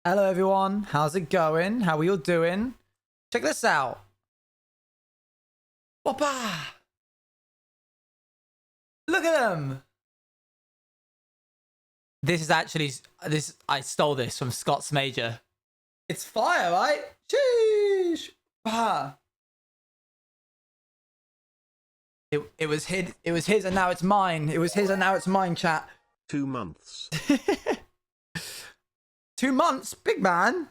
Hello everyone, how's it going? How are you all doing? Check this out. Whoppa! Look at them! This is actually, I stole this from Scott's Major. It's fire, right? Sheesh! Ah. It was his and now it's mine. It was his and now it's mine, chat. 2 months. 2 months? Big man.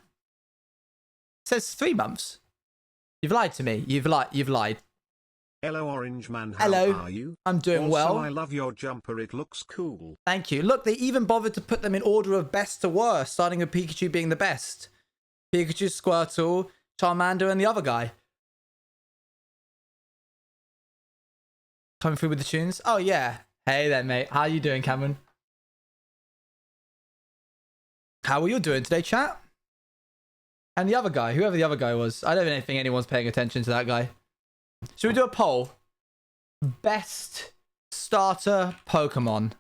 It says 3 months. You've lied to me. You've lied. Hello, Orange Man. How Hello. are you? I'm doing also, well. I love your jumper. It looks cool. Thank you. Look, they even bothered to put them in order of best to worst, starting with Pikachu being the best. Pikachu, Squirtle, Charmander, and the other guy. Coming through with the tunes. Oh, yeah. Hey there, mate. How you doing, Cameron? How are you doing today, chat? And the other guy, whoever the other guy was. I don't even think anyone's paying attention to that guy. Should we do a poll? Best starter Pokemon.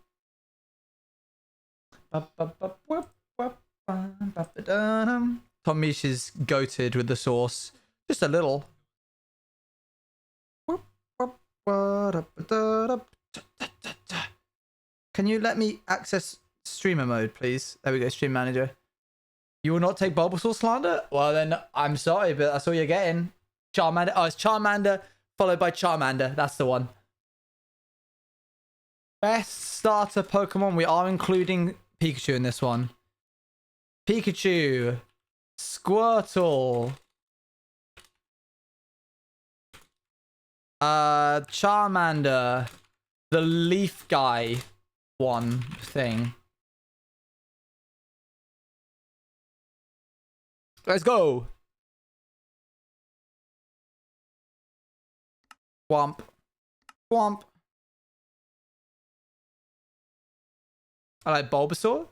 Tom Misch is goated with the sauce. Just a little. Can you let me access streamer mode, please? There we go, stream manager. You will not take Bulbasaur slander? Well, then I'm sorry, but that's all you're getting. Charmander. Oh, it's Charmander followed by Charmander. That's the one. Best starter Pokemon. We are including Pikachu in this one. Pikachu. Squirtle. Charmander. The leaf guy one thing. Let's go. Womp. Womp. I like Bulbasaur.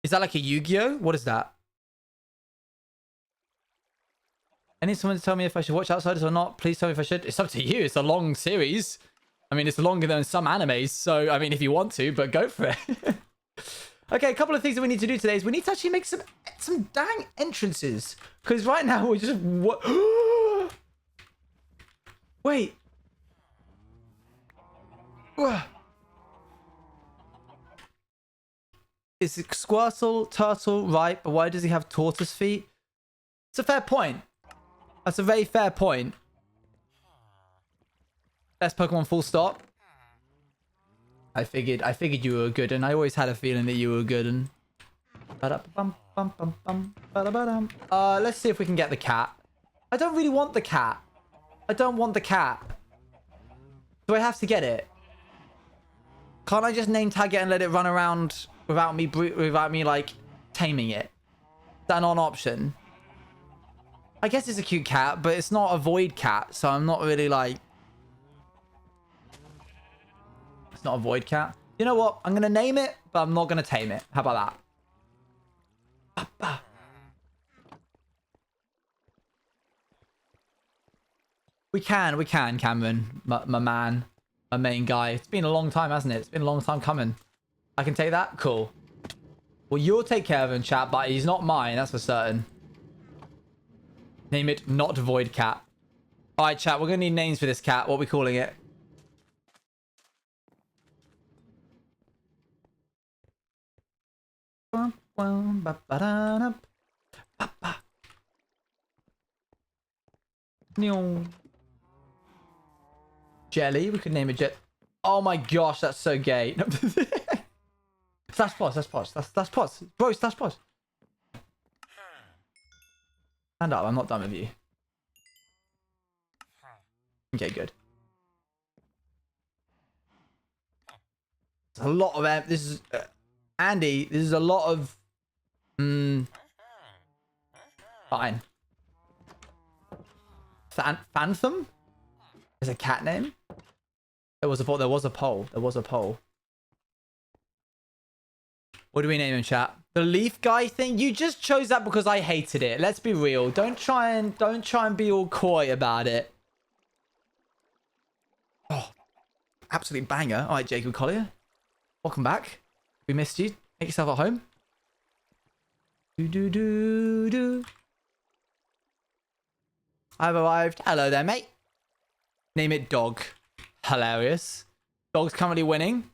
Is that like a Yu-Gi-Oh? What is that? I need someone to tell me if I should watch Outsiders or not. Please tell me if I should. It's up to you. It's a long series. I mean, it's longer than some animes. So, I mean, if you want to, but go for it. Okay, a couple of things that we need to do today is we need to actually make some dang entrances. Because right now we're just... Wait. Is it Squirtle, Turtle, right? But why does he have tortoise feet? It's a fair point. That's a very fair point. Best Pokemon full stop. I figured you were good, and I always had a feeling that you were good. And let's see if we can get the cat. I don't really want the cat. I don't want the cat. Do I have to get it? Can't I just name tag it and let it run around without me like taming it? Is that not an option? I guess it's a cute cat, but it's not a void cat, so I'm not really like... It's not a void cat. You know what? I'm going to name it, but I'm not going to tame it. How about that? We can, Cameron. My man. My main guy. It's been a long time, hasn't it? It's been a long time coming. I can take that? Cool. Well, you'll take care of him, chat, but he's not mine. That's for certain. Name it not void cat. All right, chat. We're going to need names for this cat. What are we calling it? Jelly. We could name it Jet. Oh my gosh, that's so gay. Slash pause. That's pause. Bro, slash pause. Stand up. I'm not done with you. Okay, good. It's a lot of... This is... Andy, this is a lot of... Fine. Phantom? Is a cat name? There was a poll. There was a poll. What do we name him, chat? The leaf guy thing? You just chose that because I hated it. Let's be real. Don't try and be all coy about it. Oh, absolute banger. All right, Jacob Collier. Welcome back. We missed you. Make yourself at home. Do do do do. I've arrived. Hello there, mate. Name it Dog. Hilarious. Dog's currently winning.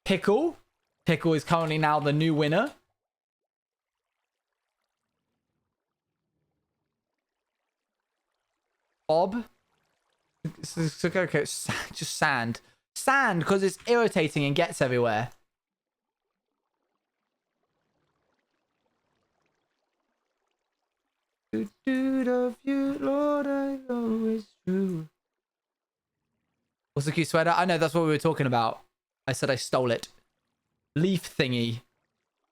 Pickle. Pickle is currently now the new winner. Bob. It's okay, it's just sand. Sand, because it's irritating and gets everywhere. Of you, Lord, I know it's true. What's the cute sweater? I know, that's what we were talking about. I said I stole it. Leaf thingy.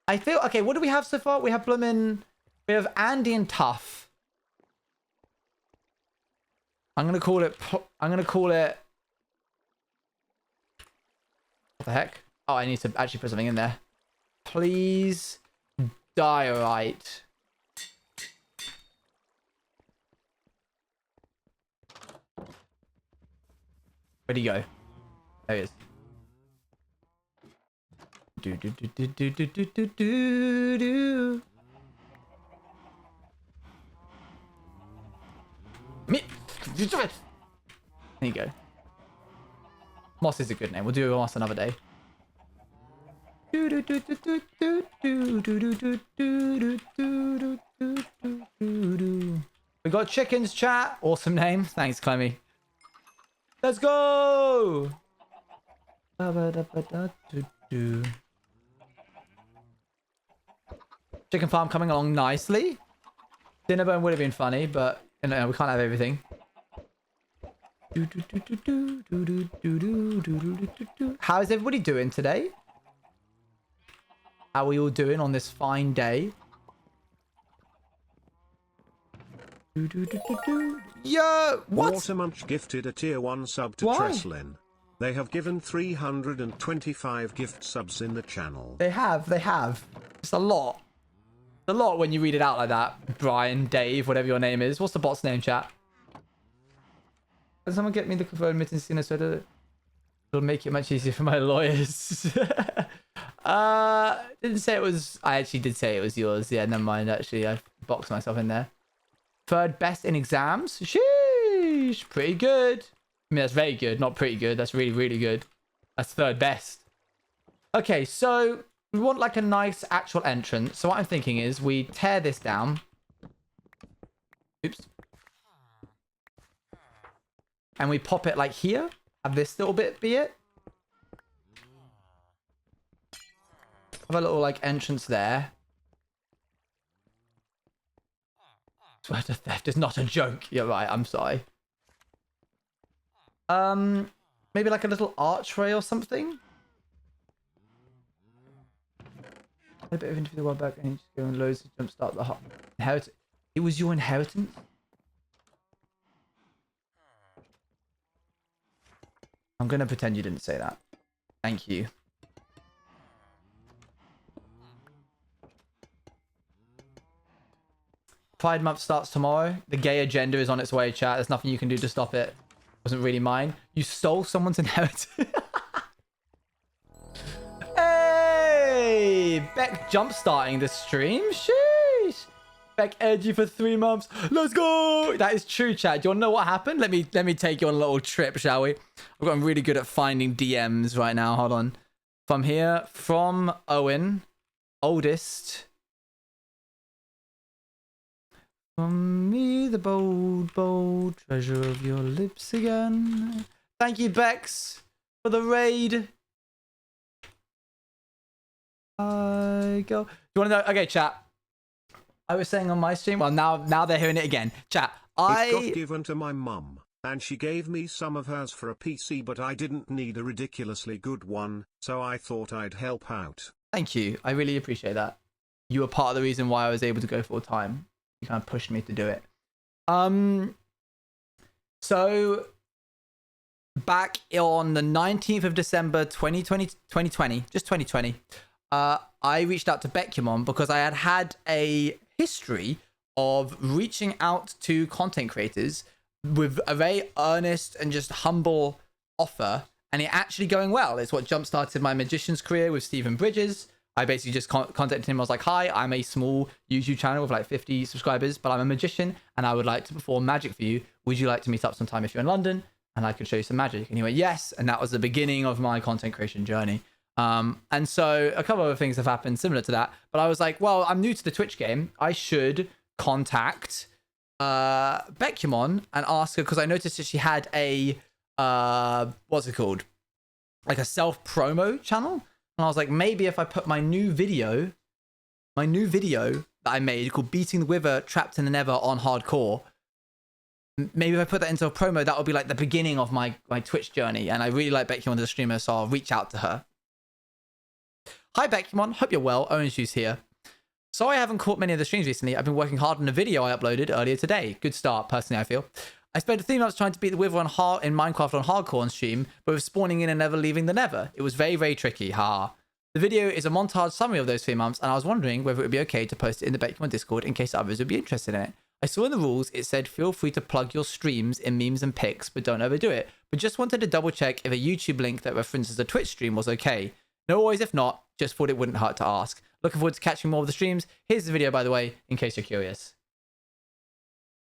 I feel, okay, what do we have so far? We have Bloomin', we have Andy and Tough. I'm gonna call it, what the heck? Oh, I need to actually put something in there. Please, diorite. Where'd he go? There he is. Do do do do do do do do do do. Me. There you go. Moss is a good name. We'll do Moss another day. Do do do do do do do do do do do do do. We got chickens, chat. Awesome name. Thanks, Clemmy. Let's go! Chicken farm coming along nicely. Dinnerbone would have been funny, but you know, we can't have everything. How is everybody doing today? How are we all doing on this fine day? Yo! What? Watermunch gifted a tier 1 sub to Why? Treslin. They have given 325 gift subs in the channel. They have. It's a lot. It's a lot when you read it out like that. Brian, Dave, whatever your name is. What's the bot's name, chat? Can someone get me the confirmed admittance in a sweater? It'll make it much easier for my lawyers. Didn't say it was... I actually did say it was yours. Yeah, never mind, actually. I boxed myself in there. Third best in exams? Sheesh. Pretty good. I mean, that's very good. Not pretty good. That's really, really good. That's third best. Okay, so we want like a nice actual entrance. So what I'm thinking is we tear this down. Oops. And we pop it like here. Have this little bit be it. Have a little like entrance there. Sweater theft is not a joke. You're right. I'm sorry. Maybe like a little archway or something. A bit of into the world back and just go and loads to jumpstart the inheritance. It was your inheritance. I'm gonna pretend you didn't say that. Thank you. Pride Month starts tomorrow. The gay agenda is on its way, chat. There's nothing you can do to stop it. Wasn't really mine. You stole someone's inheritance. Hey! Beck jump-starting the stream. Sheesh! Beck edgy for 3 months. Let's go! That is true, chat. Do you want to know what happened? Let me take you on a little trip, shall we? I've gotten really good at finding DMs right now. Hold on. From here, from Owen, oldest... From me, the bold, bold treasure of your lips again. Thank you, Bex, for the raid. I go. Do you want to know? Okay, chat. I was saying on my stream. Well, now they're hearing it again. Chat. It got given to my mum, and she gave me some of hers for a PC, but I didn't need a ridiculously good one, so I thought I'd help out. Thank you. I really appreciate that. You were part of the reason why I was able to go full time. You kind of pushed me to do it. So back on the 19th of December 2020, just 2020, I reached out to Becumon because I had a history of reaching out to content creators with a very earnest and just humble offer, and it actually going well. It's what jump-started my magician's career with Stephen Bridges. I basically just contacted him. I was like, hi, I'm a small YouTube channel with like 50 subscribers, but I'm a magician and I would like to perform magic for you. Would you like to meet up sometime if you're in London? And I can show you some magic. And he went, yes. And that was the beginning of my content creation journey. And so a couple of other things have happened similar to that. But I was like, well, I'm new to the Twitch game. I should contact Becumon and ask her, because I noticed that she had a, what's it called? Like a self-promo channel. And I was like, maybe if I put my new video that I made called Beating the Wither Trapped in the Nether on Hardcore, maybe if I put that into a promo, that would be like the beginning of my Twitch journey. And I really like Becumon as a streamer, so I'll reach out to her. Hi Becumon, hope you're well. Owen Shoes here. Sorry I haven't caught many of the streams recently. I've been working hard on a video I uploaded earlier today. Good start, personally, I feel. I spent 3 months trying to beat the Wither in Minecraft on Hardcore on stream, but with spawning in and never leaving the Nether. It was very, very tricky. Ha. The video is a montage summary of those 3 months, and I was wondering whether it would be okay to post it in the Becumon Discord in case others would be interested in it. I saw in the rules it said feel free to plug your streams in memes and pics, but don't overdo it. But just wanted to double check if a YouTube link that references a Twitch stream was okay. No worries if not, just thought it wouldn't hurt to ask. Looking forward to catching more of the streams. Here's the video, by the way, in case you're curious.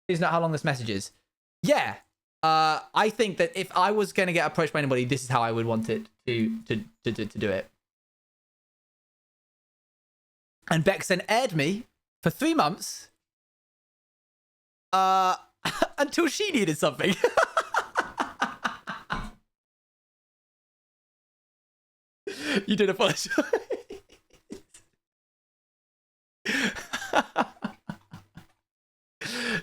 Please note how long this message is. Yeah. I think that if I was going to get approached by anybody, this is how I would want it to do it. And Bex then aired me for 3 months until she needed something. You did apologize.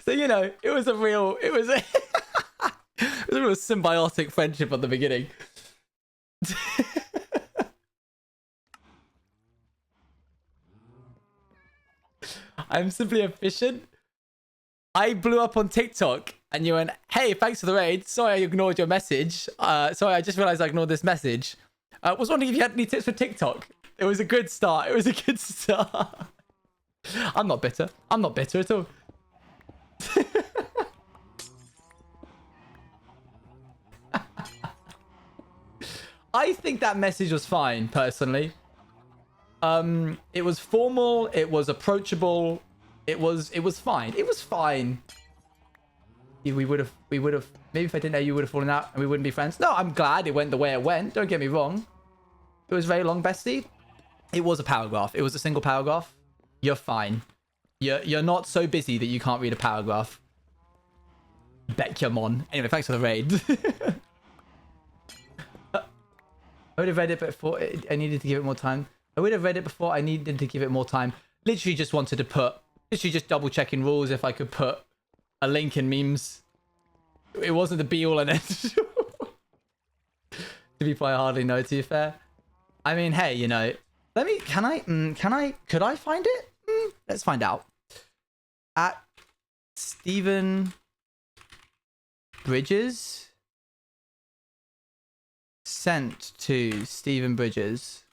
So, you know, it was a real symbiotic friendship at the beginning. I'm simply efficient. I blew up on TikTok and you went, hey, thanks for the raid. Sorry I ignored your message. Sorry, I just realized I ignored this message. I was wondering if you had any tips for TikTok. It was a good start. It was a good start. I'm not bitter. I'm not bitter at all. I think that message was fine, personally. It was formal. It was approachable. It was fine. It was fine. We would have, maybe if I didn't know you would have fallen out and we wouldn't be friends. No, I'm glad it went the way it went. Don't get me wrong. It was very long, bestie. It was a paragraph. It was a single paragraph. You're fine. You're not so busy that you can't read a paragraph. Becumon. Anyway, thanks for the raid. I would have read it before I needed to give it more time. I would have read it before I needed to give it more time. Literally just wanted to put, literally just double checking rules if I could put a link in memes. It wasn't the be all and end. To be quite hardly know, to be fair. I mean, hey, you know, let me, could I find it? Let's find out. At Stephen Bridges. Sent to Stephen Bridges.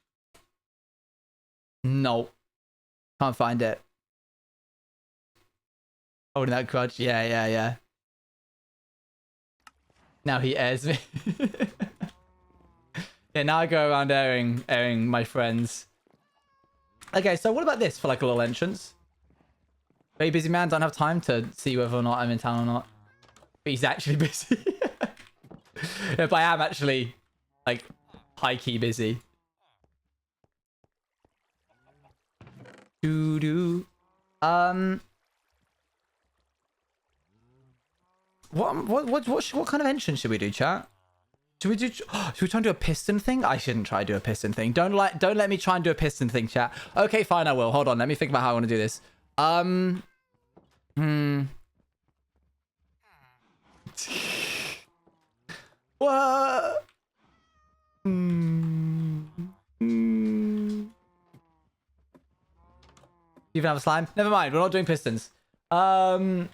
No. Can't find it. Holding that grudge. Yeah. Now he airs me. Yeah, now I go around airing my friends. Okay, so what about this for like a little entrance? Very busy man, don't have time to see whether or not I'm in town or not. But he's actually busy. If I am actually like high-key busy. What kind of entrance should we do, chat? Should we try and do a piston thing? I shouldn't try to do a piston thing. Don't let me try and do a piston thing, chat. Okay, fine, I will. Hold on, let me think about how I want to do this. What? Even have a slime? Never mind, we're not doing pistons. I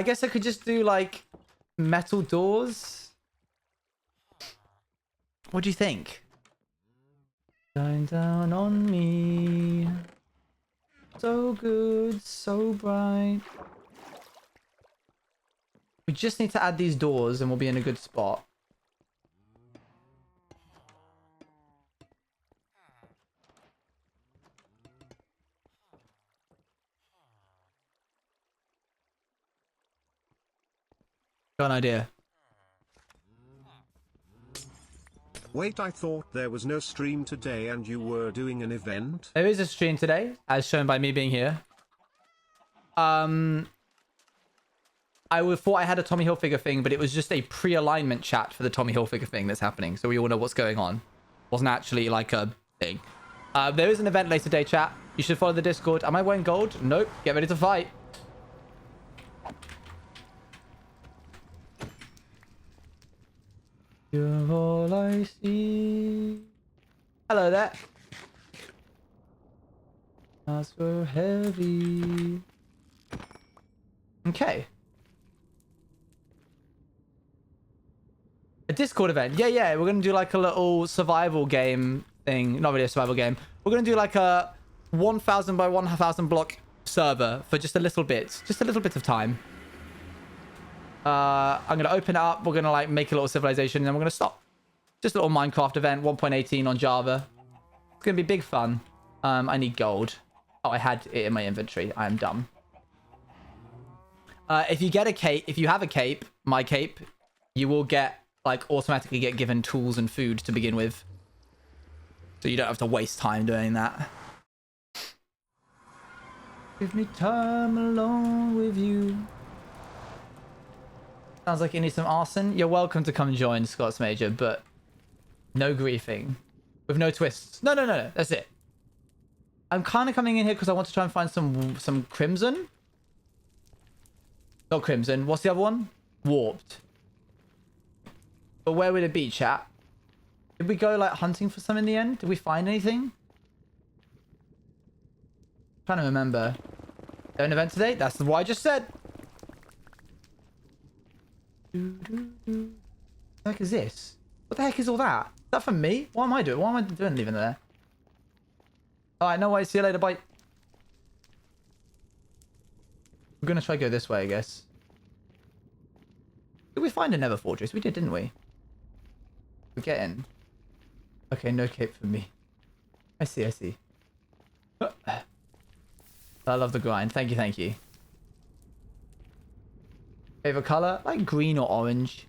guess I could just do like metal doors. What do you think? Shine down on me. So good, so bright. We just need to add these doors and we'll be in a good spot. Got an idea. Wait, I thought there was no stream today and you were doing an event? There is a stream today, as shown by me being here. I would thought I had a Tommy Hilfiger thing, but it was just a pre-alignment chat for the Tommy Hilfiger thing that's happening, so we all know what's going on. Wasn't actually like a thing. There is an event later today, chat. You should follow the Discord. Am I wearing gold? Nope. Get ready to fight. You're all I see. Hello there. That's so heavy. Okay. A Discord event. Yeah. We're going to do like a little survival game thing. Not really a survival game. We're going to do like a 1,000 by 1,000 block server for just a little bit. Just a little bit of time. I'm going to open it up. We're going to like make a little civilization and then we're going to stop. Just a little Minecraft event. 1.18 on Java. It's going to be big fun. I need gold. Oh, I had it in my inventory. I am dumb. If you get a cape, if you have a cape, my cape, you will get like automatically get given tools and food to begin with. So you don't have to waste time doing that. Give me time alone with you. Sounds like you need some arson. You're welcome to come join Scott's Major, but no griefing. With no twists. No. That's it. I'm kind of coming in here because I want to try and find some crimson. Not crimson. What's the other one? Warped. But where would it be, chat? Did we go like hunting for some in the end? Did we find anything? I'm trying to remember. There an event today? That's what I just said. What the heck is this? What the heck is all that? Is that for me? What am I doing? What am I doing leaving there? Alright, no way. See you later. Bye. We're gonna try to go this way, I guess. Did we find a Nether Fortress? We did, didn't we? We're getting. Okay, no cape for me. I see. I love the grind. Thank you. Favorite color? Like green or orange.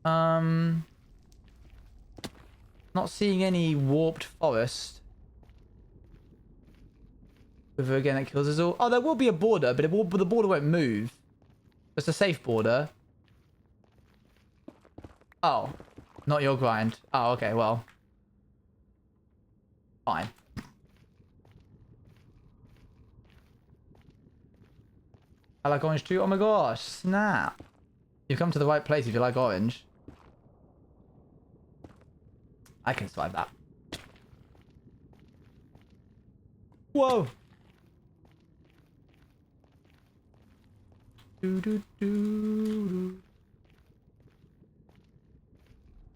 Not seeing any warped forest. River again that kills us all. Oh, there will be a border, but the border won't move. It's a safe border. Oh, not your grind. Oh, okay, well. Fine. I like orange too. Oh my gosh, snap. You've come to the right place if you like orange. I can survive that. Whoa.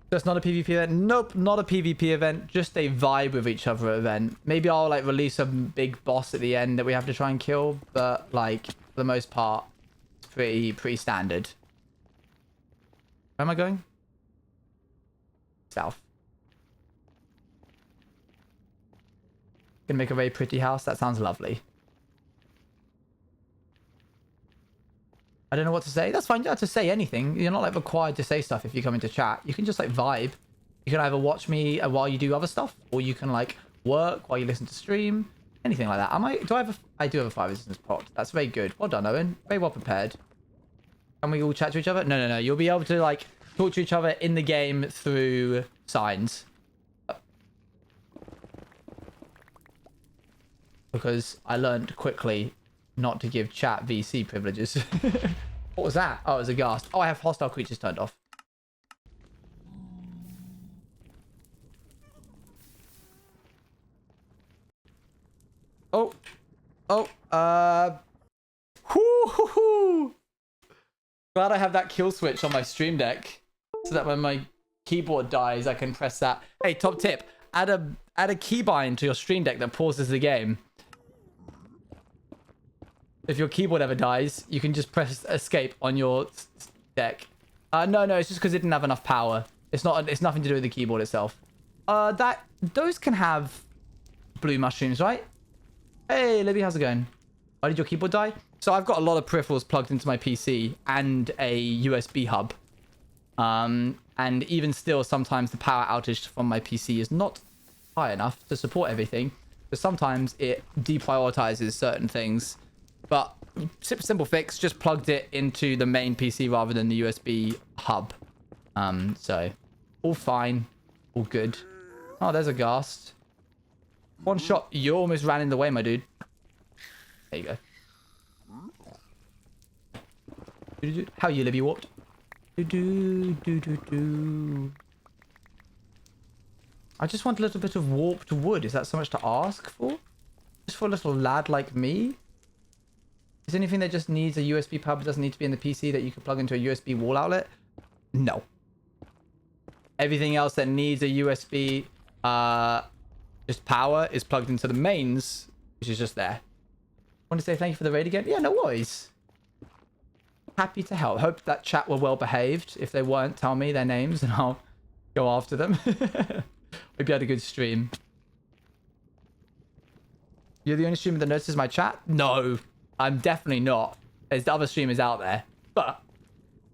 That's not a PvP event? Nope, not a PvP event. Just a vibe with each other event. Maybe I'll like release a big boss at the end that we have to try and kill, but like for the most part, it's pretty standard. Where am I going? South. Gonna make a very pretty house. That sounds lovely. I don't know what to say. That's fine. You don't have to say anything. You're not like required to say stuff if you come into chat. You can just like vibe. You can either watch me while you do other stuff, or you can like work while you listen to stream. Anything like that. I do have a fire resistance pot. That's very good. Well done, Owen. Very well prepared. Can we all chat to each other? No. You'll be able to like talk to each other in the game through signs. Because I learned quickly not to give chat VC privileges. What was that? Oh, it was a ghast. Oh, I have hostile creatures turned off. Whoo. Glad I have that kill switch on my stream deck, so that when my keyboard dies, I can press that. Hey, top tip: add a keybind to your stream deck that pauses the game. If your keyboard ever dies, you can just press escape on your deck. No, it's just because it didn't have enough power. It's nothing to do with the keyboard itself. Those can have blue mushrooms, right? Hey, Libby, how's it going? Why did your keyboard die? So I've got a lot of peripherals plugged into my PC and a USB hub. And even still, sometimes the power outage from my PC is not high enough to support everything. So sometimes it deprioritizes certain things. But simple fix, just plugged it into the main PC rather than the USB hub. So all fine, all good. Oh, there's a ghast. One shot, you almost ran in the way, my dude. There you go. How you, Libby warped? I just want a little bit of warped wood. Is that so much to ask for? Just for a little lad like me? Is there anything that just needs a USB hub, doesn't need to be in the PC, that you could plug into a USB wall outlet? No. Everything else that needs a USB just power is plugged into the mains, which is just there. Want to say thank you for the raid again? Yeah, no worries. Happy to help. Hope that chat were well behaved. If they weren't, tell me their names and I'll go after them. Hope you had a good stream. You're the only streamer that notices my chat? No, I'm definitely not. There's the other streamers out there. But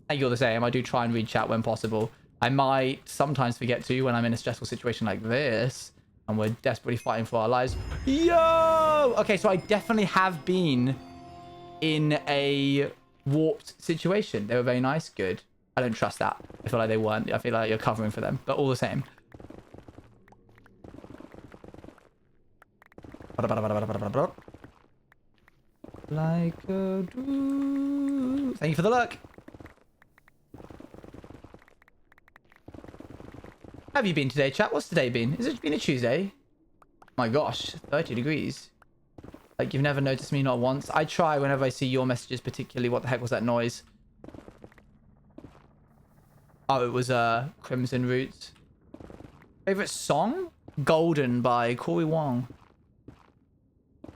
thank you all the same. I do try and read chat when possible. I might sometimes forget to when I'm in a stressful situation like this and we're desperately fighting for our lives. Yo! Okay, so I definitely have been in a warped situation. They were very nice. Good. I don't trust that. I feel like they weren't. I feel like you're covering for them. But all the same. Like a do. Thank you for the look. How have you been today, chat? What's today been? Has it been a Tuesday? My gosh, 30 degrees. Like, you've never noticed me, not once. I try whenever I see your messages, particularly. What the heck was that noise? Oh, it was Crimson Roots. Favorite song? Golden by Corey Wong.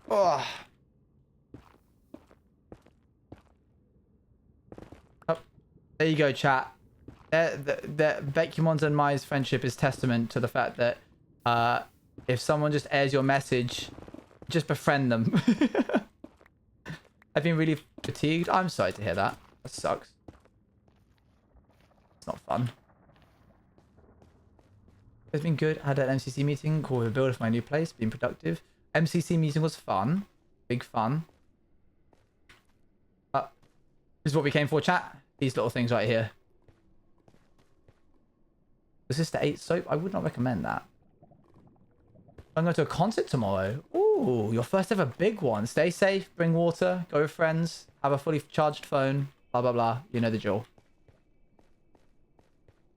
Oh. Oh, there you go, chat. The Becumon's and Mai's friendship is testament to the fact that if someone just airs your message, just befriend them. I've been really fatigued. I'm sorry to hear that. That sucks. It's not fun. It's been good. I had an MCC meeting called a build for my new place. Been productive. MCC meeting was fun. Big fun. This is what we came for, chat. These little things right here. Was this the 8 soap? I would not recommend that. I'm going to a concert tomorrow. Ooh, your first ever big one. Stay safe, bring water, go with friends, have a fully charged phone, blah, blah, blah. You know the drill.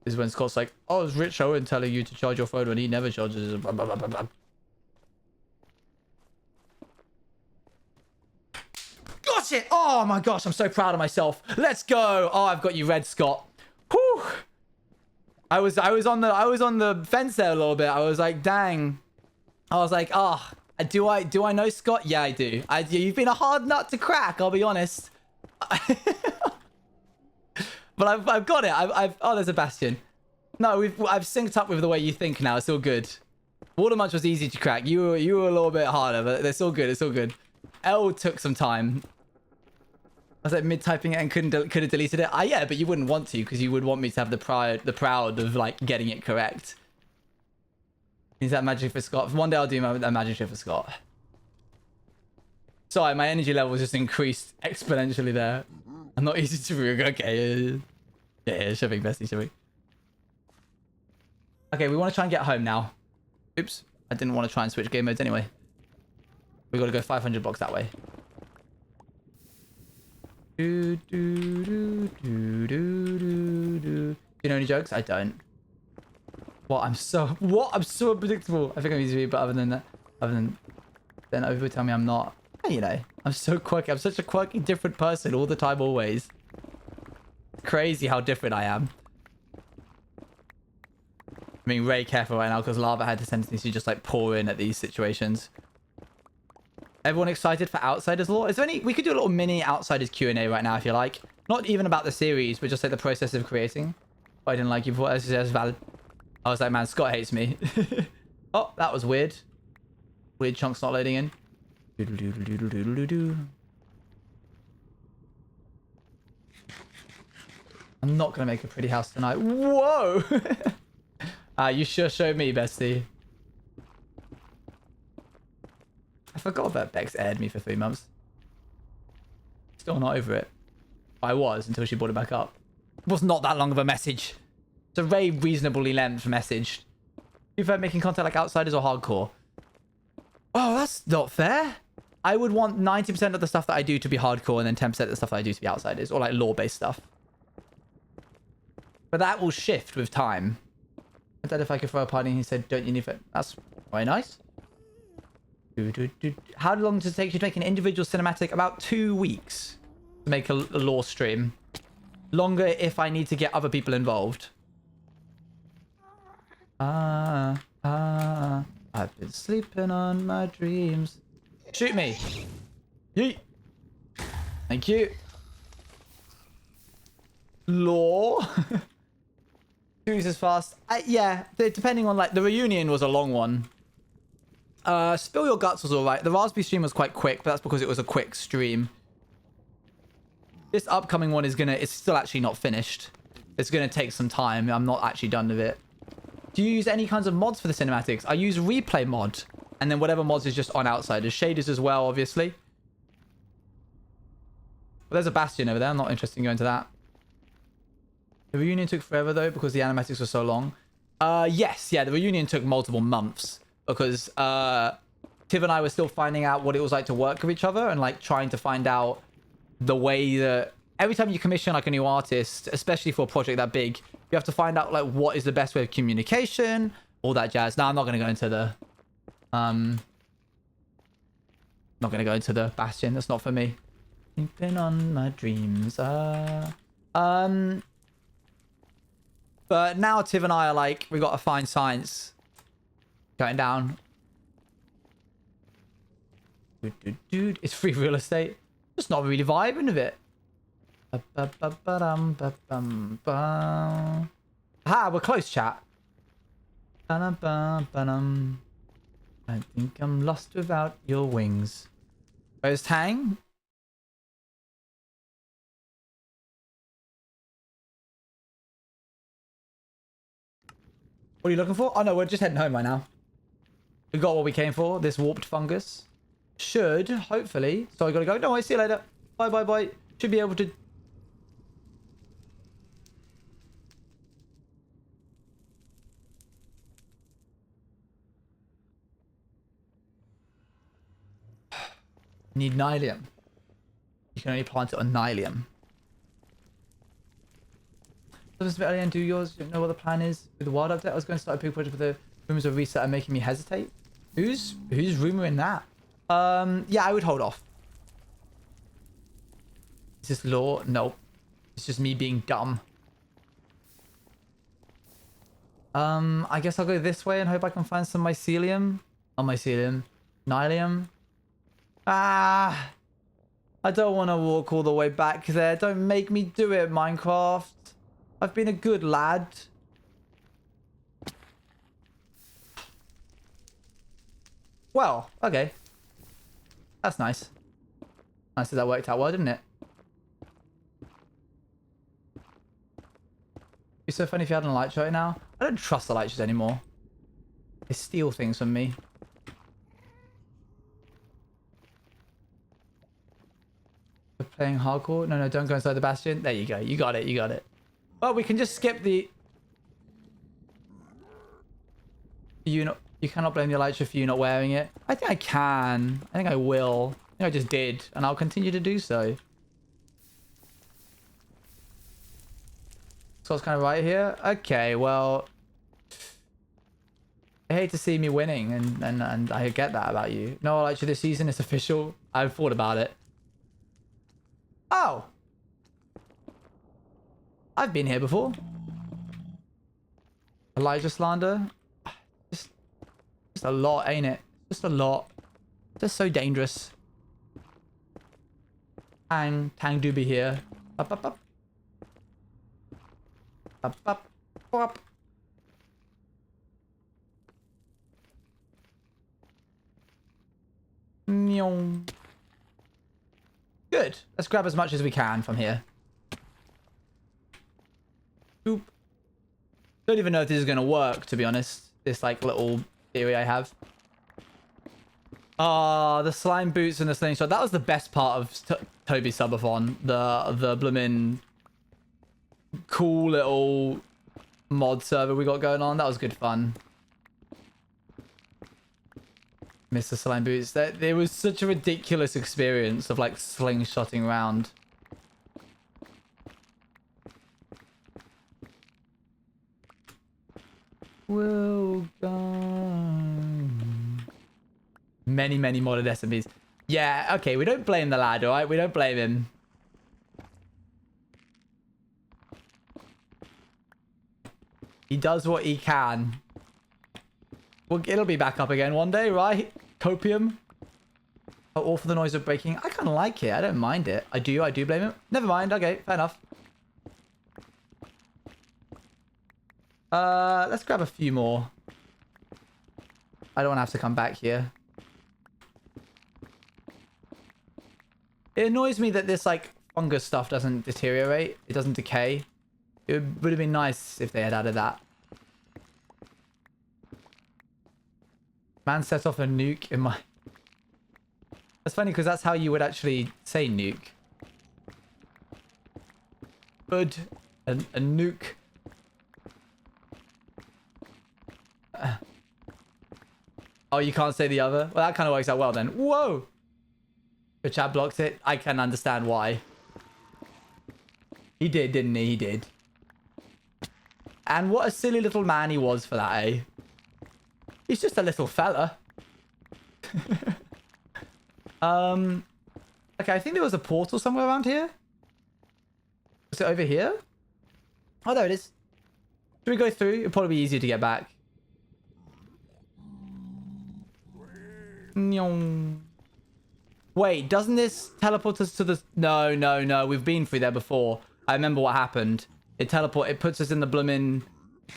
This is when Scott's like, oh, it's Rich Owen telling you to charge your phone when he never charges. Blah, blah, blah, blah, blah. Got it! Oh my gosh, I'm so proud of myself. Let's go. Oh, I've got you red, Scott. Whew. I was on the fence there a little bit. I was like, dang. I was like, oh, do I know Scott? Yeah, I do. You've been a hard nut to crack, I'll be honest. But I've got it. Oh, there's a Bastion. No, I've synced up with the way you think now. It's all good. Watermunch was easy to crack. You were a little bit harder, but it's all good. It's all good. L took some time. I was like mid-typing it and could have deleted it. Yeah, but you wouldn't want to because you would want me to have the proud of like getting it correct. Is that magic for Scott? One day I'll do my magic trick for Scott. Sorry, my energy level just increased exponentially there. I'm not easy to read. Okay. Yeah, shipping bestie, shipping. Okay, we want to try and get home now. Oops. I didn't want to try and switch game modes anyway. We got to go 500 blocks that way. Do you know any jokes? I don't. I'm so unpredictable. I think I'm easy to read, but other than that, then other people tell me I'm not. You know, I'm so quirky. I'm such a quirky, different person all the time, always. Crazy how different I am. I'm being very careful right now because Lava had the tendency to just like pour in at these situations. Everyone excited for Outsiders lore? Is there any? We could do a little mini Outsiders Q&A right now if you like. Not even about the series, but just like the process of creating. I didn't like you before. That's valid. I was like, man, Scott hates me. Oh, that was weird. Weird chunks not loading in. I'm not going to make a pretty house tonight. Whoa! You sure showed me, bestie. I forgot that Bex aired me for 3 months. Still not over it. I was until she brought it back up. It was not that long of a message. It's a very reasonably length message. You prefer making content like Outsiders or hardcore? Oh, that's not fair. I would want 90% of the stuff that I do to be hardcore and then 10% of the stuff that I do to be Outsiders, or like lore-based stuff. But that will shift with time. I said if I could throw a party, and he said, don't you need it? That's very nice. How long does it take you to make an individual cinematic? About 2 weeks to make a lore stream. Longer if I need to get other people involved. I've been sleeping on my dreams. Shoot me. Yeet. Thank you. Lore. 2 weeks is fast. Yeah, depending on like the reunion was a long one. Spill Your Guts was alright. The Raspberry stream was quite quick, but that's because it was a quick stream. This upcoming one is it's still actually not finished. It's gonna take some time. I'm not actually done with it. Do you use any kinds of mods for the cinematics? I use Replay mod, and then whatever mods is just on Outsiders. Shaders as well, obviously. But there's a Bastion over there. I'm not interested in going to that. The reunion took forever though because the animatics were so long. Yes, yeah, the reunion took multiple months because Tiv and I were still finding out what it was like to work with each other and like trying to find out the way that every time you commission like a new artist, especially for a project that big, you have to find out like what is the best way of communication, all that jazz. Now I'm not going to go into the not going to go into the Bastion. That's not for me. Sleeping on my dreams. But now Tiv and I are like, we got to find science going down. Dude, it's free real estate. Just not really vibing with it. Ah, we're close, chat. I think I'm lost without your wings. Where's Tang? What are you looking for? Oh no, we're just heading home right now. We got what we came for. This warped fungus should, hopefully. So I gotta go. No, I see you later. Bye, bye, bye. Should be able to. Need Nylium. You can only plant it on Nylium. So this bit and do yours. You don't know what the plan is with the wild update. I was going to start a big project, but the rumors of reset are making me hesitate. Who's rumoring that? Yeah, I would hold off. Is this lore? Nope. It's just me being dumb. I guess I'll go this way and hope I can find some mycelium. Not mycelium. Nylium. Ah! I don't want to walk all the way back there. Don't make me do it, Minecraft. I've been a good lad. Well, okay. That's nice. Nice that worked out well, didn't it? It'd be so funny if you had a light show right now. I don't trust the light shows anymore. They steal things from me. We're playing hardcore? No, don't go inside the Bastion. There you go. You got it. You got it. Well, we can just skip the... You cannot blame your light show for you not wearing it. I think I can. I think I will. I think I just did. And I'll continue to do so. So it's kind of right here. Okay, well... I hate to see me winning. And I get that about you. No, light show this season is official. I've thought about it. Oh! I've been here before. Elijah slander. Just a lot, ain't it? Just a lot. Just so dangerous. Tang do be here. Up, up, up. Up, up, up. Meow. Good. Let's grab as much as we can from here. Boop. Don't even know if this is going to work, to be honest. This, like, little theory I have. Ah, the slime boots and the slingshot. That was the best part of Toby's subathon. The bloomin' cool little mod server we got going on. That was good fun. Mr. Slime Boots. There was such a ridiculous experience of like slingshotting around. Well done. Many modded SMBs. Yeah, okay, we don't blame the lad, alright? We don't blame him. He does what he can. Well, it'll be back up again one day, right? Copium. Oh, awful the noise of breaking. I kind of like it. I don't mind it. I do blame him. Never mind. Okay, fair enough. Let's grab a few more. I don't want to have to come back here. It annoys me that this, like, fungus stuff doesn't deteriorate. It doesn't decay. It would have been nice if they had added that. Man set off a nuke in my... That's funny because that's how you would actually say nuke. Good. A nuke. Oh, you can't say the other? Well, that kind of works out well then. Whoa! The chat blocks it. I can understand why. He did, didn't he? He did. And what a silly little man he was for that, eh? He's just a little fella. Okay, I think there was a portal somewhere around here. Was it over here? Oh, there it is. Should we go through? It'll probably be easier to get back. Wait, doesn't this teleport us to the... No. We've been through there before. I remember what happened. It puts us in the bloomin'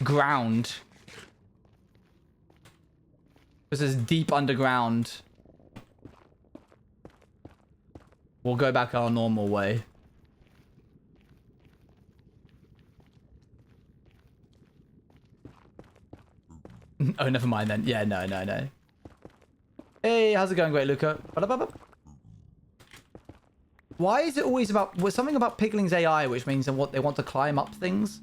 ground. This is deep underground. We'll go back our normal way. Oh, never mind then. Yeah, no. Hey, how's it going, Great Luca? Why is it always about... Was something about Pigling's AI, which means what they want to climb up things?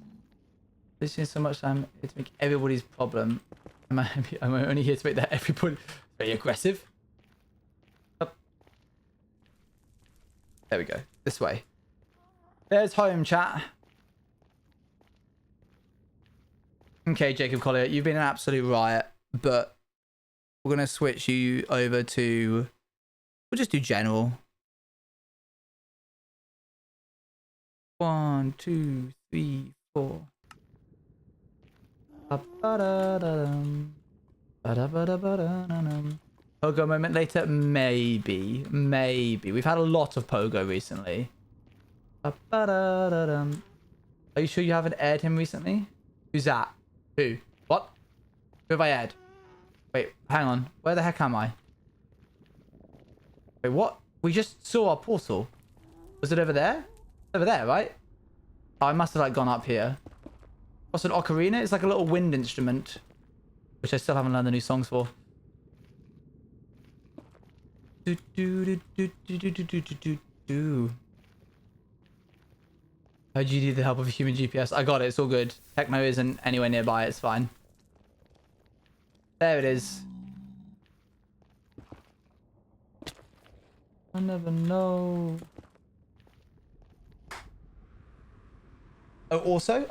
This is so much time to make everybody's problem. I'm only here to make that everybody very aggressive. Up. There we go. This way. There's home, chat. Okay, Jacob Collier, you've been an absolute riot, but we're going to switch you over to... We'll just do general. 1, 2, 3, 4. Pogo moment later? Maybe. We've had a lot of Pogo recently. Are you sure you haven't aired him recently? Who's that? Who? What? Who have I aired? Wait, hang on. Where the heck am I? Wait, what? We just saw our portal. Was it over there? Over there, right? Oh, I must have like gone up here. What's an ocarina? It's like a little wind instrument, which I still haven't learned the new songs for. Do do do do do do do do do do. How'd you need the help of a human GPS? I got it. It's all good. Techno isn't anywhere nearby. It's fine. There it is. I never know. Oh, also,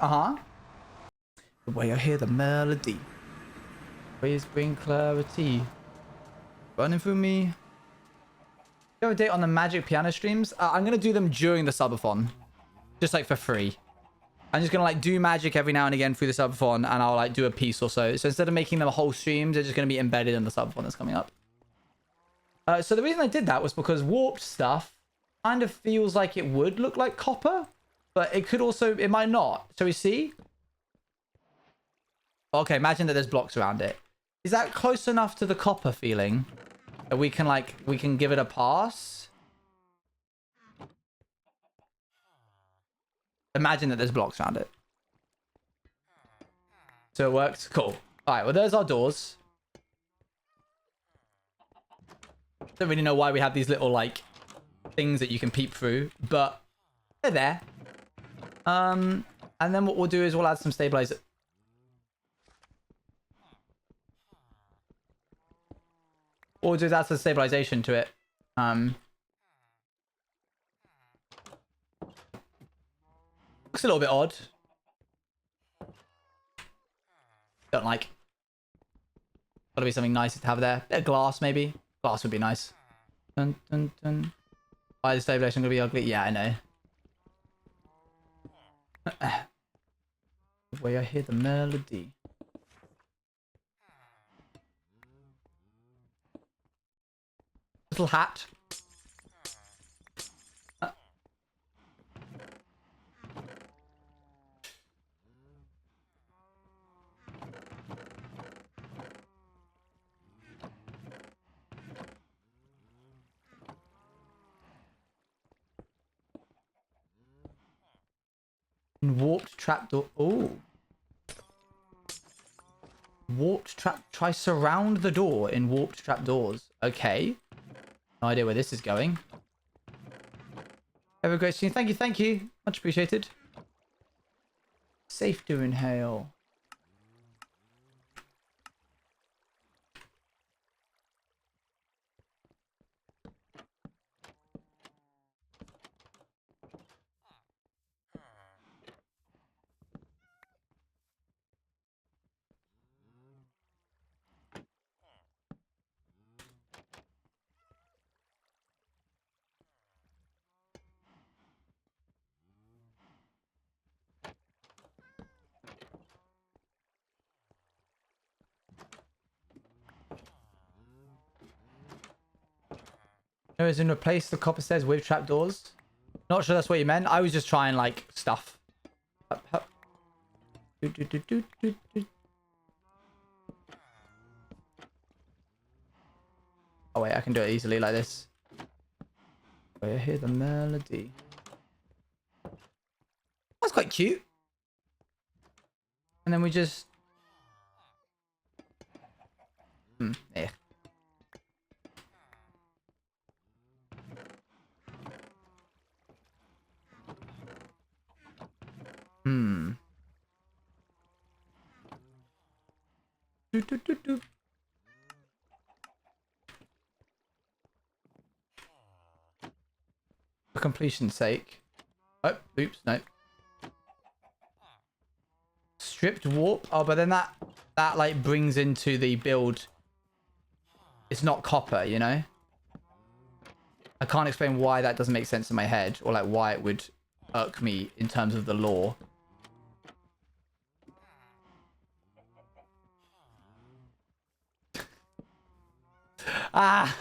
the way I hear the melody. Waves bring clarity. Running through me. Do you have a date on the Magic Piano streams? I'm going to do them during the subathon. Just like for free. I'm just going to like do magic every now and again through the subathon, and I'll like do a piece or so. So instead of making them a whole stream, they're just going to be embedded in the subathon that's coming up. So the reason I did that was because warped stuff kind of feels like it would look like copper, but it could also, it might not. Shall we see? Okay, imagine that there's blocks around it. Is that close enough to the copper feeling that we can give it a pass? Imagine that there's blocks around it. So it works. Cool. All right. Well, there's our doors. Don't really know why we have these little like things that you can peep through, but they're there. And then what we'll do is we'll add some stabilizer. Or do add some stabilization to it. Looks a little bit odd. Don't like. Gotta be something nice to have there. Bit of glass, maybe. Glass would be nice. Dun, dun, dun. Why is the stabilization gonna be ugly? Yeah, I know. Where I hear the melody. Little hat. Warped trapdoor. Oh. Warped trap. Try surround the door in warped trapdoors. Okay. No idea where this is going. Have a great stream. Thank you, thank you. Much appreciated. Safe to inhale. No, as in replace the copper stairs with trapdoors. Not sure that's what you meant. I was just trying like stuff. Hup, hup. Do, do, do, do, do, do. Oh wait, I can do it easily like this. Wait, I hear the melody. That's quite cute. And then we just... yeah. Do, do, do, do. For completion's sake. Oh, oops, no. Stripped warp. Oh, but then that like brings into the build. It's not copper, you know? I can't explain why that doesn't make sense in my head, or like why it would irk me in terms of the lore. Ah!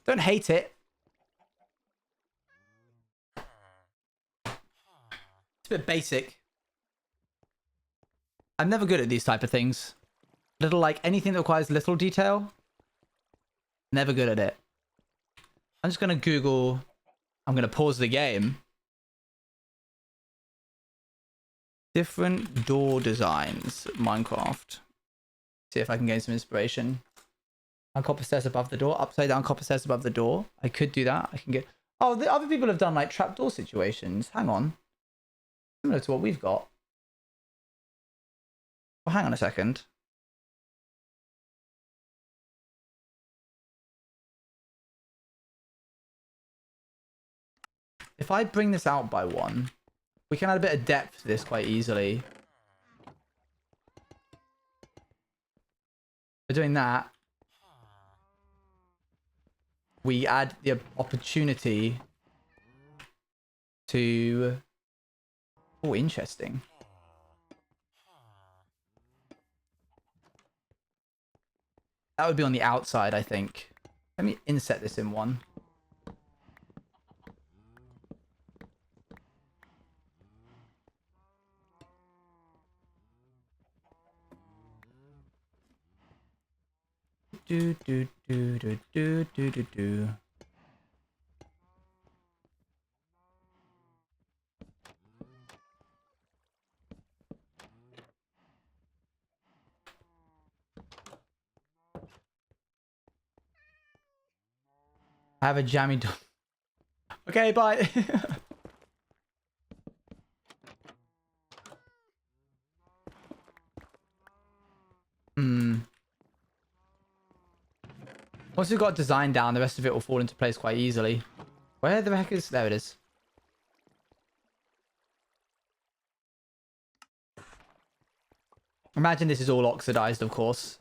Don't hate it. It's a bit basic. I'm never good at these type of things. Little, like, anything that requires little detail. Never good at it. I'm just going to Google... I'm going to pause the game. Different door designs. Minecraft. See if I can gain some inspiration. Copper stairs above the door. Upside down copper stairs above the door. I could do that. I can get... Oh, the other people have done, like, trapdoor situations. Hang on. Similar to what we've got. Well, hang on a second. If I bring this out by one, we can add a bit of depth to this quite easily. By doing that, we add the opportunity to... Oh, interesting. That would be on the outside, I think. Let me inset this in one. do do do do do do do do. I have a jammy door. Okay, bye. Once we've got design down, the rest of it will fall into place quite easily. Where the heck is... There it is. Imagine this is all oxidized, of course.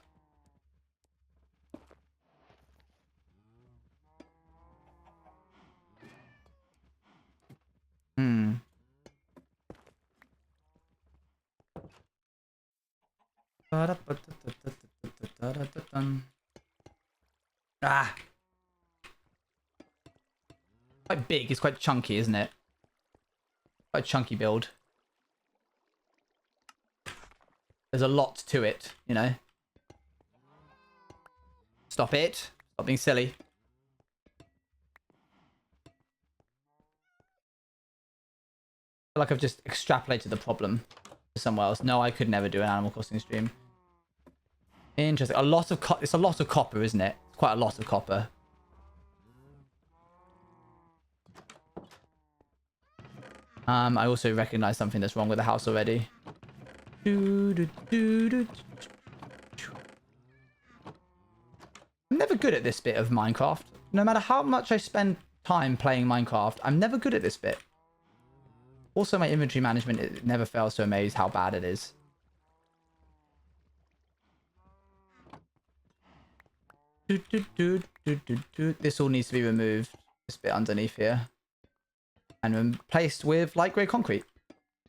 Ah. Quite big. It's quite chunky, isn't it? Quite a chunky build. There's a lot to it, you know. Stop it. Stop being silly. I feel like I've just extrapolated the problem to somewhere else. No, I could never do an Animal Crossing stream. Interesting. It's a lot of copper, isn't it? It's quite a lot of copper. I also recognize something that's wrong with the house already. I'm never good at this bit of Minecraft. No matter how much I spend time playing Minecraft, I'm never good at this bit. Also, my inventory management, it never fails to amaze how bad it is. This all needs to be removed. This bit underneath here. And replaced with light grey concrete.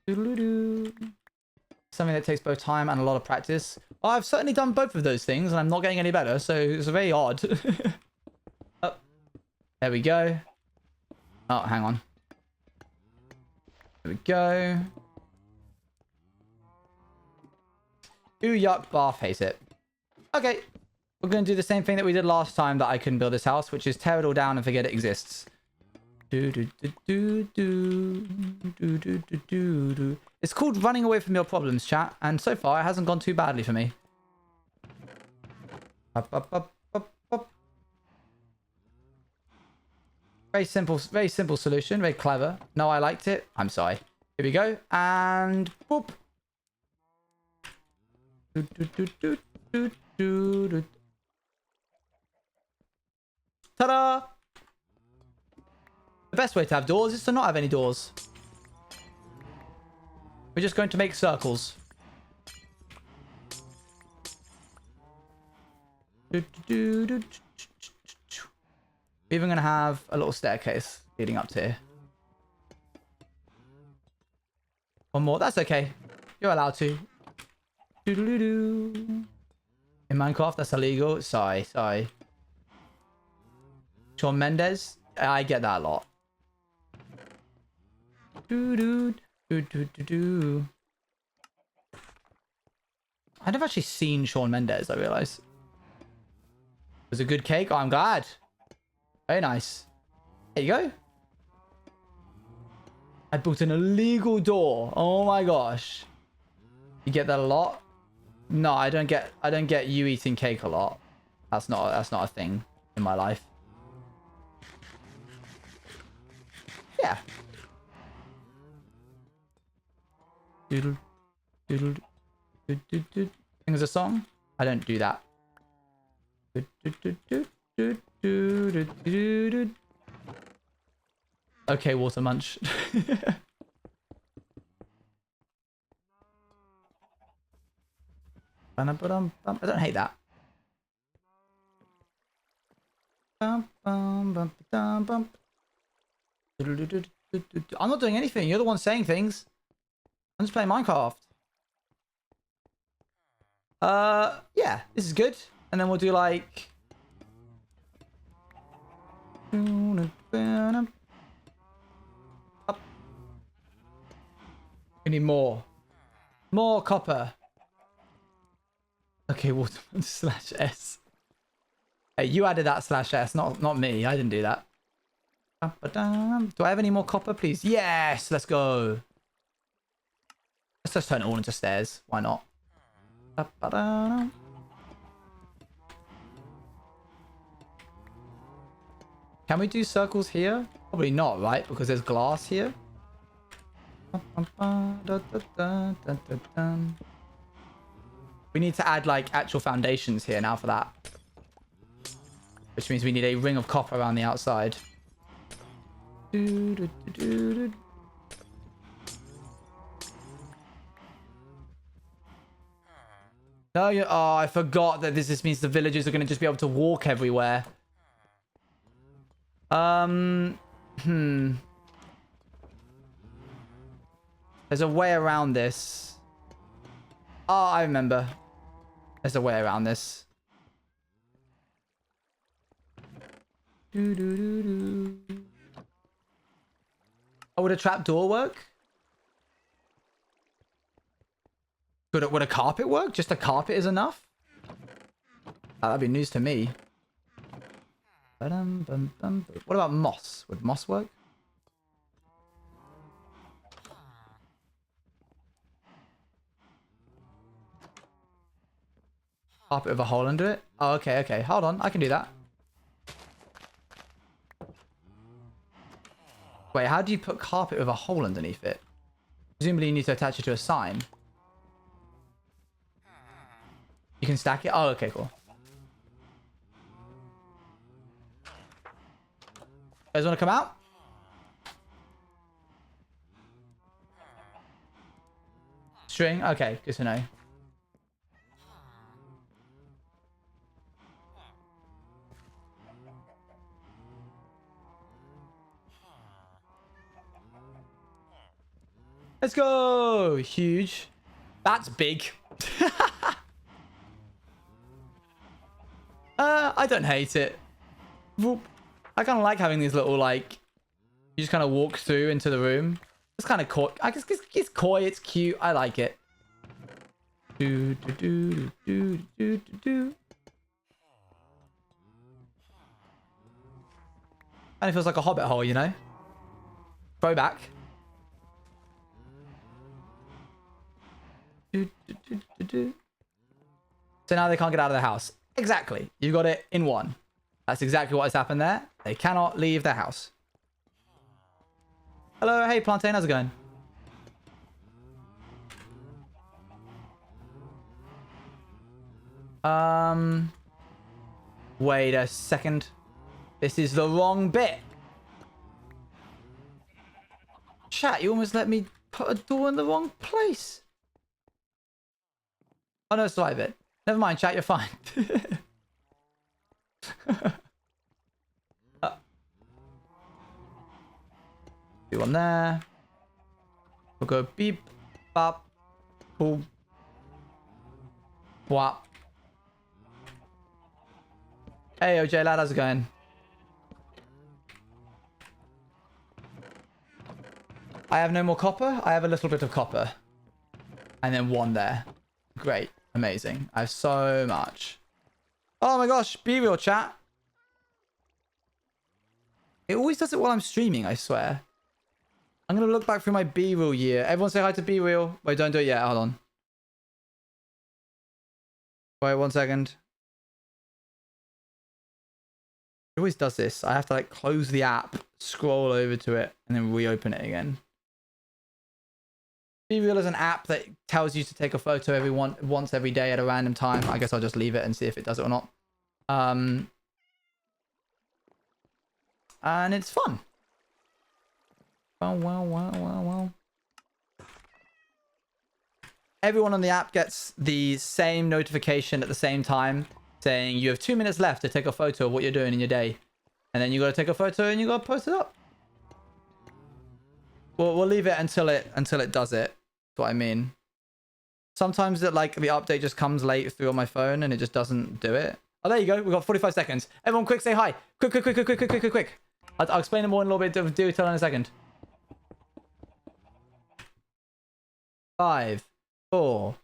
Something that takes both time and a lot of practice. Well, I've certainly done both of those things and I'm not getting any better, so it's very odd. Oh, there we go. Oh, hang on. There we go. Ooh, yuck, Bath hates it. Okay. We're going to do the same thing that we did last time that I couldn't build this house, which is tear it all down and forget it exists. It's called running away from your problems, chat, and so far it hasn't gone too badly for me. Up, up, up, up, up. Very simple solution, very clever. No, I liked it. I'm sorry. Here we go, and boop. Ta-da! The best way to have doors is to not have any doors. We're just going to make circles. We're even going to have a little staircase leading up to here. One more. That's okay. You're allowed to. In Minecraft, that's illegal. Sorry. Shawn Mendes. I get that a lot. I've never actually seen Shawn Mendes, I realise. It was a good cake. Oh, I'm glad. Very nice. There you go. I built an illegal door. Oh my gosh. You get that a lot? No, I don't get you eating cake a lot. That's not a thing in my life. Yeah. Doodle, doodle, doodle, doodle. Sing us a song? I don't do that. Okay, Water Munch. I don't hate that. I'm not doing anything. You're the one saying things. I'm just playing Minecraft. Yeah, this is good. And then we'll do like... Up. We need more. More copper. Okay, Waterman /S. Hey, you added that /s, not me. I didn't do that. Do I have any more copper, please? Yes, let's go. Let's just turn it all into stairs. Why not? Can we do circles here? Probably not, right? Because there's glass here. We need to add like actual foundations here now for that. Which means we need a ring of copper around the outside. No, oh, I forgot that this just means the villagers are going to just be able to walk everywhere. There's a way around this. Oh, I remember. There's a way around this. Oh, would a trapdoor work? Would a carpet work? Just a carpet is enough? Oh, that'd be news to me. What about moss? Would moss work? Carpet with a hole under it? Oh, okay, okay. Hold on. I can do that. Wait, how do you put carpet with a hole underneath it? Presumably you need to attach it to a sign. You can stack it? Oh, okay, cool. You guys want to come out? String? Okay, good to know. Let's go! Huge. That's big. I don't hate it. I kind of like having these little, like, you just kind of walk through into the room. It's kind of coy. I guess it's coy, it's cute. I like it. And it feels like a hobbit hole, you know? Throwback. So now they can't get out of the house. Exactly. You got it in one. That's exactly what has happened there. They cannot leave the house. Hello, hey Plantain, how's it going? Wait a second. This is the wrong bit. Chat, you almost let me put a door in the wrong place. Oh no, it's the right bit. Never mind, chat, you're fine. Do one there. We'll go beep, bop, boop, whop. Hey, OJ lad, how's it going? I have no more copper. I have a little bit of copper. And then one there. Great. Amazing. I have so much. Oh my gosh. Be real, chat. It always does it while I'm streaming, I swear. I'm going to look back through my B-Real year. Everyone say hi to B-Real. Wait, don't do it yet. Hold on. Wait, 1 second. It always does this. I have to like close the app, scroll over to it, and then reopen it again. B-Real is an app that tells you to take a photo once every day at a random time. I guess I'll just leave it and see if it does it or not. And it's fun. Well. Everyone on the app gets the same notification at the same time saying you have 2 minutes left to take a photo of what you're doing in your day. And then you got to take a photo and you got to post it up. We'll leave it until it does it. That's what I mean. Sometimes the update just comes late through on my phone and it just doesn't do it. Oh, there you go. We've got 45 seconds. Everyone quick say hi. Quick. I'll explain it more in a little bit of detail in a second. 5, 4,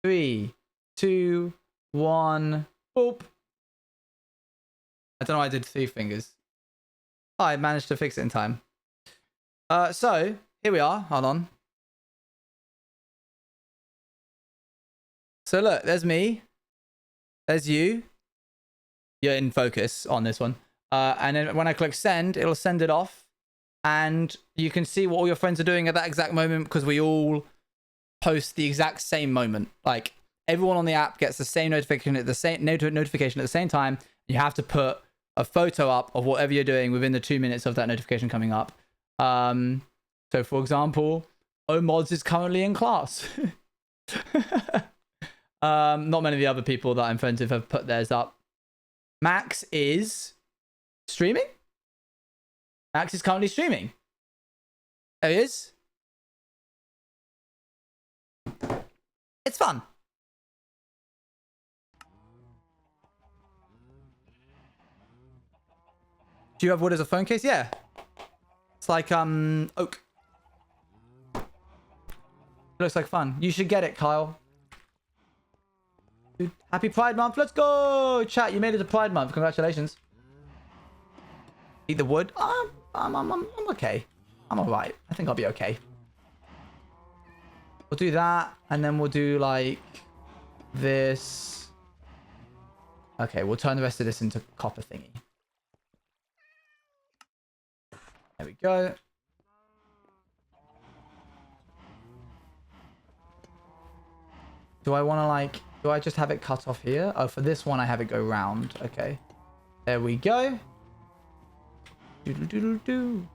3, 2, 1. Boop. I don't know why I did 3 fingers. Oh, I managed to fix it in time. So, here we are. Hold on. So look, there's me. There's you. You're in focus on this one. And then when I click send, it'll send it off. And you can see what all your friends are doing at that exact moment because we all post the exact same moment. Like, everyone on the app gets the same notification at the same time. You have to put a photo up of whatever you're doing within the 2 minutes of that notification coming up. So for example, Omods is currently in class. Not many of the other people that I'm friends with have put theirs up. Max is streaming? Max is currently streaming. There he is. It's fun. Do you have wood as a phone case? Yeah. It's like oak. Looks like fun. You should get it, Kyle. Dude, happy Pride Month. Let's go. Chat, you made it to Pride Month. Congratulations. Eat the wood. I'm okay. I'm all right. I think I'll be okay. We'll do that, and then we'll do like this. Okay, we'll turn the rest of this into copper thingy. There we go. Do I want to like... Do I just have it cut off here? Oh, for this one, I have it go round. Okay. There we go. Doodle-doodle-doo.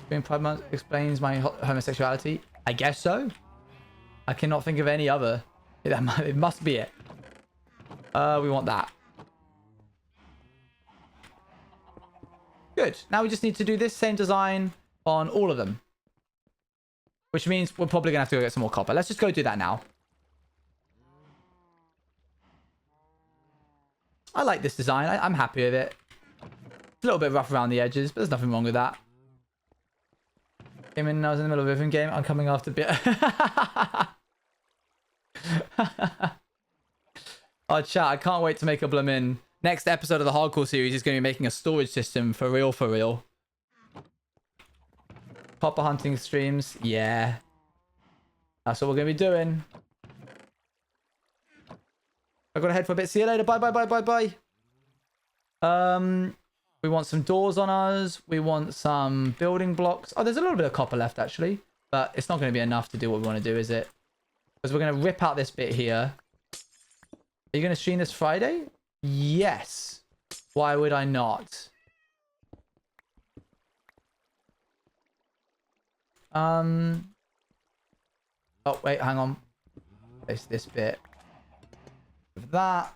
Being Pride Month explains my homosexuality. I guess so. I cannot think of any other. It must be it. We want that. Good. Now we just need to do this same design on all of them. Which means we're probably going to have to go get some more copper. Let's just go do that now. I like this design. I'm happy with it. It's a little bit rough around the edges, but there's nothing wrong with that. Came in, I was in the middle of a rhythm game. I'm coming after bit. Oh, chat. I can't wait to make a blooming... Next episode of the Hardcore series is going to be making a storage system for real, for real. Copper hunting streams. Yeah. That's what we're going to be doing. I've got to head for a bit. See you later. Bye, bye, bye, bye, bye. We want some doors on us. We want some building blocks. Oh, there's a little bit of copper left, actually. But it's not going to be enough to do what we want to do, is it? Because we're going to rip out this bit here. Are you going to stream this Friday? Yes. Why would I not? Oh, wait, hang on. Place this bit. With that.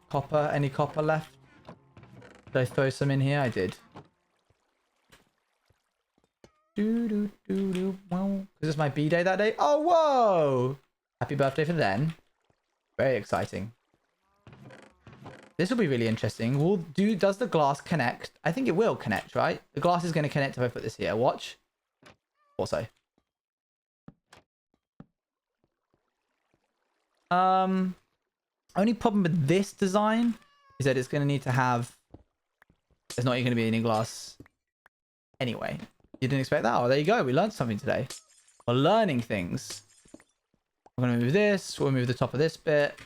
Copper. Any copper left? Did I throw some in here? I did. Is this my B-day that day? Oh, whoa! Happy birthday for then. Very exciting. This will be really interesting. Does the glass connect? I think it will connect, right? The glass is going to connect if I put this here. Watch. Also. Only problem with this design is that it's going to need to have... There's not going to be any glass anyway. You didn't expect that? Oh, there you go. We learned something today. We're learning things. I'm going to move this. We'll move the top of this bit.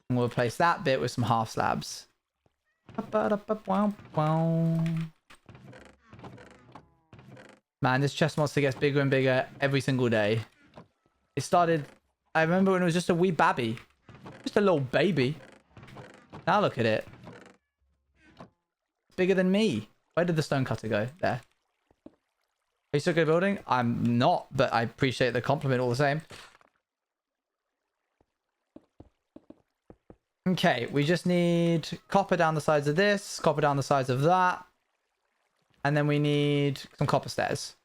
And we'll replace that bit with some half slabs. Man, this chest monster gets bigger and bigger every single day. It started... I remember when it was just a wee babby. Just a little baby. Now look at it. Bigger than me. Where did the stone cutter go? There. Are you still good at building? I'm not, but I appreciate the compliment all the same. Okay, we just need copper down the sides of this, copper down the sides of that. And then we need some copper stairs.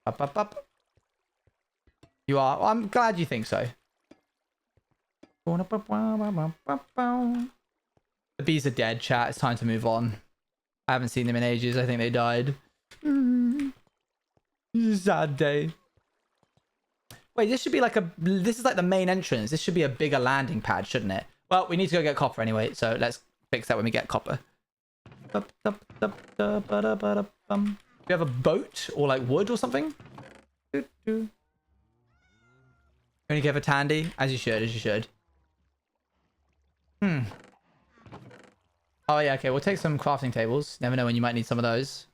Up, up, up. You are? Well, I'm glad you think so. The bees are dead, chat. It's time to move on. I haven't seen them in ages. I think they died. Sad day. Wait, this should be like a... This is like the main entrance. This should be a bigger landing pad, shouldn't it? Well, we need to go get copper anyway, so let's fix that when we get copper. Do you have a boat or like wood or something? Only give a Tandy? As you should, as you should. Oh yeah, okay, we'll take some crafting tables. Never know when you might need some of those.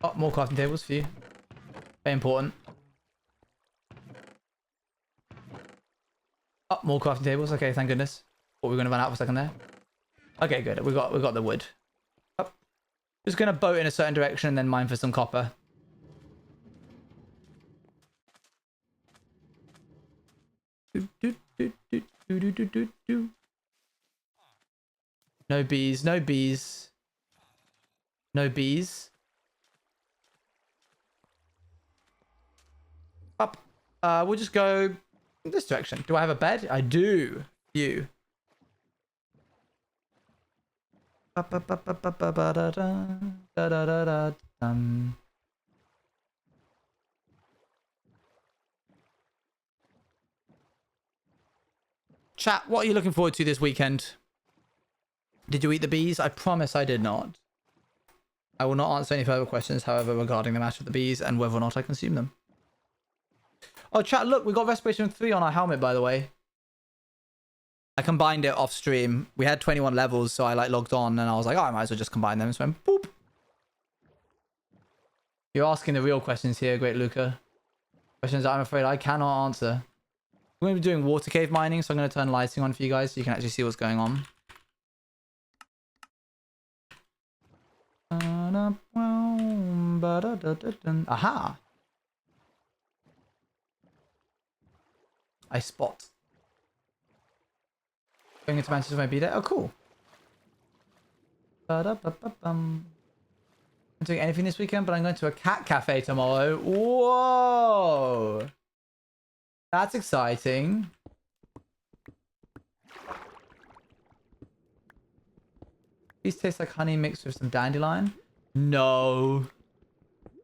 Oh, more crafting tables for you. Very important. Oh, more crafting tables. Okay, thank goodness. Thought we were going to run out for a second there. Okay, good. We got the wood. Oh. Just going to boat in a certain direction and then mine for some copper. No bees, no bees. No bees. Up. We'll just go in this direction. Do I have a bed? I do. You. Chat, what are you looking forward to this weekend? Did you eat the bees? I promise I did not. I will not answer any further questions, however, regarding the match of the bees and whether or not I consume them. Oh, chat, look, we got Respiration 3 on our helmet, by the way. I combined it off stream. We had 21 levels, so I like logged on and I was like, oh, I might as well just combine them. So I went, boop. You're asking the real questions here, Great Luca. Questions that I'm afraid I cannot answer. We're going to be doing water cave mining, so I'm going to turn lighting on for you guys so you can actually see what's going on. Aha! I spot. Going into Manchester might be there. Oh, cool. I'm doing anything this weekend, but I'm going to a cat cafe tomorrow. Whoa! That's exciting. These taste like honey mixed with some dandelion. No.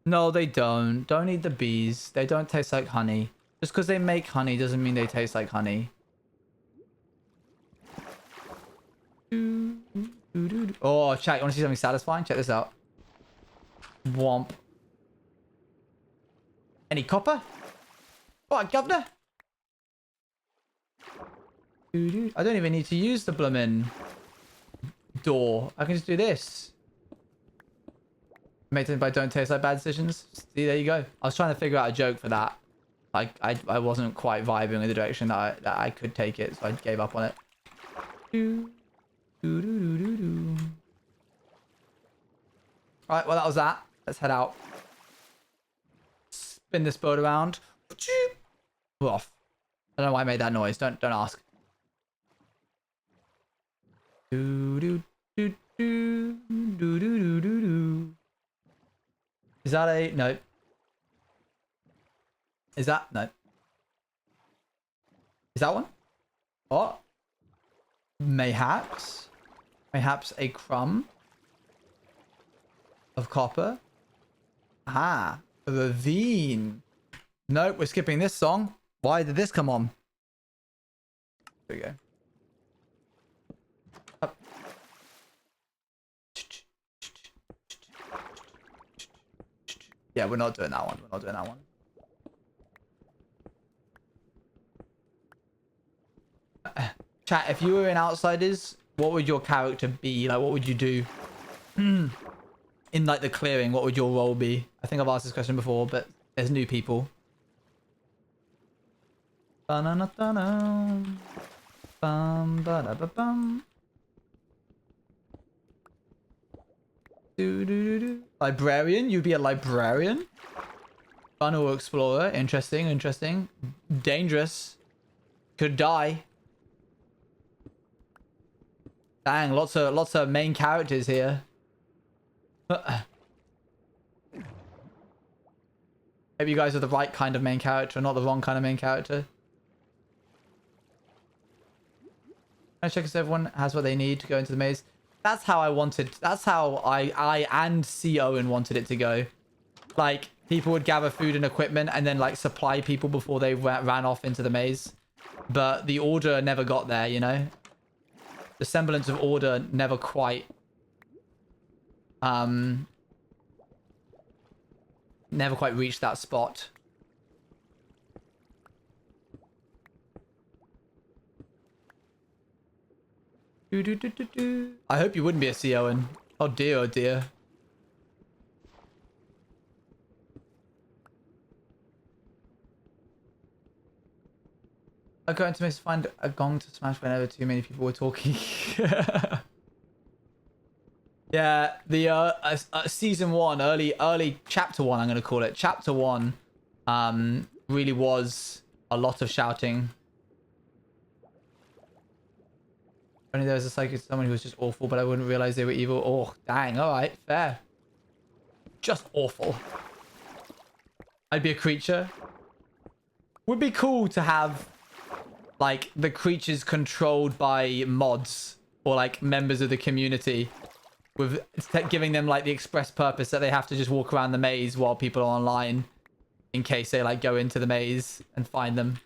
No, they don't. Don't eat the bees. They don't taste like honey. Just because they make honey doesn't mean they taste like honey. Oh, chat, you want to see something satisfying? Check this out. Womp. Any copper? Alright, governor. I don't even need to use the bloomin' door. I can just do this. Made it by don't taste like bad decisions. See, there you go. I was trying to figure out a joke for that. I wasn't quite vibing in the direction that I could take it, so I gave up on it. Alright, well that was that. Let's head out. Spin this boat around. We're off. I don't know why I made that noise. Don't ask. Is that a no? Is that no? Is that one? Oh, mayhaps a crumb of copper. Ah, a ravine. Nope, we're skipping this song. Why did this come on? There we go. Up. Yeah, we're not doing that one. We're not doing that one. Chat, if you were in Outsiders, what would your character be? Like, what would you do? In, like, the clearing, what would your role be? I think I've asked this question before, but there's new people. Librarian? You'd be a librarian? Fun or explorer? Interesting, interesting. Dangerous. Could die. Dang, lots of main characters here. Maybe you guys are the right kind of main character, not the wrong kind of main character. Can I check if everyone has what they need to go into the maze? That's how I wanted. That's how I and C. Owen wanted it to go. like people would gather food and equipment and then like supply people before they ran off into the maze. But the order never got there, you know? The semblance of order never quite reached that spot. I hope you wouldn't be a C, Owen. Oh dear, oh dear. I'm going to miss find a gong to smash whenever too many people were talking. Yeah, the season 1, early chapter 1, I'm gonna call it. Chapter 1 really was a lot of shouting. Only there was a psychic someone who was just awful, but I wouldn't realize they were evil. Oh, dang, alright, fair. Just awful. I'd be a creature. Would be cool to have like the creatures controlled by mods or like members of the community, with giving them like the express purpose that they have to just walk around the maze while people are online in case they like go into the maze and find them.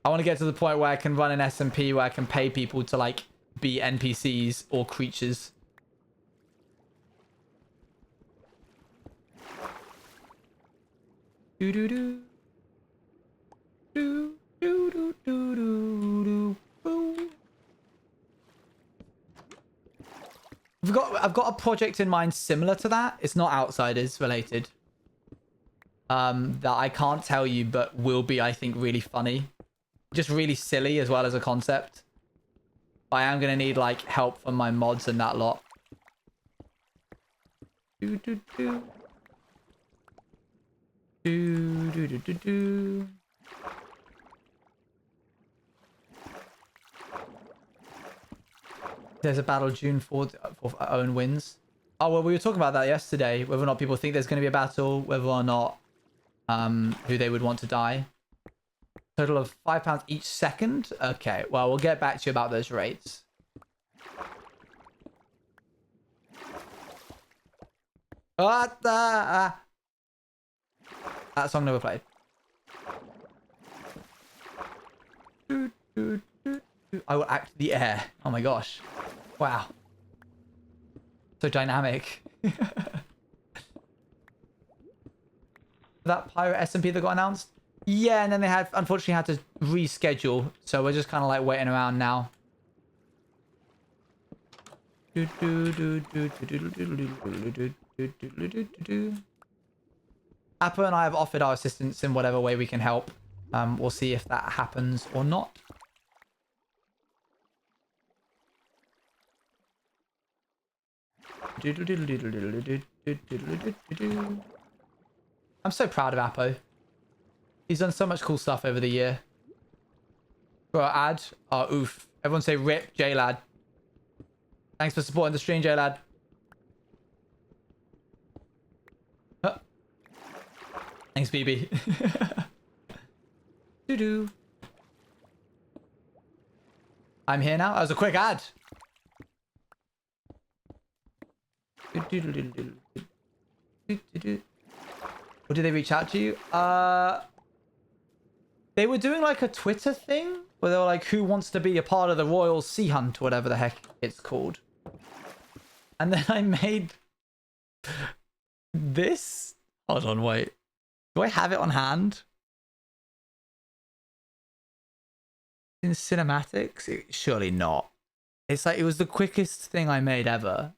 I want to get to the point where I can run an SMP where I can pay people to like be NPCs or creatures. Do do do. Do do do do do do. I've got a project in mind similar to that. It's not Outsiders related. That I can't tell you, but will be, I think, really funny. Just really silly as well as a concept. But I am gonna need like help from my mods and that lot. Do do do. Do do do do do. There's a battle June 4th for Owen wins. Oh, well, we were talking about that yesterday. Whether or not people think there's going to be a battle, whether or not who they would want to die. Total of £5 each second. Okay, well, we'll get back to you about those rates. What the? That song never played. I will act the air. Oh my gosh. Wow. So dynamic. That pirate SMP that got announced? Yeah, and then they unfortunately had to reschedule. So we're just kind of like waiting around now. Appa and I have offered our assistance in whatever way we can help. We'll see if that happens or not. I'm so proud of Appo. He's done so much cool stuff over the year. For our ad, oh oof. Everyone say RIP J-Lad. Thanks for supporting the stream, J-Lad. Huh. Thanks, BB. Doo-doo. I'm here now. That was a quick ad. Or did they reach out to you? They were doing like a Twitter thing where they were like, who wants to be a part of the Royal Sea Hunt, or whatever the heck it's called. And then I made this. Hold on, wait. Do I have it on hand? In cinematics? Surely not. It's like, it was the quickest thing I made ever.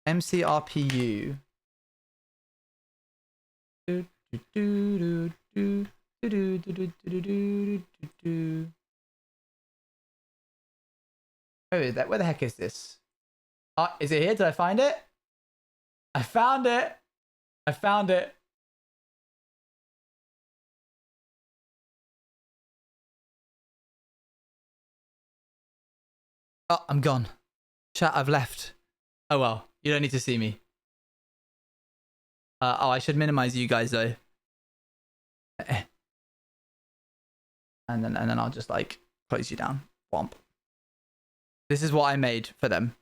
MCRPU. Oh, is that, where the heck is this? Is it here? Did I find it? I found it. I found it. Oh, I'm gone. Chat, I've left. Oh well, you don't need to see me. Oh, I should minimize you guys though. And then I'll just like close you down. Womp. This is what I made for them.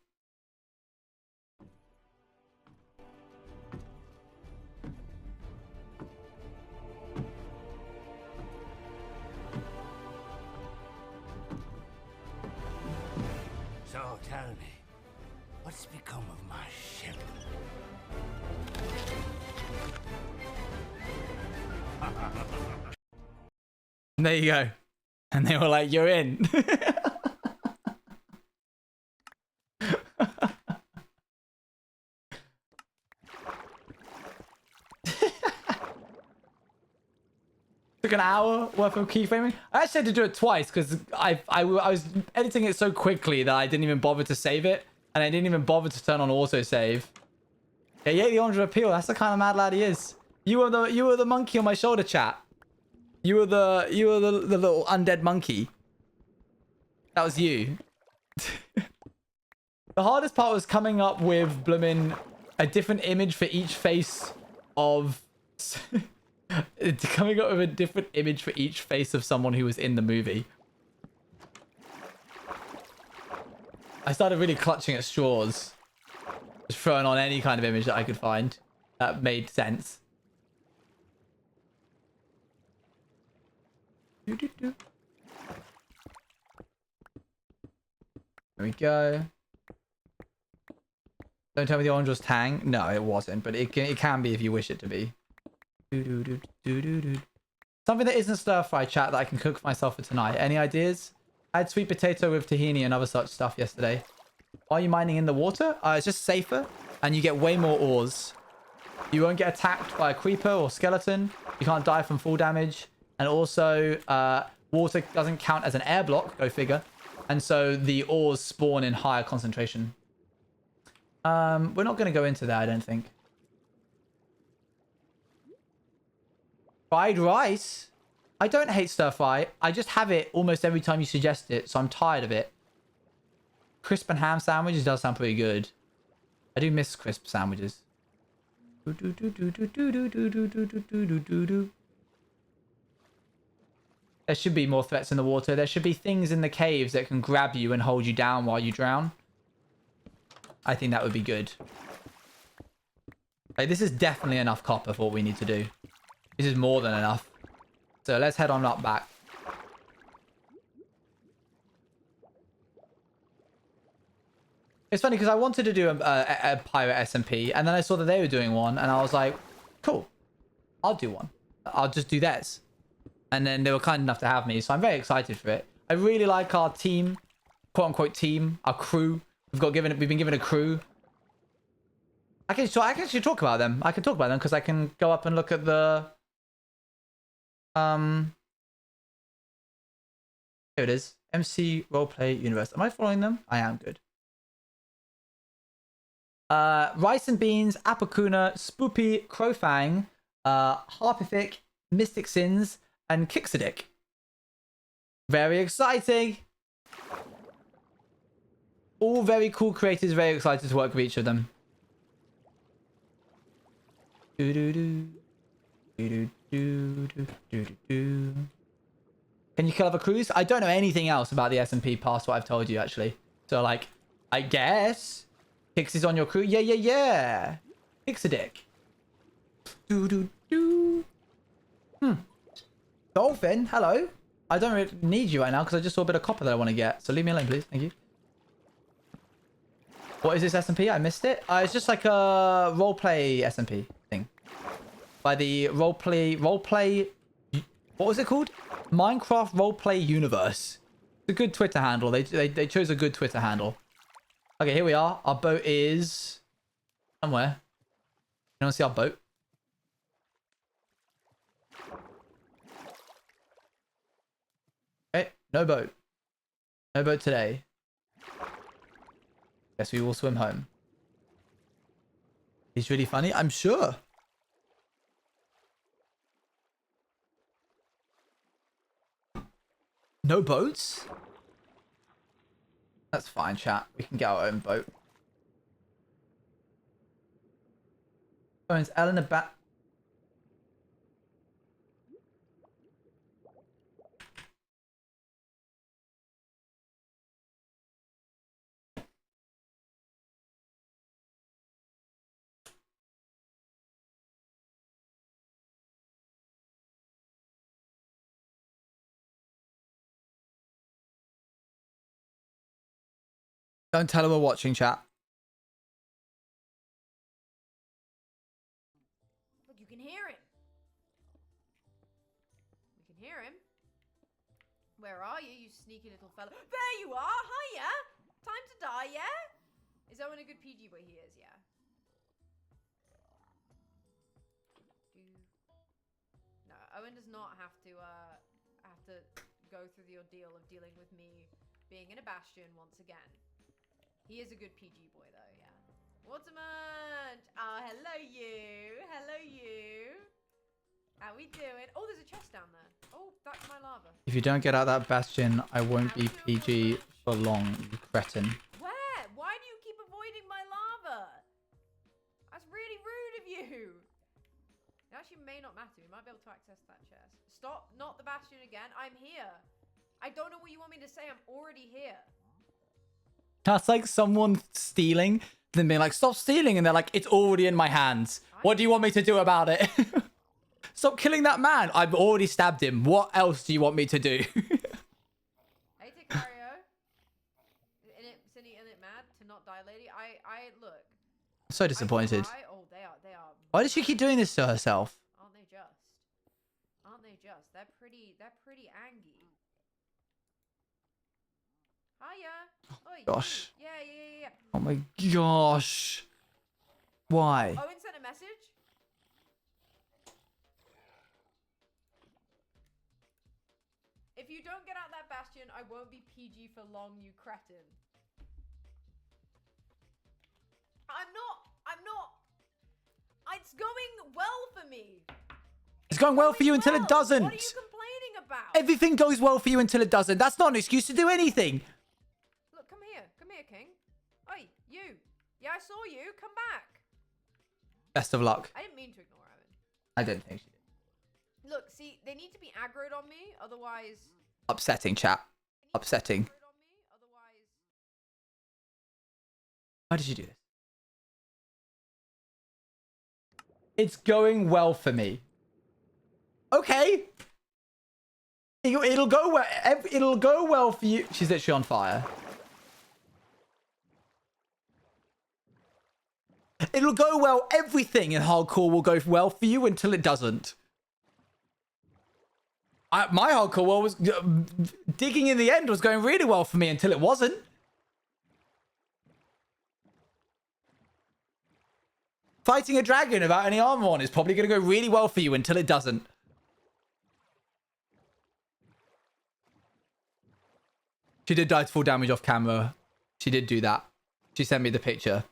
So tell me, what's become of my ship? And there you go. And they were like, you're in. Took an hour worth of keyframing. I actually had to do it twice because I was editing it so quickly that I didn't even bother to save it. And I didn't even bother to turn on autosave. Yeah, yeah, the Andre appeal. That's the kind of mad lad he is. You were the monkey on my shoulder, chat. You were the little undead monkey. That was you. The hardest part was coming up with blooming a different image for each face of coming up with a different image for each face of someone who was in the movie. I started really clutching at straws. Just throwing on any kind of image that I could find that made sense. There we go. Don't tell me the orange was tang. No, it wasn't, but it can be if you wish it to be. Something that isn't stir fry, chat, that I can cook for myself for tonight. Any ideas? I had sweet potato with tahini and other such stuff yesterday. Why are you mining in the water? It's just safer, and you get way more ores. You won't get attacked by a creeper or skeleton. You can't die from full damage. And also, water doesn't count as an air block, go figure. And so the ores spawn in higher concentration. We're not going to go into that, I don't think. Fried rice? I don't hate stir fry. I just have it almost every time you suggest it, so I'm tired of it. Crisp and ham sandwiches does sound pretty good. I do miss crisp sandwiches. There should be more threats in the water. There should be things in the caves that can grab you and hold you down while you drown. I think that would be good. Like, this is definitely enough copper for what we need to do. This is more than enough. So let's head on up back. It's funny because I wanted to do a pirate SMP, and then I saw that they were doing one, and I was like, cool, I'll do one. I'll just do theirs. And then they were kind enough to have me, so I'm very excited for it. I really like our team, quote unquote team, our crew. We've been given a crew. I can actually talk about them. I can talk about them because I can go up and look at the here it is. MC Roleplay Universe. Am I following them? I am. Good. Rice and Beans, Apakuna, Spoopy, Crowfang, Harpific, Mystic Sins, and Kixadic. Very exciting. All very cool creators, very excited to work with each of them. Can you kill other crews? I don't know anything else about the SMP past what I've told you, actually. So, like, I guess Kix is on your crew. Yeah. Kixadic. Dolphin, hello. I don't really need you right now because I just saw a bit of copper that I want to get. So leave me alone, please. Thank you. What is this SMP? I missed it. It's just like a roleplay SMP thing. By the roleplay. What was it called? Minecraft Roleplay Universe. It's a good Twitter handle. They chose a good Twitter handle. Okay, here we are. Our boat is somewhere. You want to see our boat? Okay, no boat. No boat today. Guess we will swim home. He's really funny, I'm sure. No boats? That's fine, chat. We can get our own boat. Owns Eleanor back. Don't tell her we're watching, chat. Look, you can hear him. We can hear him. Where are you, you sneaky little fella? There you are! Hiya! Time to die, yeah? Is Owen a good PG boy? He is, yeah. No, Owen does not have to go through the ordeal of dealing with me being in a bastion once again. He is a good PG boy, though, yeah. Watermunch! Oh, hello, you! Hello, you! How we doing? Oh, there's a chest down there. Oh, that's my lava. If you don't get out that bastion, I won't be PG for long, you cretin. Where? Why do you keep avoiding my lava? That's really rude of you. It actually may not matter. We might be able to access that chest. Stop, not the bastion again. I'm here. I don't know what you want me to say. I'm already here. That's like someone stealing, then being like, stop stealing. And they're like, it's already in my hands. What do you want me to do about it? Stop killing that man. I've already stabbed him. What else do you want me to do? Hey, Ticario. Isn't it mad to not die, lady? I look. I'm so disappointed. Oh, they are. Why does she keep doing this to herself? Aren't they just? Aren't they just? They're pretty angry. Hiya. Oi, Gosh. Yeah. Oh my gosh. Why? Owen sent a message. If you don't get out that bastion, I won't be PG for long, you cretin. I'm not. It's going well for me. It's going well for you until it doesn't. What are you complaining about? Everything goes well for you until it doesn't. That's not an excuse to do anything. Look, come here, King. Oi, you. Yeah, I saw you. Come back. Best of luck. I didn't mean to ignore Owen. I don't think she did. Look, see, they need to be aggroed on me, otherwise. Upsetting, chat. Upsetting. Aggroed on me, otherwise. Why did you do this? It's going well for me. Okay. It'll go well. It'll go well for you. She's literally on fire. It'll go well. Everything in hardcore will go well for you until it doesn't. My hardcore world was digging in the end was going really well for me until it wasn't. Fighting a dragon without any armor on is probably going to go really well for you until it doesn't. She did die to full damage off camera. She did do that. She sent me the picture.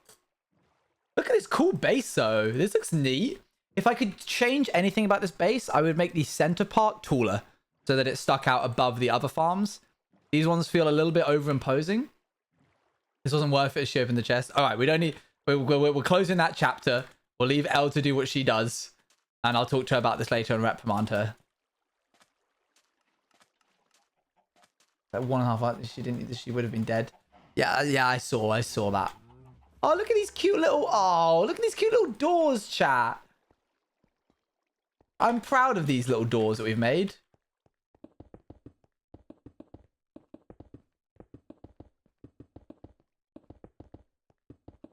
Look at this cool base though. This looks neat. If I could change anything about this base, I would make the center part taller so that it stuck out above the other farms. These ones feel a little bit overimposing. This wasn't worth it if she opened the chest. All right, we don't need... We're closing that chapter. We'll leave Elle to do what she does. And I'll talk to her about this later and reprimand her. That 1.5 hours, she would have been dead. Yeah, I saw that. Oh, look at these cute little doors, chat. I'm proud of these little doors that we've made.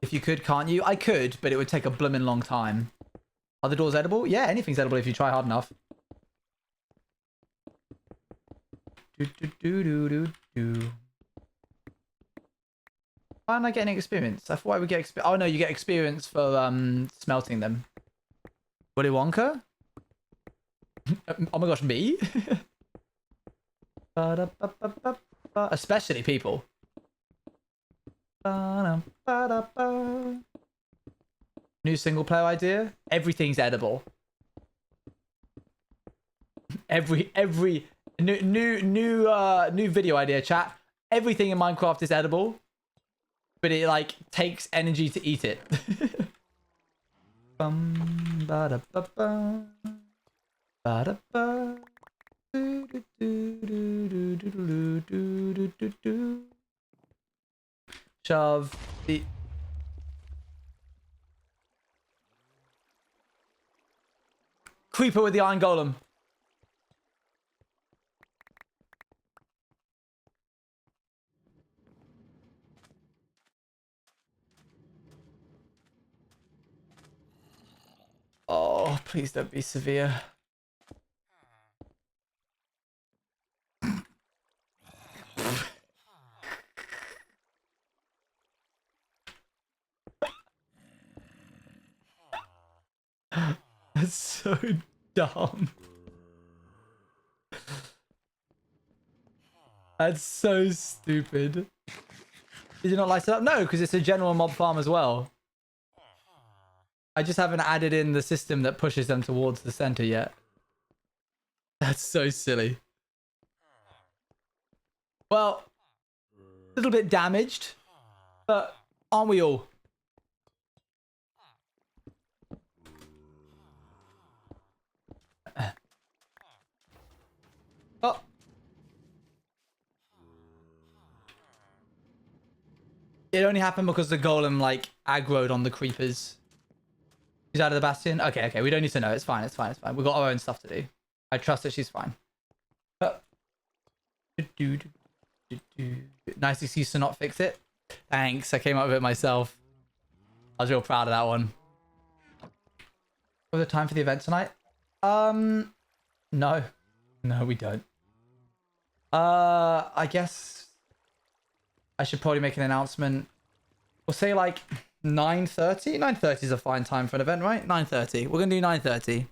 If you could, can't you? I could, but it would take a blooming long time. Are the doors edible? Yeah, anything's edible if you try hard enough. Why am I getting experience? I thought I would get experience. Oh no, you get experience for smelting them. Willy Wonka? Oh my gosh, me? Especially people. New single player idea. Everything's edible. Every new video idea, chat. Everything in Minecraft is edible, but it like takes energy to eat it. Shove the... Creeper with the iron golem. Oh, please don't be severe. That's so dumb. That's so stupid. Did you not light it up? No, because it's a general mob farm as well. I just haven't added in the system that pushes them towards the center yet. That's so silly. Well, a little bit damaged, but aren't we all? Oh. It only happened because the golem, like, aggroed on the creepers. She's out of the bastion? Okay, okay. We don't need to know. It's fine. It's fine. It's fine. We've got our own stuff to do. I trust that she's fine. Nice excuse to not fix it. Thanks. I came up with it myself. I was real proud of that one. Was it time for the event tonight? No. No, we don't. I guess I should probably make an announcement. We'll say like 9:30. 9:30 is a fine time for an event, right? 9:30. We're gonna do 9:30.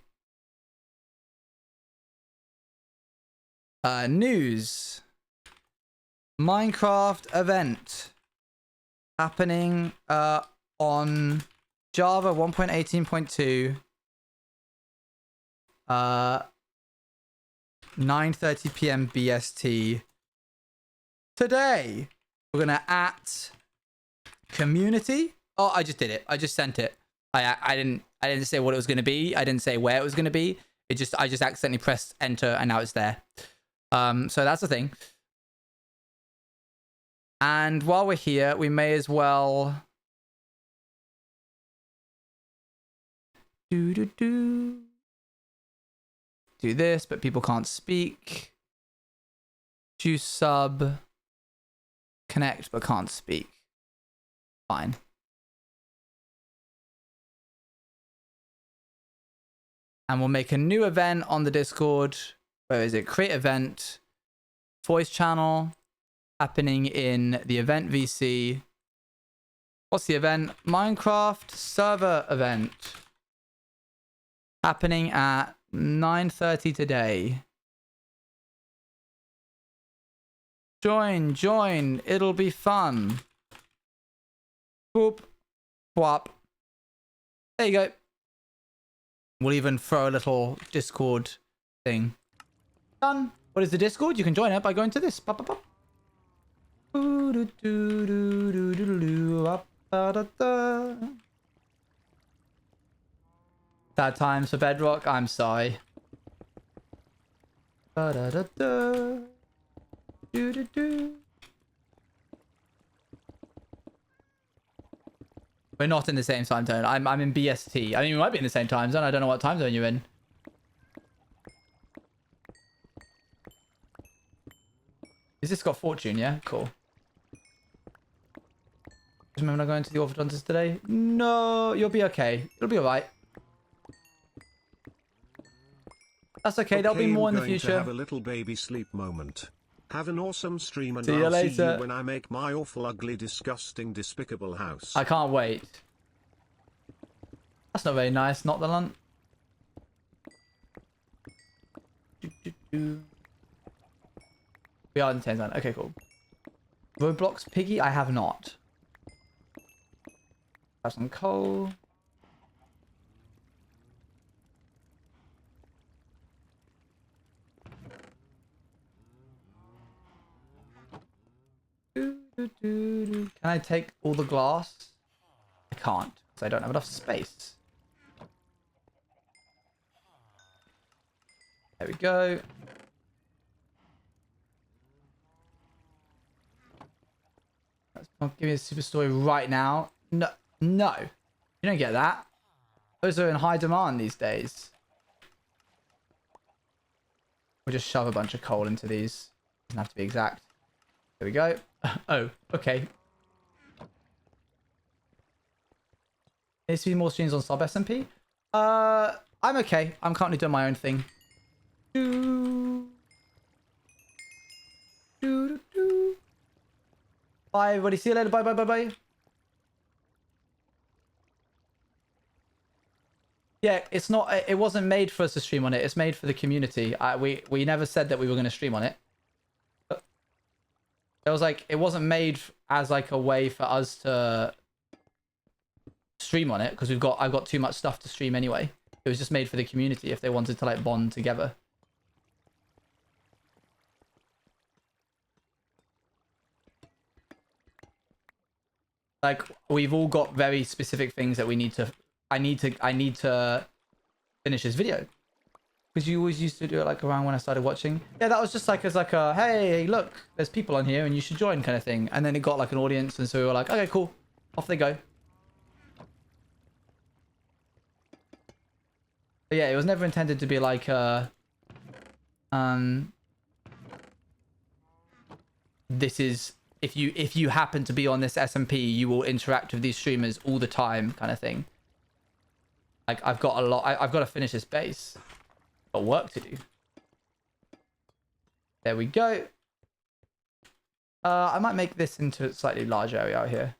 News. Minecraft event happening on Java 1.18.2. 9:30 p.m. BST. Today we're gonna @community. Oh, I just did it. I just sent it. I didn't say what it was gonna be. I didn't say where it was gonna be. I just accidentally pressed enter and now it's there. So that's the thing. And while we're here, we may as well do this, but people can't speak. Choose sub. Connect, but can't speak. Fine. And we'll make a new event on the Discord. Where is it? Create event. Voice channel. Happening in the event VC. What's the event? Minecraft server event. Happening at 9:30 today. Join. It'll be fun. Whoop. Whop. There you go. We'll even throw a little Discord thing. Done. What is the Discord? You can join it by going to this. Pop, pop, pop. Sad times for Bedrock. I'm sorry. We're not in the same time zone. I'm in BST. I mean, we might be in the same time zone. I don't know what time zone you're in. Is this got fortune? Yeah, cool. Remember not going to the orthodontist today? No, you'll be okay. It'll be alright. That's okay. There'll be more in the future. To have a little baby sleep moment. Have an awesome stream and See you I'll see later. you when I make my awful, ugly, disgusting, despicable house. I can't wait. That's not very nice. Not the lunch. We are in the 10 zone. Okay, cool. Roblox Piggy? I have not. Have some coal. Can I take all the glass? I can't, because I don't have enough space. There we go. Let's give me a super story right now. No, no. You don't get that. Those are in high demand these days. We'll just shove a bunch of coal into these. Doesn't have to be exact. There we go. Oh, okay. Needs to be more streams on sub SMP. I'm okay. I'm currently doing my own thing. Do, do, do, do. Bye, everybody. See you later. Bye, bye, bye, bye. Yeah, it's not. It wasn't made for us to stream on it. It's made for the community. We never said that we were going to stream on it. It was like it wasn't made as like a way for us to stream on it because I've got too much stuff to stream anyway. It was just made for the community if they wanted to like bond together. Like we've all got very specific things that we need to. I need to finish this video because you always used to do it like around when I started watching. Yeah, that was just like as like a hey, look, there's people on here and you should join kind of thing. And then it got like an audience, and so we were like, okay, cool, off they go. But yeah, it was never intended to be like this is if you happen to be on this SMP, you will interact with these streamers all the time kind of thing. Like I've got a lot. I've got to finish this base. Got work to do. There we go. I might make this into a slightly larger area out here.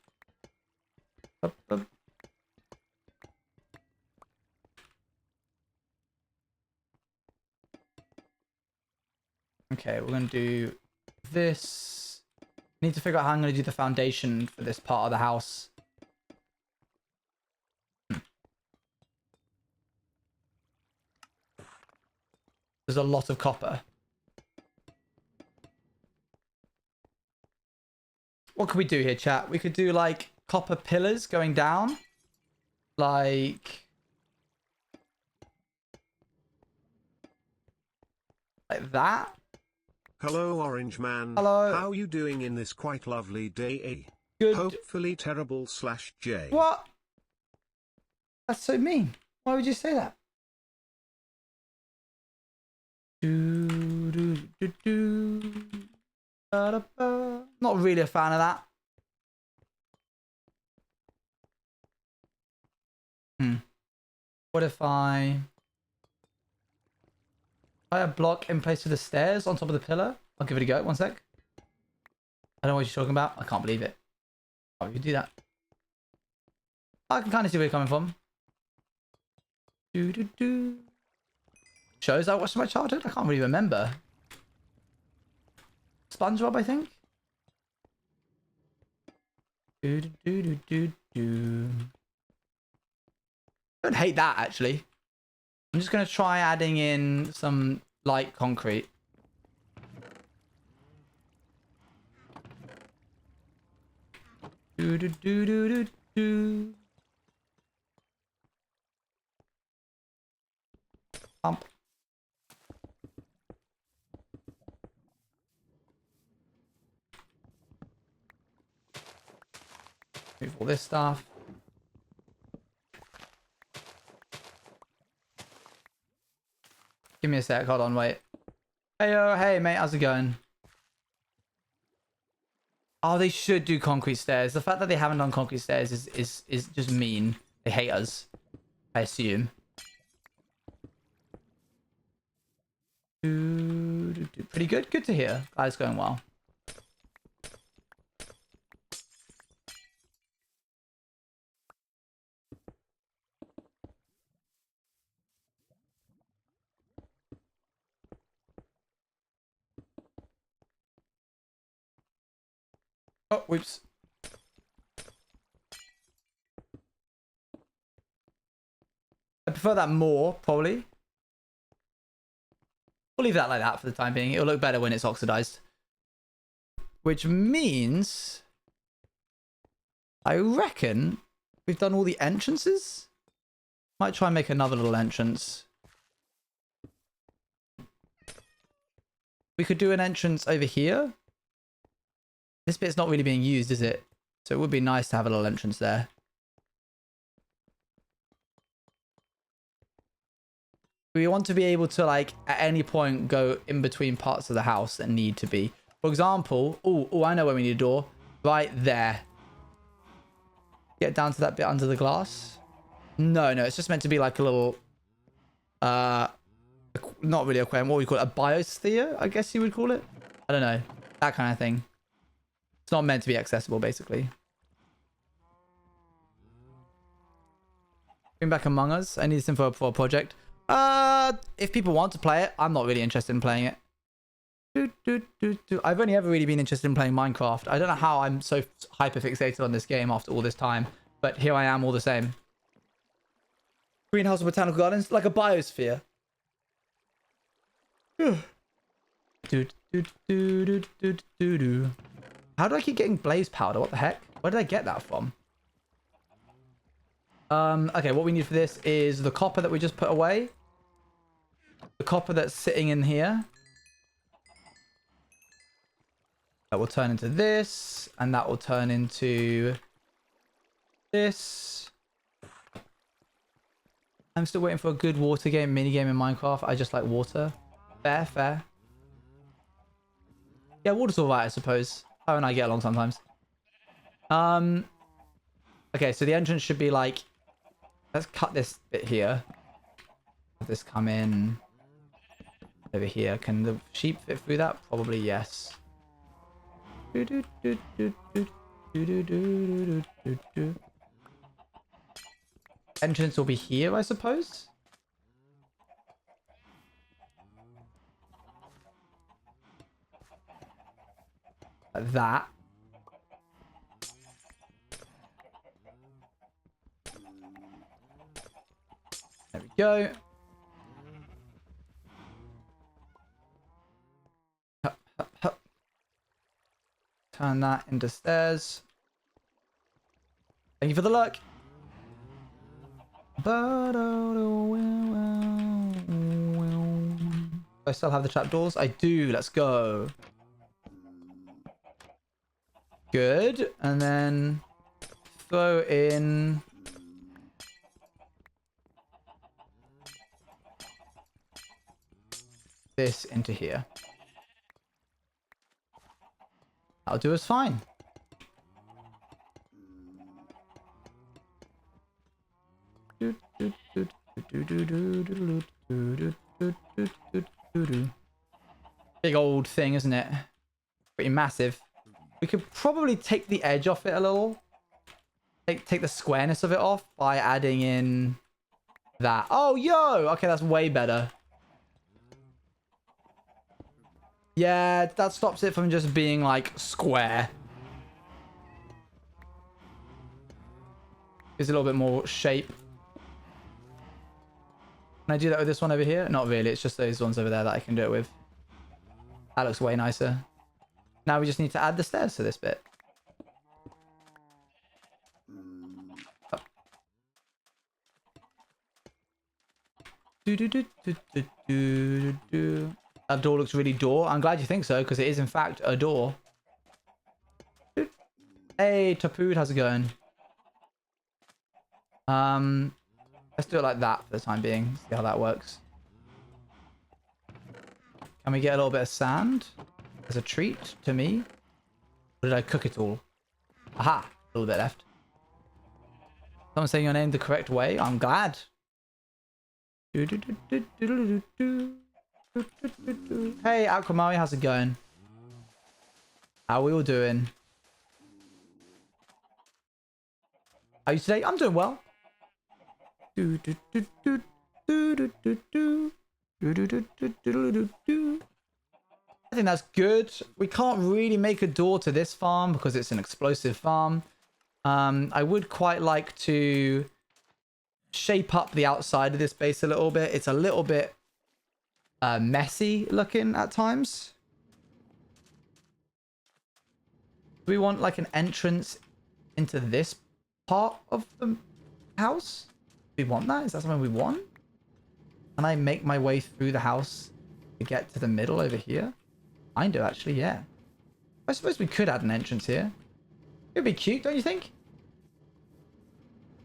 Okay, we're gonna do this. Need to figure out how I'm gonna do the foundation for this part of the house. There's a lot of copper. What could we do here, chat? We could do like copper pillars going down. Like that. Hello, Orange Man. Hello. How you doing in this quite lovely day? Good. Hopefully terrible/J. What? That's so mean. Why would you say that? Not really a fan of that. What if I a block in place of the stairs on top of the pillar? I'll give it a go. One sec. I don't know what you're talking about. I can't believe it. Oh, you do that. I can kind of see where you're coming from. Shows I watched in my childhood? I can't really remember. SpongeBob, I think? I don't hate that, actually. I'm just going to try adding in some light concrete. Pump. Move all this stuff. Give me a sec. Hold on, wait. Hey mate, how's it going? Oh, they should do concrete stairs. The fact that they haven't done concrete stairs is just mean. They hate us, I assume. Pretty good. Good to hear. Glad going well. Oh, whoops. I prefer that more, probably. We'll leave that like that for the time being. It'll look better when it's oxidized. Which means... I reckon we've done all the entrances. Might try and make another little entrance. We could do an entrance over here. This bit's not really being used, is it? So it would be nice to have a little entrance there. We want to be able to, like, at any point go in between parts of the house that need to be. For example, oh, I know where we need a door. Right there. Get down to that bit under the glass. No, it's just meant to be like a little not really aquarium, what would you call it? A biosphere, I guess you would call it. I don't know, that kind of thing. It's not meant to be accessible, basically. Bring back Among Us. I need this info for a project. If people want to play it, I'm not really interested in playing it. I've only ever really been interested in playing Minecraft. I don't know how I'm so hyper fixated on this game after all this time, but here I am all the same. Greenhouse and botanical gardens, like a biosphere. How do I keep getting blaze powder? What the heck? Where did I get that from? Okay, what we need for this is the copper that we just put away. The copper that's sitting in here. That will turn into this, and that will turn into this. I'm still waiting for a good water game, mini game in Minecraft. I just like water. Fair, fair. Yeah, water's alright, I suppose. How and I get along sometimes. Okay, so the entrance should be like... Let's cut this bit here. Have this come in over here. Can the sheep fit through that? Probably yes. Entrance will be here, I suppose. Like that. There we go. Hup, hup, hup. Turn that into stairs. Thank you for the luck. I still have the trapdoors. I do. Let's go. Good. And then throw in this into here. That'll do us fine. Big old thing, isn't it? Pretty massive. We could probably take the edge off it a little. Take the squareness of it off by adding in that. Oh, yo! Okay, that's way better. Yeah, that stops it from just being, like, square. Gives it a little bit more shape. Can I do that with this one over here? Not really, it's just those ones over there that I can do it with. That looks way nicer. Now we just need to add the stairs to this bit. Up. That door looks really door. I'm glad you think so, because it is in fact a door. Hey, Tapood, how's it going? Let's do it like that for the time being. See how that works. Can we get a little bit of sand as a treat to me? Or did I cook it all? Aha! A little bit left. Someone saying your name the correct way. I'm glad. Hey, Aquamari, how's it going? How are we all doing? How are you today? I'm doing well. I think that's good. We can't really make a door to this farm because it's an explosive farm. I would quite like to shape up the outside of this base a little bit. It's a little bit messy looking at times. Do we want like an entrance into this part of the house? Do we want that? Is that something we want? Can I make my way through the house to get to the middle over here? I do actually, yeah. I suppose we could add an entrance here. It'd be cute, don't you think?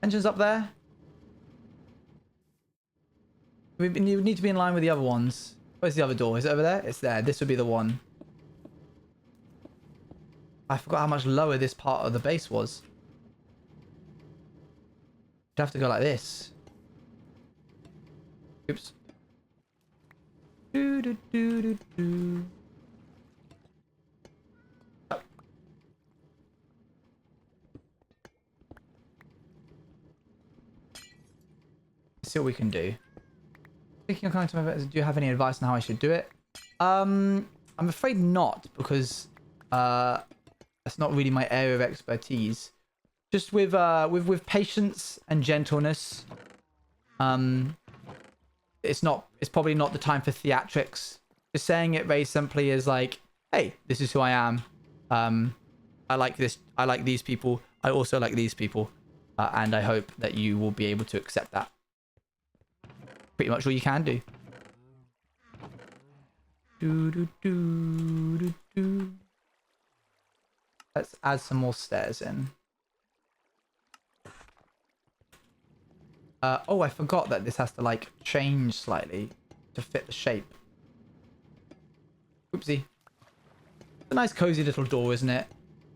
Entrance up there. We need to be in line with the other ones. Where's the other door? Is it over there? It's there. This would be the one. I forgot how much lower this part of the base was. You'd have to go like this. Oops. Do, do, do, do, do. Let's see what we can do. Thinking of coming to my do you have any advice on how I should do it? I'm afraid not, because that's not really my area of expertise. Just with patience and gentleness. It's probably not the time for theatrics. Just saying it very simply is like, hey, this is who I am. I like this. I like these people. I also like these people, and I hope that you will be able to accept that. Pretty much all you can do. Do, do, do, do, do. Let's add some more stairs in. Oh, I forgot that this has to like change slightly to fit the shape. Oopsie. It's a nice cozy little door, isn't it?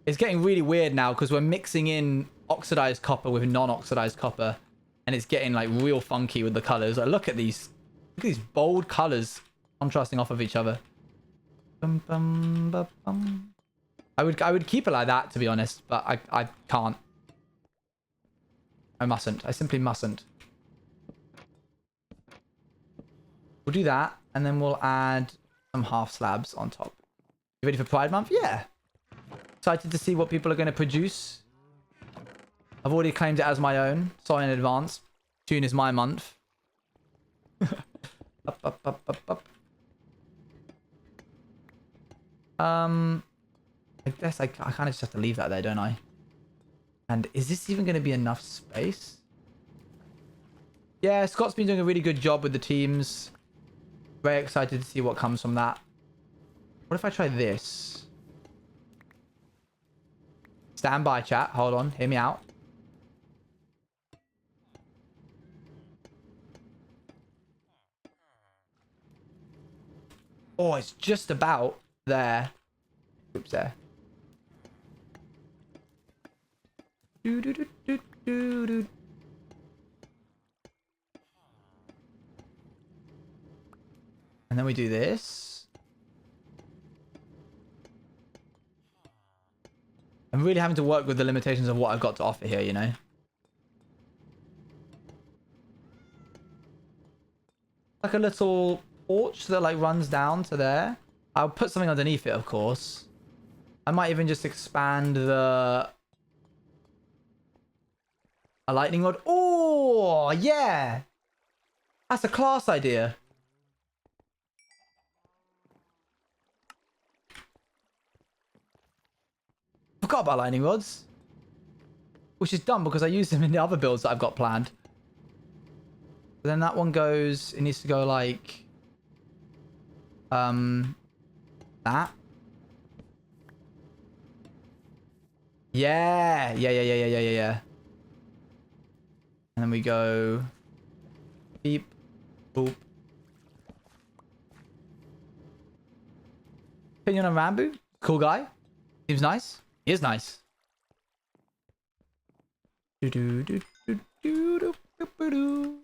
It's getting really weird now because we're mixing in oxidized copper with non-oxidized copper, and it's getting like real funky with the colors. Like, look at these bold colors contrasting off of each other. Bum, bum, bum, bum. I would keep it like that, to be honest, but I can't. I mustn't. I simply mustn't. We'll do that, and then we'll add some half slabs on top. You ready for Pride Month? Yeah. Excited to see what people are going to produce. I've already claimed it as my own. Sorry in advance. June is my month. Up, up, up, up, up. I guess I kind of just have to leave that there, don't I? And is this even going to be enough space? Yeah, Scott's been doing a really good job with the teams. Very excited to see what comes from that. What if I try this? Stand by, chat. Hold on. Hear me out. Oh, it's just about there. Oops, there. Do, do, do, do, do, do. And then we do this. I'm really having to work with the limitations of what I've got to offer here, you know? Like a little porch that like runs down to there. I'll put something underneath it, of course. I might even just expand a lightning rod. Oh, yeah. That's a class idea. Forgot about lightning rods. Which is dumb because I use them in the other builds that I've got planned. But then that one goes... It needs to go like... That. Yeah. Yeah. And then we go... Beep. Boop. Opinion on Rambo? Cool guy. Seems nice. He is nice. Do do do do do do do do.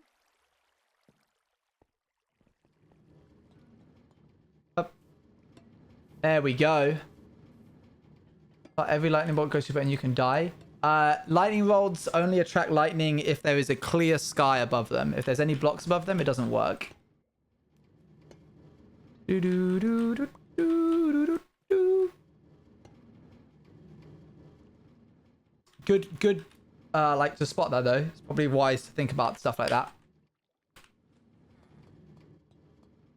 Up. There we go. Every lightning bolt goes through and you can die. Lightning rods only attract lightning if there is a clear sky above them. If there's any blocks above them, it doesn't work. Do do do do do do do. Good, like to spot that though. It's probably wise to think about stuff like that.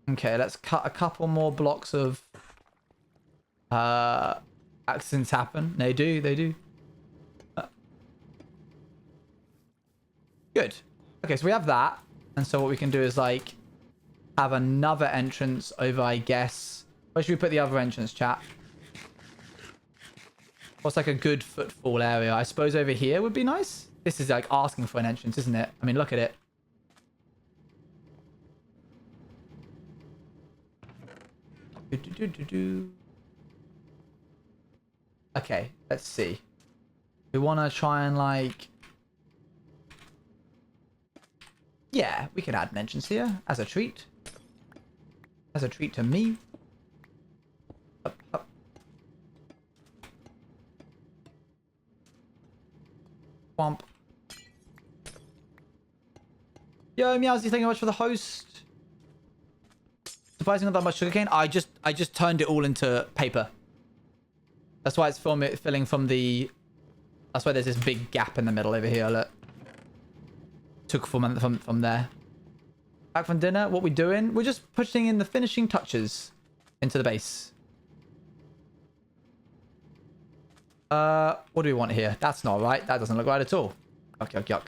Okay, let's cut a couple more blocks of accidents happen. They do. Good. Okay, so we have that. And so what we can do is like have another entrance over, I guess. Where should we put the other entrance, chat? What's like a good footfall area? I suppose over here would be nice. This is like asking for an entrance, isn't it? I mean, look at it. Okay, let's see. We want to try and like... Yeah, we can add an entrance here as a treat. That's a treat to me. Up, up. Womp. Yo, Meowsy, thank you very much for the host. Surprisingly, not that much sugarcane. I just turned it all into paper. That's why it's filling from the. That's why there's this big gap in the middle over here. Look. Took from there. Back from dinner. What we doing? We're just pushing in the finishing touches into the base. What do we want here? That's not right. That doesn't look right at all. Yuck, yuck, yuck.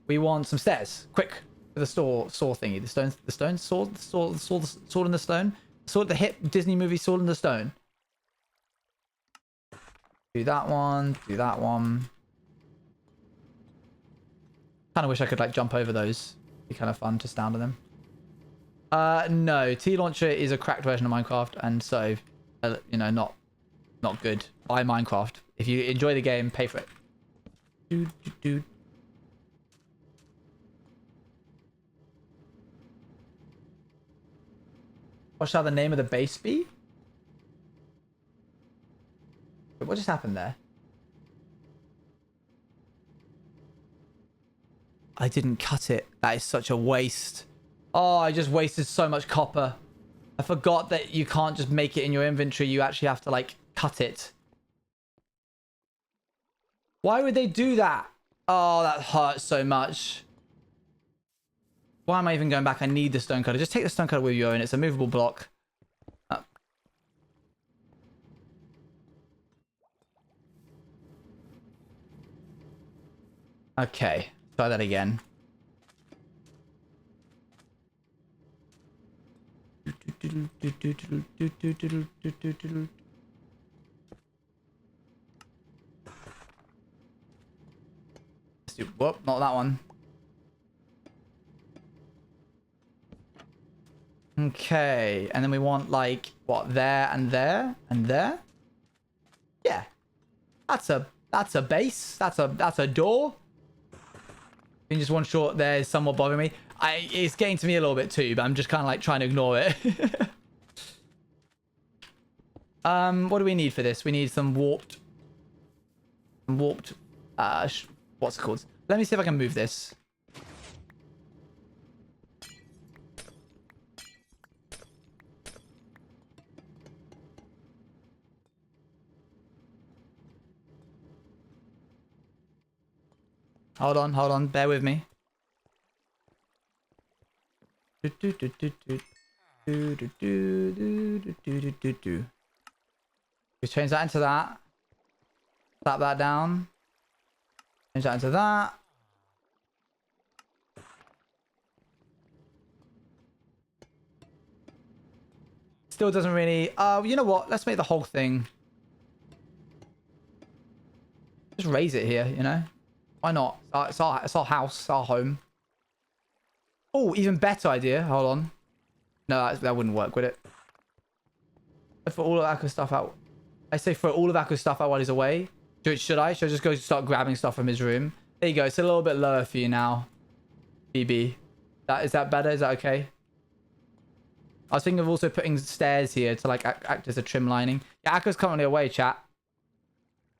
We want some stairs. Quick. For the saw thingy. The stone sword in the stone. Sword, the hit Disney movie Sword in the Stone. Do that one. Do that one. Kind of wish I could like jump over those. Be kind of fun to stand on them. No. T-Launcher is a cracked version of Minecraft, and so, you know, not good. Buy Minecraft. If you enjoy the game, pay for it. Dude. What shall the name of the base be? Wait, what just happened there? I didn't cut it. That is such a waste. Oh, I just wasted so much copper. I forgot that you can't just make it in your inventory. You actually have to, like, cut it. Why would they do that? Oh, that hurts so much. Why am I even going back? I need the stone cutter. Just take the stone cutter with you, and it's a movable block. Okay, try that again. Whoop, not that one. Okay, and then we want like what, there and there and there? Yeah. That's a base. That's a door. In just one shot there is somewhat bothering me. It's getting to me a little bit too, but I'm just kind of like trying to ignore it. What do we need for this? We need some warped what's it called? Let me see if I can move this. Hold on, bear with me. We change that into that. Slap that down. Change that into that. Still doesn't really... you know what? Let's make the whole thing. Just raise it here, you know? Why not? It's our house, it's our home. Oh, even better idea. Hold on. No, that wouldn't work, would it? For all of Akko's stuff out. I say for all of Akko's stuff out while he's away. Should I? Should I just go start grabbing stuff from his room? There you go. It's a little bit lower for you now. BB. Is that better? Is that okay? I was thinking of also putting stairs here to like act as a trim lining. Yeah, Akko's currently away, chat.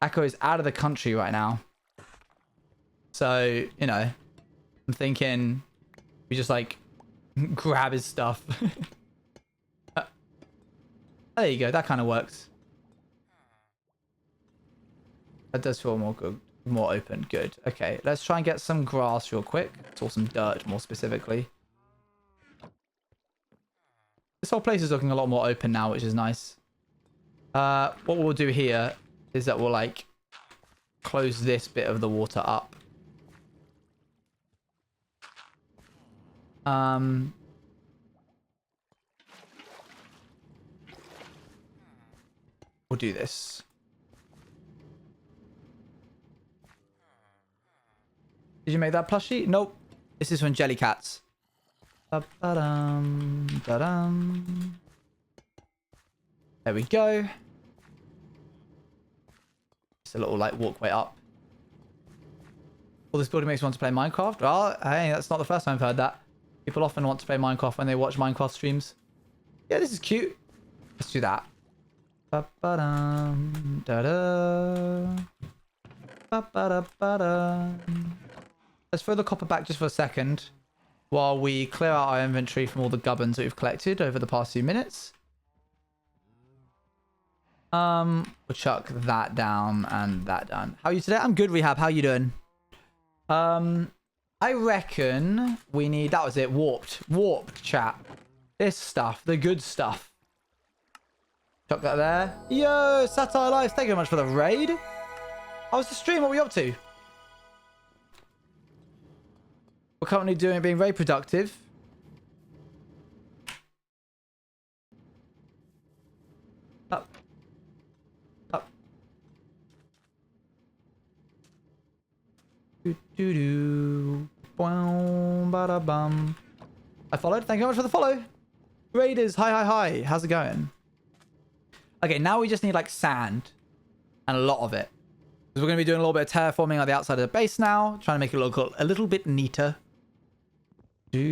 Akko is out of the country right now. So, you know, I'm thinking we just like grab his stuff. There you go. That kind of works. That does feel more good, more open. Good. Okay, let's try and get some grass real quick. Or some dirt, more specifically. This whole place is looking a lot more open now, which is nice. What we'll do here is that we'll like close this bit of the water up. We'll do this. Did you make that plushie? Nope. This is from Jellycats. Ba-ba-dum, ba-dum. There we go. Just a little like walkway up. Well, this building makes me want to play Minecraft. Well, hey, that's not the first time I've heard that. People often want to play Minecraft when they watch Minecraft streams. Yeah, this is cute. Let's do that. Ba-ba-dum, da-da. Ba-ba-da-ba-dum. Let's throw the copper back just for a second while we clear out our inventory from all the gubbins that we've collected over the past few minutes. We'll chuck that down and that down. How are you today? I'm good, Rehab. How are you doing? I reckon we need... That was it. Warped, chat. This stuff. The good stuff. Chuck that there. Yo, Satire Lives. Thank you very much for the raid. How was the stream? What were you up to? We're currently being very productive. Up. Up. Do-do-do. Boom, bada-bum. I followed. Thank you very much for the follow. Raiders, hi. How's it going? Okay, now we just need like sand and a lot of it. Because we're going to be doing a little bit of terraforming on the outside of the base now. Trying to make it look a little bit neater. Thank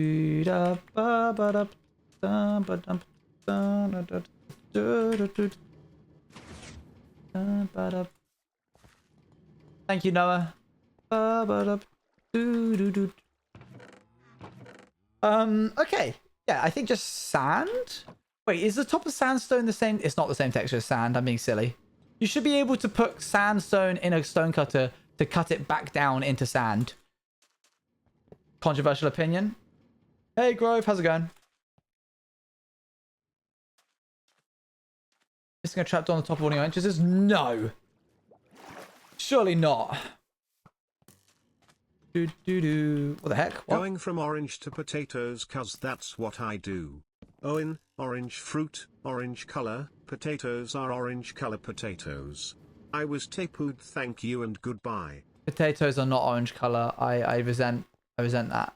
you, Noah. Okay. Yeah, I think just sand. Wait, is the top of sandstone the same? It's not the same texture as sand. I'm being silly. You should be able to put sandstone in a stone cutter to cut it back down into sand. Controversial opinion. Hey, Grove, how's it going? This is going to trap on the top of all your entrances? No. Surely not. What the heck? What? Going from orange to potatoes, cause that's what I do. Owen, orange fruit, orange color, potatoes are orange color potatoes. I was tapued, thank you and goodbye. Potatoes are not orange color. I resent that.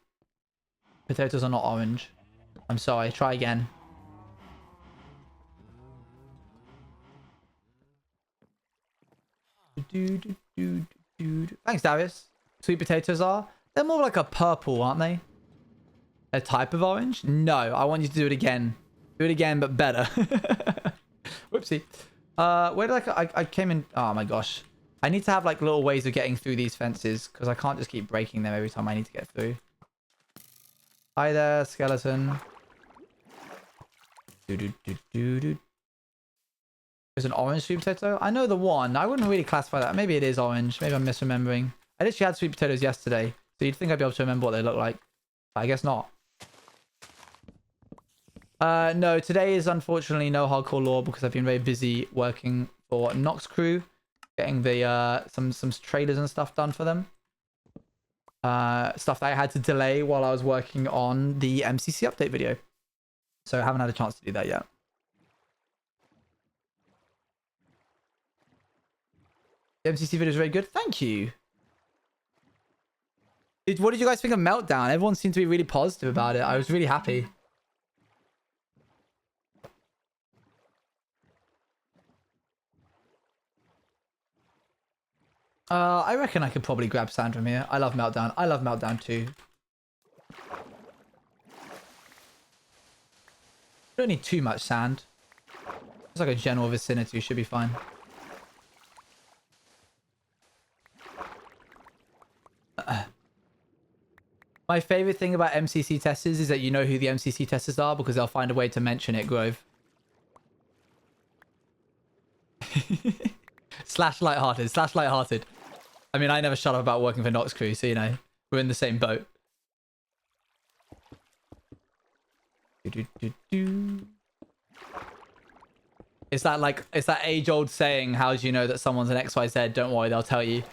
Potatoes are not orange. I'm sorry. Try again. Thanks, Darius. Sweet potatoes are? They're more like a purple, aren't they? A type of orange? No, I want you to do it again. Do it again, but better. Whoopsie. Where did I came in? Oh my gosh. I need to have like little ways of getting through these fences because I can't just keep breaking them every time I need to get through. Hi there, skeleton. There's an orange sweet potato? I know the one. I wouldn't really classify that. Maybe it is orange. Maybe I'm misremembering. I literally had sweet potatoes yesterday, so you'd think I'd be able to remember what they look like. But I guess not. No, today is unfortunately no hardcore lore because I've been very busy working for Nox Crew, getting the some trailers and stuff done for them. Stuff that I had to delay while I was working on the MCC update video. So I haven't had a chance to do that yet. The MCC video is very good. Thank you. What did you guys think of Meltdown? Everyone seemed to be really positive about it. I was really happy. I reckon I could probably grab sand from here. I love Meltdown. I love Meltdown too. Don't need too much sand. Just like a general vicinity should be fine. My favorite thing about MCC testers is that you know who the MCC testers are because they'll find a way to mention it, Grove. Slash lighthearted. Slash lighthearted. I mean, I never shut up about working for Nox Crew, so you know, we're in the same boat. It's that age-old saying, how do you know that someone's an XYZ? Don't worry, they'll tell you.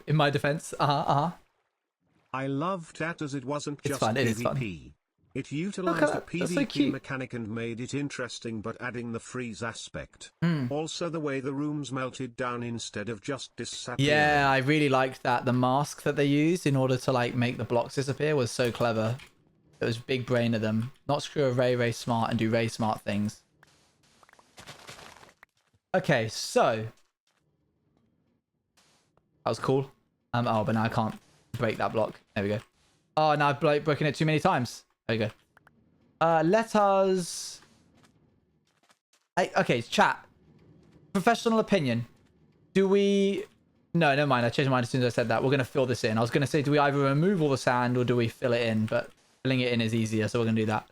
In my defense, I loved that as it wasn't It's just fun, it is PvP. fun. It utilized Look the at that, that's so PvP cute. mechanic and made it interesting but adding the freeze aspect. Mm. Also the way the rooms melted down instead of just disappearing. Yeah, I really liked that. The mask that they used in order to like make the blocks disappear was so clever. It was big brain of them. Not screw a Ray smart and do Ray smart things. Okay, so. That was cool. Oh, but now I can't break that block. There we go. Oh, now I've broken it too many times. There we go. Let us... okay, chat. Professional opinion. Do we... No, never mind. I changed my mind as soon as I said that. We're going to fill this in. I was going to say, do we either remove all the sand or do we fill it in? But filling it in is easier, so we're going to do that.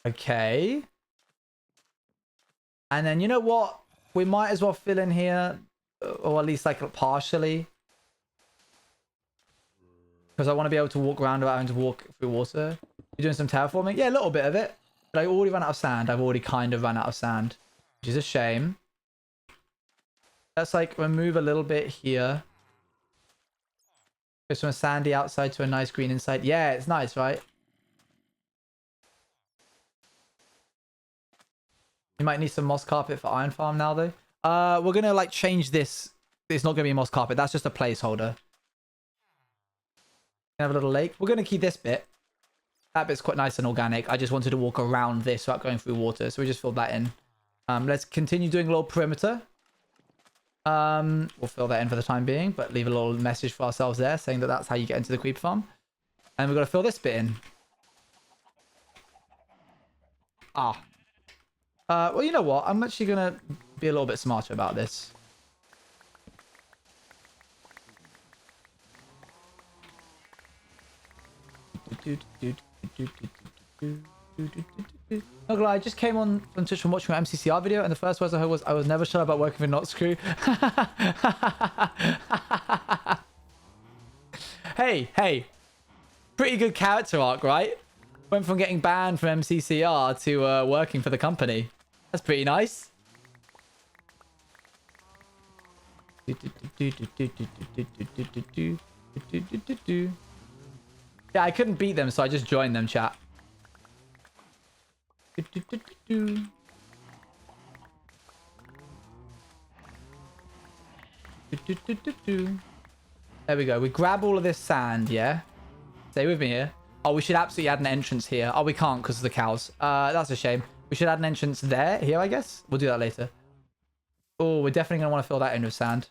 Okay. And then, you know what? We might as well fill in here, or at least like partially. Because I want to be able to walk around without having to walk through water. You're doing some terraforming? Yeah, a little bit of it. But I already ran out of sand. I've already kind of run out of sand, which is a shame. Let's like remove a little bit here. Goes from a sandy outside to a nice green inside. Yeah, it's nice, right? You might need some moss carpet for Iron Farm now, though. We're going to like change this. It's not going to be moss carpet. That's just a placeholder. Have a little lake. We're going to keep this bit. That bit's quite nice and organic. I just wanted to walk around this without going through water. So we just filled that in. Let's continue doing a little perimeter. We'll fill that in for the time being, but leave a little message for ourselves there saying that that's how you get into the creeper farm. And we've got to fill this bit in. Well, you know what? I'm actually going to be a little bit smarter about this. Not gonna lie, I just came on Twitch from watching an MCCR video, and the first words I heard was, "I was never sure about working with Knots Crew." Hey, pretty good character arc, right? Went from getting banned from MCCR to working for the company. That's pretty nice. Yeah, I couldn't beat them, so I just joined them, chat. There we go. We grab all of this sand, yeah? Stay with me here. Oh, we should absolutely add an entrance here. Oh, we can't because of the cows. That's a shame. We should add an entrance there, here, I guess. We'll do that later. Oh, we're definitely going to want to fill that in with sand.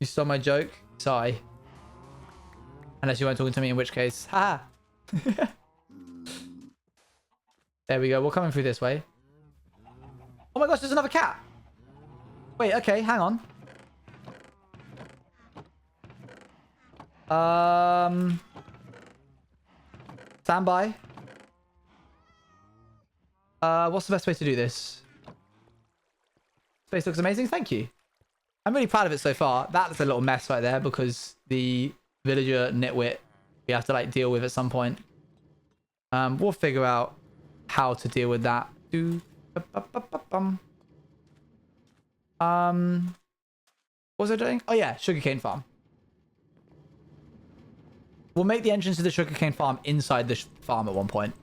You saw my joke? Sorry. Unless you weren't talking to me, in which case, ha! There we go. We're coming through this way. Oh my gosh, there's another cat! Wait, okay, hang on. Stand by. What's the best way to do this? Space looks amazing. Thank you. I'm really proud of it so far. That's a little mess right there because the villager nitwit we have to like deal with at some point. We'll figure out how to deal with that. What was I doing? Oh yeah, sugarcane farm. We'll make the entrance to the sugarcane farm inside the farm at one point.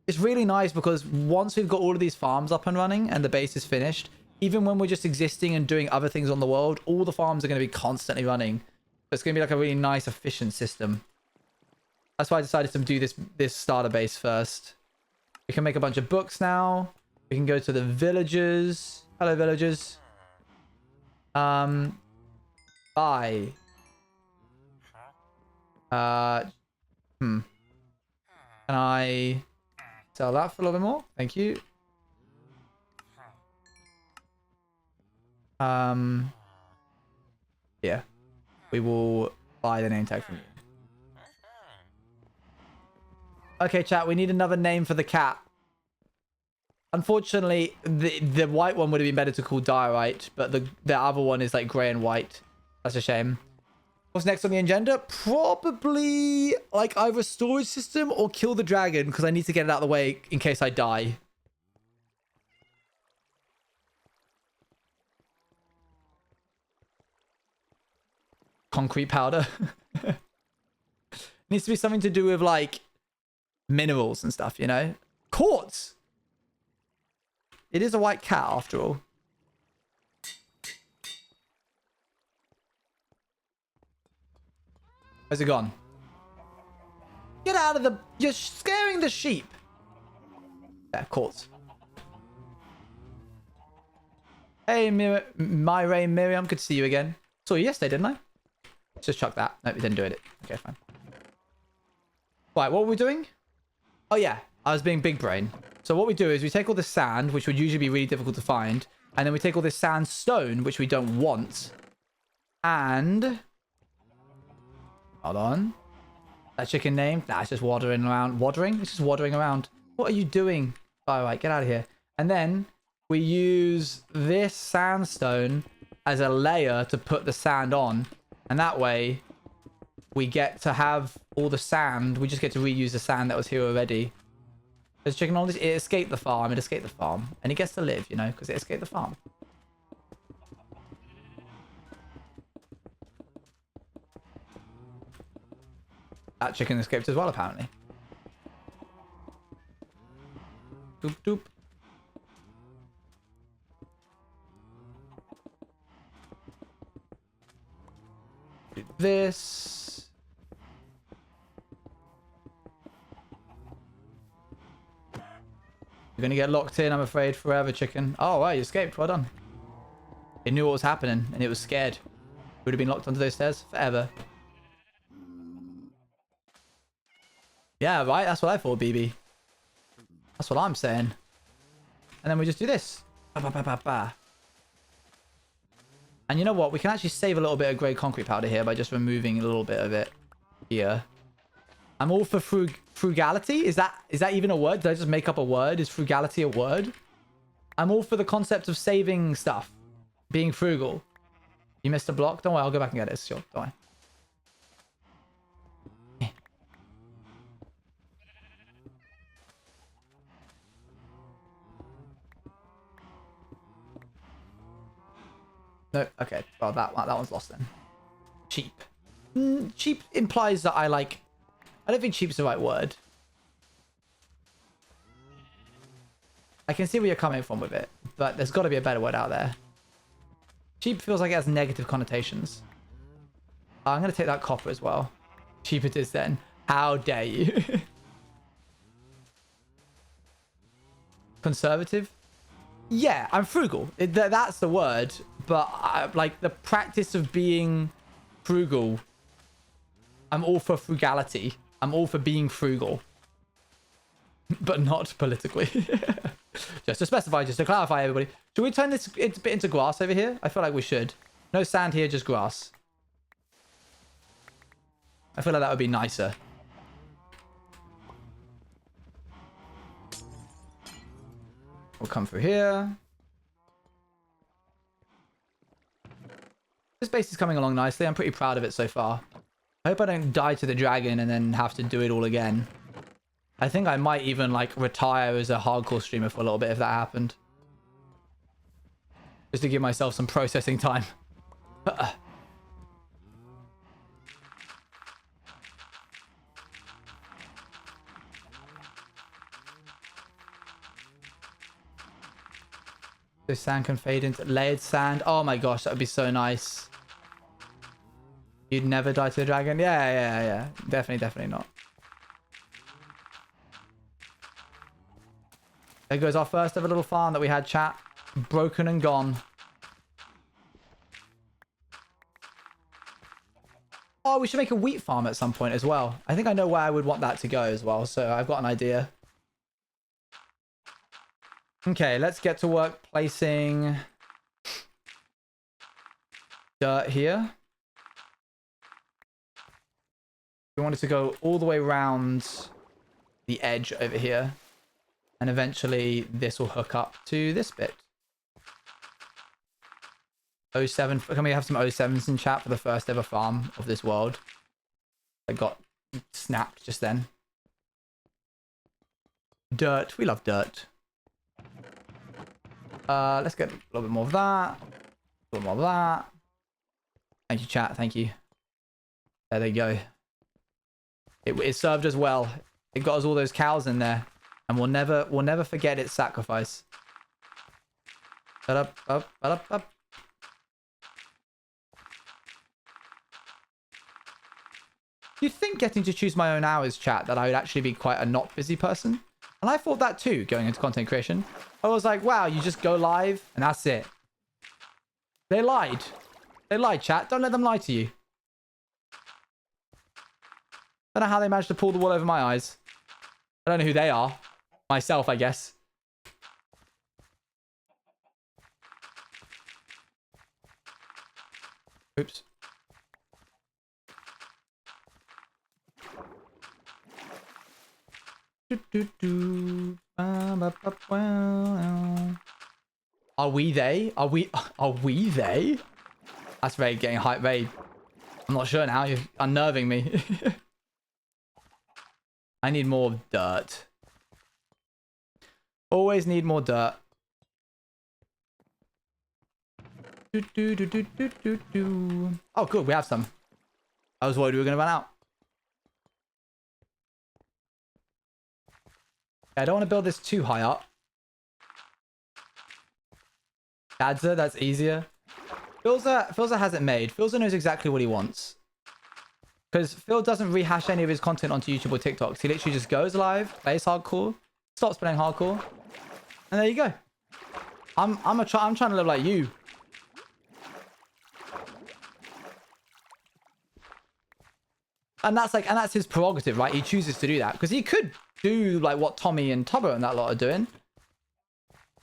It's really nice because once we've got all of these farms up and running and the base is finished, even when we're just existing and doing other things on the world, all the farms are going to be constantly running. It's going to be like a really nice, efficient system. That's why I decided to do this starter base first. We can make a bunch of books now. We can go to the villagers. Hello, villagers. Buy. Can I sell that for a little bit more? Thank you. Yeah. We will buy the name tag from you. Okay, chat, we need another name for the cat. Unfortunately, the white one would have been better to call Diorite, but the other one is like grey and white. That's a shame. What's next on the agenda? Probably like either a storage system or kill the dragon because I need to get it out of the way in case I die. Concrete powder. Needs to be something to do with like minerals and stuff, you know? Quartz! It is a white cat after all. Where's it gone? Get out of the... You're scaring the sheep. Yeah, caught. Hey, Miriam. Good to see you again. Saw you yesterday, didn't I? Let's just chuck that. Nope, we didn't do it. Okay, fine. Right, what were we doing? Oh, yeah. I was being big brain. So what we do is we take all this sand, which would usually be really difficult to find. And then we take all this sandstone, which we don't want. And... Hold on. That chicken name? Nah, it's just watering around. Watering? It's just watering around. What are you doing? All right, get out of here. And then we use this sandstone as a layer to put the sand on. And that way, we get to have all the sand. We just get to reuse the sand that was here already. There's chicken on this. It escaped the farm. It escaped the farm. And it gets to live, you know, because it escaped the farm. That chicken escaped as well, apparently. Doop doop. Do this. You're gonna get locked in, I'm afraid, forever, chicken. Oh, right, you escaped. Well done. It knew what was happening, and it was scared. It would have been locked under those stairs forever. Yeah, right? That's what I thought, BB. That's what I'm saying. And then we just do this. Ba, ba, ba, ba, ba. And you know what? We can actually save a little bit of grey concrete powder here by just removing a little bit of it here. I'm all for frugality. Is that even a word? Did I just make up a word? Is frugality a word? I'm all for the concept of saving stuff. Being frugal. You missed a block? Don't worry, I'll go back and get it. Sure, don't worry. No, okay. Well, that one's lost then. Cheap. Cheap implies that I like... I don't think cheap's the right word. I can see where you're coming from with it, but there's got to be a better word out there. Cheap feels like it has negative connotations. I'm going to take that copper as well. Cheap it is then. How dare you? Conservative? Yeah, I'm frugal. That's the word. But like the practice of being frugal, I'm all for frugality. I'm all for being frugal. But not politically. Just to specify, just to clarify, everybody. Should we turn this bit into grass over here? I feel like we should. No sand here, just grass. I feel like that would be nicer. We'll come through here. This base is coming along nicely. I'm pretty proud of it so far. I hope I don't die to the dragon and then have to do it all again. I think I might even like retire as a hardcore streamer for a little bit if that happened. Just to give myself some processing time. This sand can fade into layered sand. Oh my gosh, that would be so nice. You'd never die to the dragon? Yeah. Definitely not. There goes our first ever little farm that we had, chat. Broken and gone. Oh, we should make a wheat farm at some point as well. I think I know where I would want that to go as well, so I've got an idea. Okay, let's get to work placing dirt here. We want it to go all the way around the edge over here. And eventually this will hook up to this bit. 07. Can we have some 07s in chat for the first ever farm of this world? I got snapped just then. Dirt. We love dirt. Let's get a little bit more of that. A little more of that. Thank you, chat. Thank you. There you go. It served us well. It got us all those cows in there. And we'll never forget its sacrifice. Up, up, up, up. You'd think getting to choose my own hours, chat, that I would actually be quite a not busy person. And I thought that too, going into content creation. I was like, wow, you just go live and that's it. They lied. They lied, chat. Don't let them lie to you. Don't know how they managed to pull the wool over my eyes. I don't know who they are. Myself, I guess. Oops. Are we they? Are we they? That's very getting hype, very. I'm not sure now. You're unnerving me. I need more dirt. Always need more dirt. Oh, good. We have some. I was worried we were going to run out. I don't want to build this too high up. Adza, that's easier. Philza has it made. Philza knows exactly what he wants. Because Phil doesn't rehash any of his content onto YouTube or TikToks. He literally just goes live, plays hardcore, stops playing hardcore, and there you go. I'm trying to live like you. And that's his prerogative, right? He chooses to do that because he could do like what Tommy and Tubbo and that lot are doing.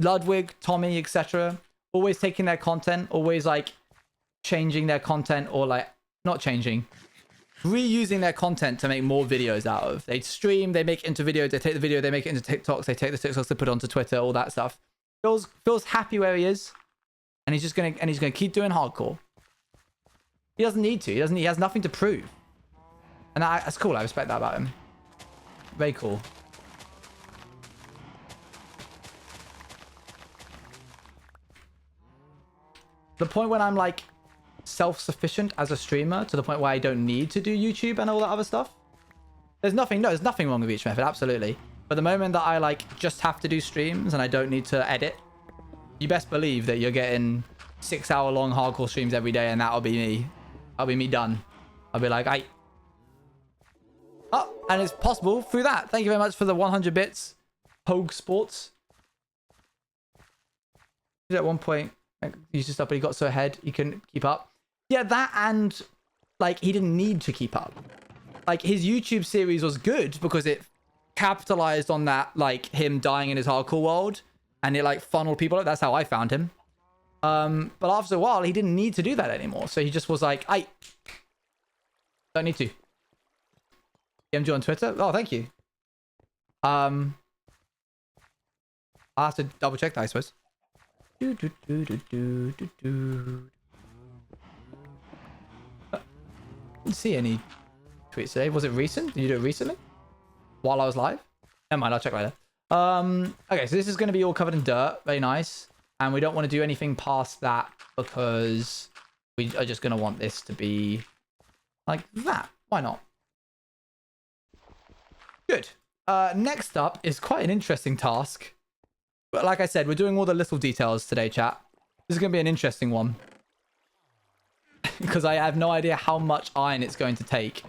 Ludwig, Tommy, etc. Always taking their content, always like changing their content, or like not changing, reusing their content to make more videos out of. They stream, they make into videos, they take the video, they make it into TikToks, they take the TikToks, they put it onto Twitter, all that stuff. Phil's happy where he is, and he's gonna keep doing hardcore. He doesn't need to. He has nothing to prove. And that's cool. I respect that about him. Very cool. The point when I'm like self-sufficient as a streamer, to the point where I don't need to do YouTube and all that other stuff. There's nothing wrong with each method, absolutely. But the moment that I like just have to do streams and I don't need to edit, you best believe that you're getting 6-hour-long hardcore streams every day, and that'll be me. That'll be me done. I'll be like, oh, and it's possible through that. Thank you very much for the 100 bits, Pogue Sports. At one point, like, used to stuff, but he got so ahead he couldn't keep up. Yeah, that, and like he didn't need to keep up. Like his YouTube series was good because it capitalized on that, like him dying in his hardcore world, and it like funneled people. That's how I found him. But after a while, he didn't need to do that anymore. So he just was like, I don't need to. DMG on Twitter. Oh, thank you. I'll have to double check that, I suppose. Didn't see any tweets today. Was it recent? Did you do it recently? While I was live? Never mind, I'll check later. Okay, so this is going to be all covered in dirt. Very nice. And we don't want to do anything past that because we are just going to want this to be like that. Why not? Good. Next up is quite an interesting task. But like I said, we're doing all the little details today, chat. This is going to be an interesting one. Because I have no idea how much iron it's going to take.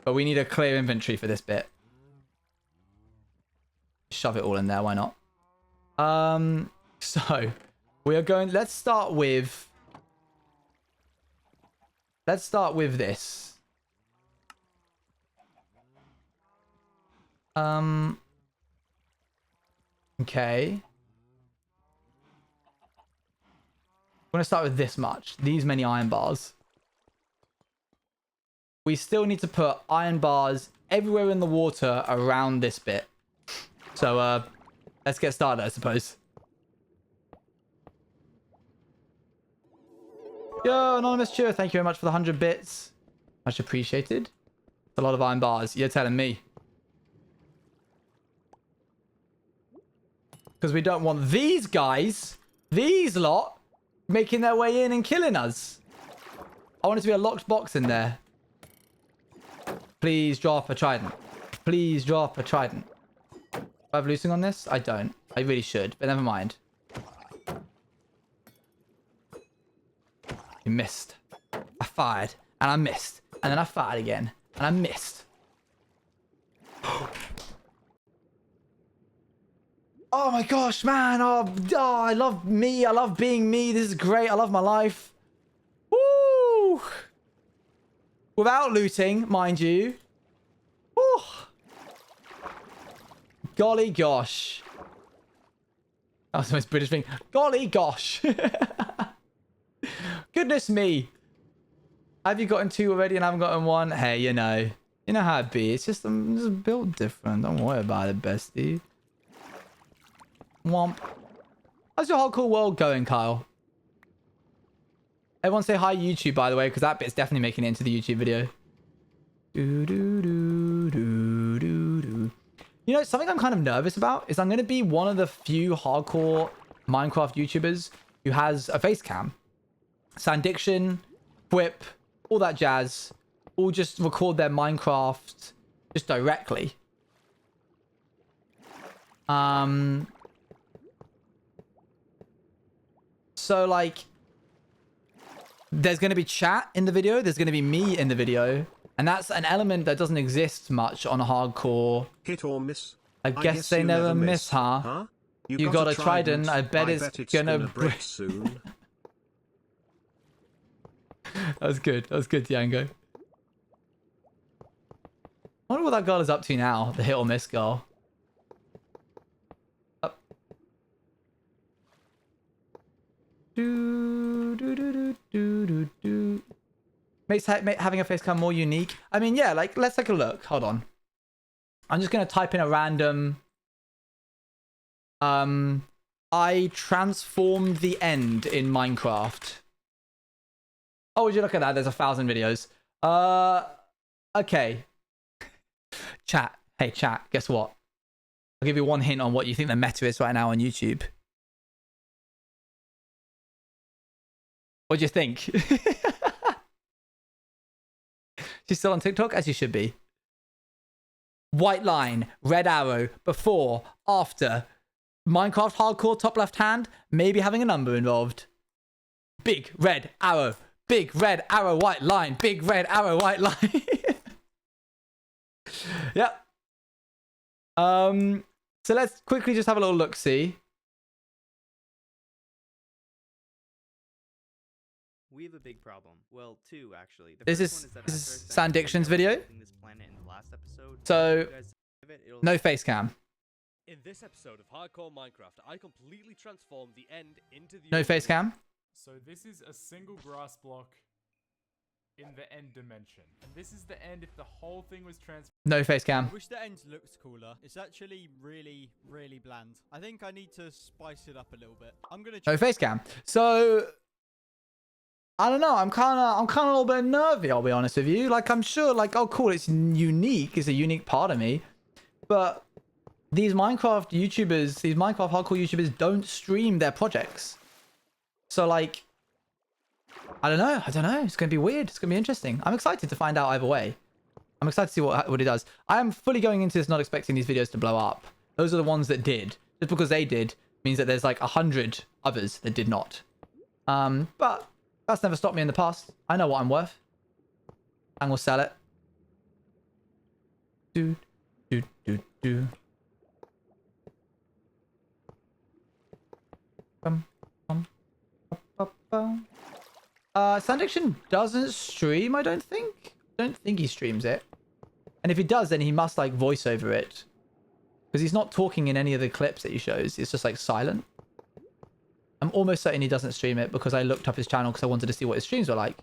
But we need a clear inventory for this bit. Shove it all in there, why not? So, we are going... Let's start with this. Okay. I'm going to start with this much. These many iron bars. We still need to put iron bars everywhere in the water around this bit. So, let's get started, I suppose. Yo, Anonymous Cheer, thank you very much for the 100 bits. Much appreciated. It's a lot of iron bars. You're telling me. Because we don't want these guys, these lot, making their way in and killing us. I want it to be a locked box in there. Please drop a trident. Please drop a trident. Do I have looting on this? I don't. I really should, but never mind. You missed. I fired, and I missed. And then I fired again, and I missed. Oh my gosh, man. Oh, I love me. I love being me. This is great. I love my life. Woo! Without looting, mind you. Woo! Golly gosh. That was the most British thing. Golly gosh. Goodness me. Have you gotten 2 already and I haven't gotten 1? Hey, you know how it be. It's just I'm just built different. Don't worry about it, bestie. Womp. How's your hardcore world going, Kyle? Everyone say hi YouTube, by the way, because that bit's definitely making it into the YouTube video. Do, do, do, do, do, do. You know, something I'm kind of nervous about is I'm going to be one of the few hardcore Minecraft YouTubers who has a face cam. Sandiction, Whip, all that jazz, all just record their Minecraft just directly. So, like, there's going to be chat in the video. There's going to be me in the video. And that's an element that doesn't exist much on a hardcore. Hit or miss? I guess they you never miss, huh? You got a trident. I bet it's gonna break soon. That was good. That was good, Django. I wonder what that girl is up to now. The hit or miss girl. Up. Do. Makes having a face cam more unique. I mean, yeah, like, let's take a look. Hold on. I'm just going to type in a random... I transformed the end in Minecraft. Oh, would you look at that? There's 1,000 videos. Okay. Chat. Hey, chat. Guess what? I'll give you one hint on what you think the meta is right now on YouTube. What do you think? She's still on TikTok, as you should be. White line, red arrow, before, after. Minecraft hardcore, top left hand, maybe having a number involved. Big red arrow, white line, big red arrow, white line. Yep. So let's quickly just have a little look, see. We have a big problem. Well, 2 actually. The This first is one this is after I Sandiction's video. this planet in the last episode, So you guys have it, it'll- no face cam. In this episode of Hardcore Minecraft, I completely transformed the end into the... No face cam. So this is a single grass block in the end dimension. And this is the end if the whole thing was transformed. No face cam. I wish the end looks cooler. It's actually really, really bland. I think I need to spice it up a little bit. I'm gonna No face cam. So I don't know. I'm kind of a little bit nervy. I'll be honest with you. Like, I'm sure, like, oh, cool. It's unique. It's a unique part of me. But these Minecraft YouTubers, these Minecraft hardcore YouTubers, don't stream their projects. So, like, I don't know. It's gonna be weird. It's gonna be interesting. I'm excited to find out either way. I'm excited to see what it does. I am fully going into this not expecting these videos to blow up. Those are the ones that did. Just because they did means that there's like 100 others that did not. But that's never stopped me in the past. I know what I'm worth. And we'll sell it. Do. Sandiction doesn't stream, I don't think. I don't think he streams it. And if he does, then he must like voice over it. Because he's not talking in any of the clips that he shows. It's just like silent. I'm almost certain he doesn't stream it because I looked up his channel because I wanted to see what his streams were like.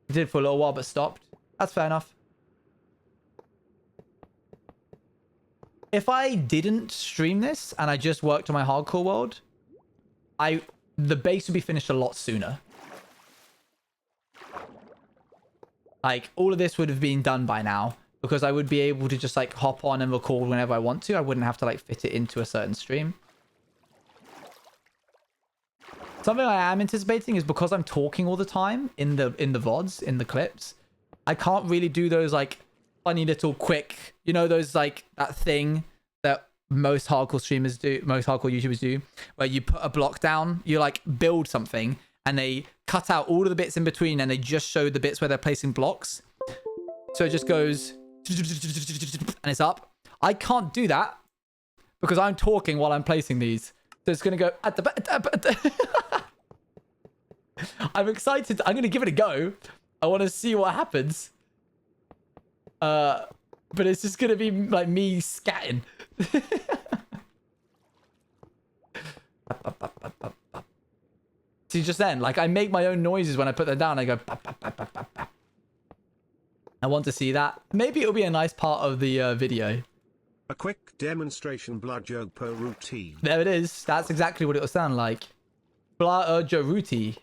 He did for a little while but stopped. That's fair enough. If I didn't stream this and I just worked on my hardcore world, the base would be finished a lot sooner. Like, all of this would have been done by now because I would be able to just like hop on and record whenever I want to. I wouldn't have to like fit it into a certain stream. Something I am anticipating is because I'm talking all the time in the VODs, in the clips, I can't really do those like funny little quick, you know, those like that thing that most hardcore streamers do, most hardcore YouTubers do, where you put a block down, you like build something and they cut cut out all of the bits in between and they just show the bits where they're placing blocks. So it just goes and it's up. I can't do that because I'm talking while I'm placing these. So it's going to go at the... I'm excited. I'm going to give it a go. I want to see what happens. But it's just going to be like me scatting. See, just then, like I make my own noises when I put them down. I go... I want to see that. Maybe it'll be a nice part of the video. A quick demonstration Bludjopo routine. There it is. That's exactly what it'll sound like. Bludjoruti.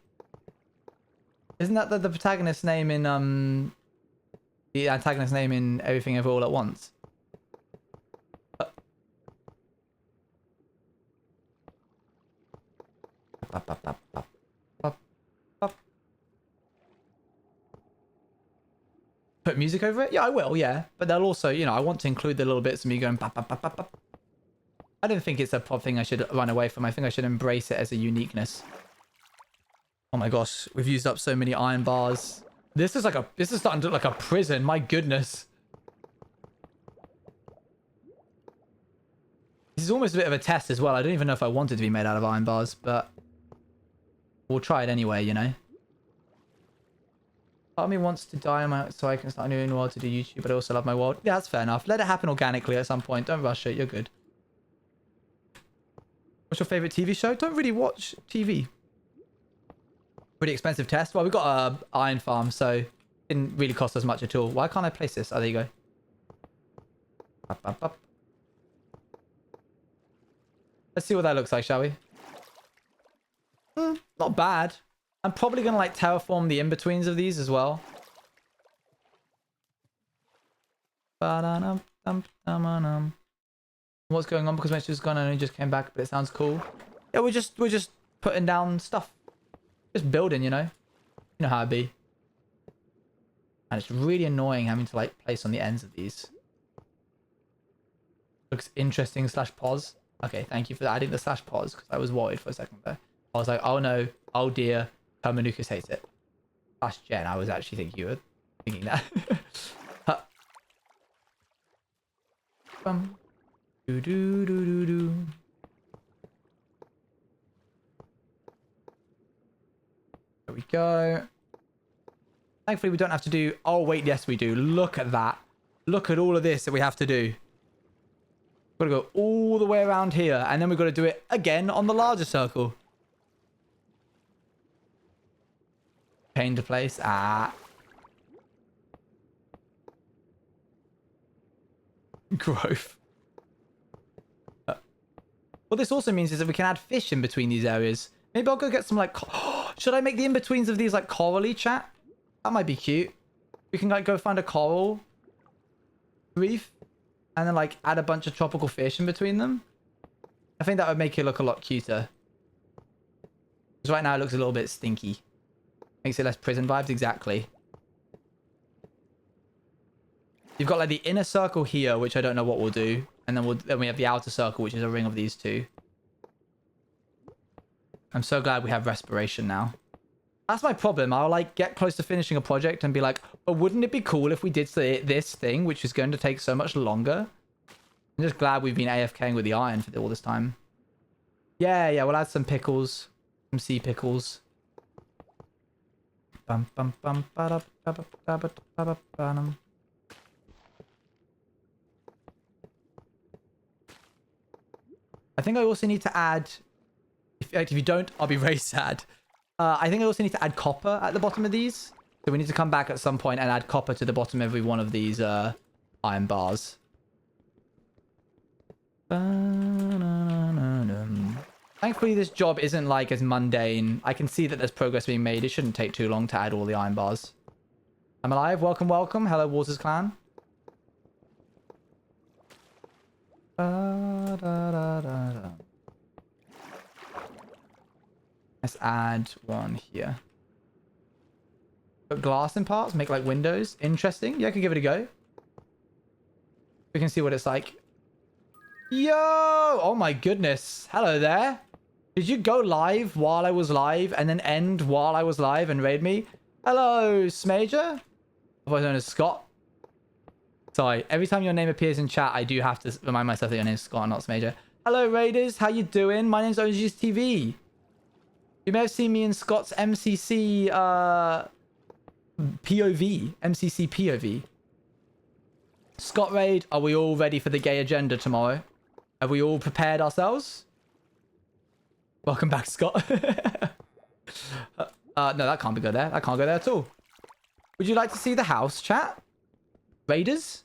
Isn't that the protagonist's name in the antagonist's name in Everything Ever All at Once? Put music over it? Yeah, I will, yeah. But they'll also, you know, I want to include the little bits of me going... I don't think it's a thing I should run away from. I think I should embrace it as a uniqueness. Oh my gosh, we've used up so many iron bars. This is starting to look like a prison, my goodness. This is almost a bit of a test as well. I don't even know if I want it to be made out of iron bars, but... we'll try it anyway, you know? Part of me wants to die on my so I can start a new world to do YouTube, but I also love my world. Yeah, that's fair enough. Let it happen organically at some point. Don't rush it. You're good. What's your favorite TV show? Don't really watch TV. Pretty expensive test. Well, we've got a iron farm, so it didn't really cost us much at all. Why can't I place this? Oh, there you go. Up, up, up. Let's see what that looks like, shall we? Not bad. I'm probably going to like terraform the in-betweens of these as well. What's going on? Because my sister's gone and only just came back, but it sounds cool. Yeah, we're just putting down stuff. Just building, you know? You know how it be. And it's really annoying having to like place on the ends of these. Looks interesting / pause. Okay, thank you for adding the / pause because I was worried for a second there. I was like, oh no, oh dear, Hermanukas hates it. / Jen, I was actually thinking you were thinking that. Do do do do do. There we go. Thankfully, we don't have to do... oh, wait, yes, we do. Look at that. Look at all of this that we have to do. We've got to go all the way around here, and then we've got to do it again on the larger circle. Pain to place. Ah. Growth. What this also means is that we can add fish in between these areas. Maybe I'll go get some like... should I make the in-betweens of these like coral-y, chat? That might be cute. We can like go find a coral reef and then like add a bunch of tropical fish in between them. I think that would make it look a lot cuter. Because right now it looks a little bit stinky. Makes it less prison vibes, exactly. You've got like the inner circle here, which I don't know what we'll do. And then we have the outer circle, which is a ring of these two. I'm so glad we have respiration now. That's my problem. I'll like get close to finishing a project and be like, oh, wouldn't it be cool if we did this thing, which is going to take so much longer? I'm just glad we've been AFKing with the iron for all this time. Yeah, we'll add some pickles. Some sea pickles. Bum, bum, bum, ba-da, ba-ba, ba-ba, ba-ba, ba-dum. I think I also need to add... if you don't, I'll be very sad. I think I also need to add copper at the bottom of these. So we need to come back at some point and add copper to the bottom of every one of these iron bars. Thankfully, this job isn't like as mundane. I can see that there's progress being made. It shouldn't take too long to add all the iron bars. I'm alive. Welcome, welcome. Hello, Waters Clan. Let's add one here. Put glass in parts, make like windows. Interesting. Yeah, I could give it a go. We can see what it's like. Yo! Oh my goodness. Hello there. Did you go live while I was live and then end while I was live and raid me? Hello, Smager. Otherwise known as Scott. Sorry, every time your name appears in chat, I do have to remind myself that your name is Scott, not Smager. Hello, Raiders. How you doing? My name's OG's TV. You may have seen me in Scott's MCC POV. MCC POV. Scott Raid, are we all ready for the gay agenda tomorrow? Have we all prepared ourselves? Welcome back, Scott. No, that can't go there. That can't go there at all. Would you like to see the house, chat? Raiders?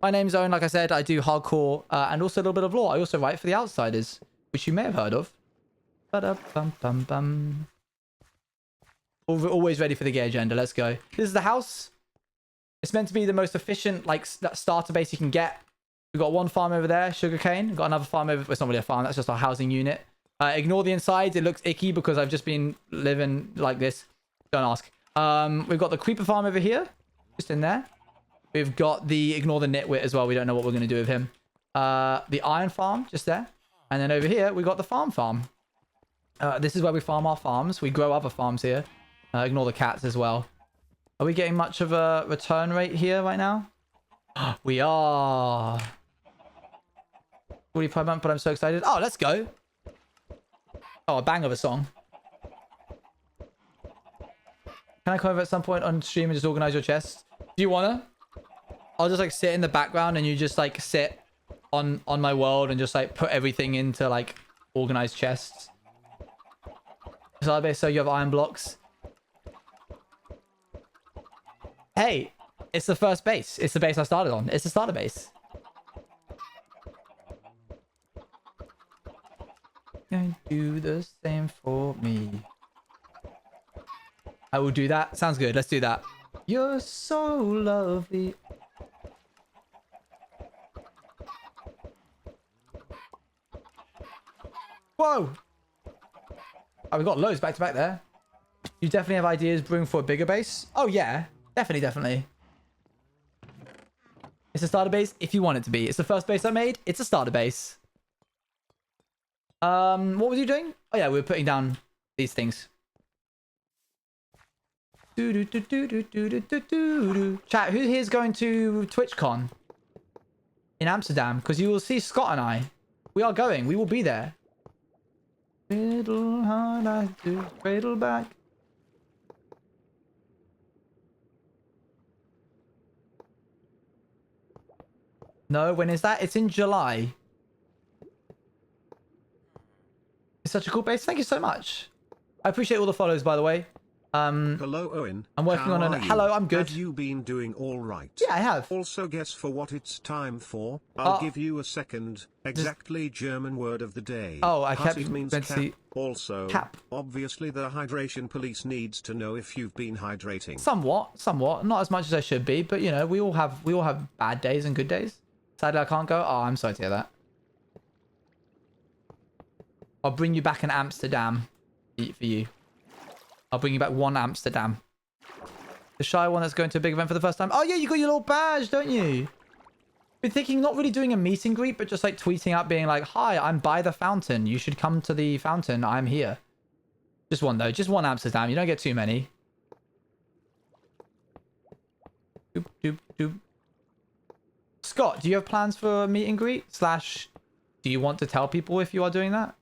My name's Owen, like I said. I do hardcore and also a little bit of lore. I also write for The Outsiders, which you may have heard of. Ba-da-bum-bum-bum. Always ready for the gay agenda. Let's go. This is the house. It's meant to be the most efficient, like, starter base you can get. We've got one farm over there, sugarcane. We've got another farm over... It's not really a farm. That's just our housing unit. Ignore the insides. It looks icky because I've just been living like this. Don't ask. We've got the creeper farm over here. Just in there. We've got the... Ignore the nitwit as well. We don't know what we're going to do with him. The iron farm, just there. And then over here, we've got the farm. This is where we farm our farms. We grow other farms here. Ignore the cats as well. Are we getting much of a return rate here right now? We are. Really proud, but I'm so excited. Oh, let's go. Oh, a bang of a song. Can I come over at some point on stream and just organize your chests? Do you wanna? I'll just like sit in the background and you just like sit on my world and just like put everything into like organized chests. So you have iron blocks. Hey, it's the first base. It's the base I started on. It's the starter base. Can do the same for me. I will do that. Sounds good. Let's do that. You're so lovely. Whoa! Oh, we got loads back to back there. You definitely have ideas brewing for a bigger base? Oh, yeah. Definitely. It's a starter base if you want it to be. It's the first base I made. It's a starter base. What was you doing? Oh, yeah, we were putting down these things. Chat, who here is going to TwitchCon in Amsterdam? Because you will see Scott and I. We are going. We will be there. Little hard I do, cradle back. No, when is that? It's in July. It's such a cool base. Thank you so much. I appreciate all the follows, by the way. Hello, Owen. I'm working on an... Hello, I'm good. Have you been doing all right? Yeah, I have. Also, guess for what it's time for. I'll give you a second. Exactly German word of the day. Oh, I kept... Passive means cap. Also, cap. Obviously the hydration police needs to know if you've been hydrating. Somewhat. Not as much as I should be, but you know, we all have bad days and good days. Sadly, I can't go. Oh, I'm sorry to hear that. I'll bring you back in Amsterdam for you. I'll bring you back one Amsterdam. The shy one that's going to a big event for the first time. Oh, yeah, you got your little badge, don't you? Been thinking not really doing a meet and greet, but just like tweeting out being like, hi, I'm by the fountain. You should come to the fountain. I'm here. Just one, though. Just one Amsterdam. You don't get too many. Doop, doop, doop. Scott, do you have plans for a meet and greet? / do you want to tell people if you are doing that?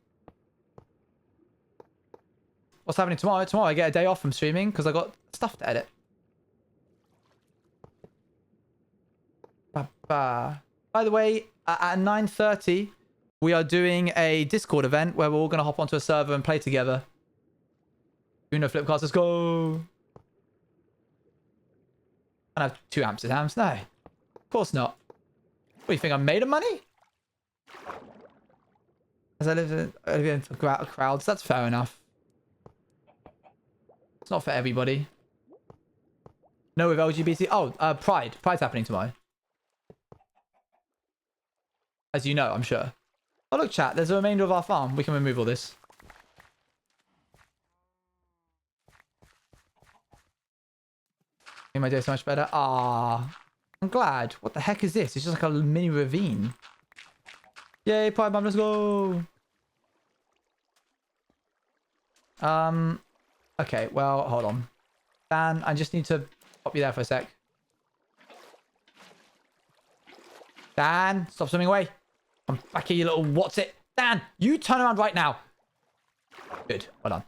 What's happening tomorrow? Tomorrow I get a day off from streaming because I got stuff to edit. By the way, at 9:30, we are doing a Discord event where we're all going to hop onto a server and play together. Uno Flipcast, let's go. I don't have 2 Amsterdams. No. Of course not. What, do you think I'm made of money? As I live in crowds, that's fair enough. It's not for everybody. No, with LGBT. Oh, Pride. Pride's happening tomorrow. As you know, I'm sure. Oh, look, chat. There's a remainder of our farm. We can remove all this. Made my day so much better. Ah, I'm glad. What the heck is this? It's just like a mini ravine. Yay, Pride Mom, let's go. Okay, well, hold on. Dan, I just need to pop you there for a sec. Dan, stop swimming away. I'm back here, you little what's it. Dan, you turn around right now. Good, well done.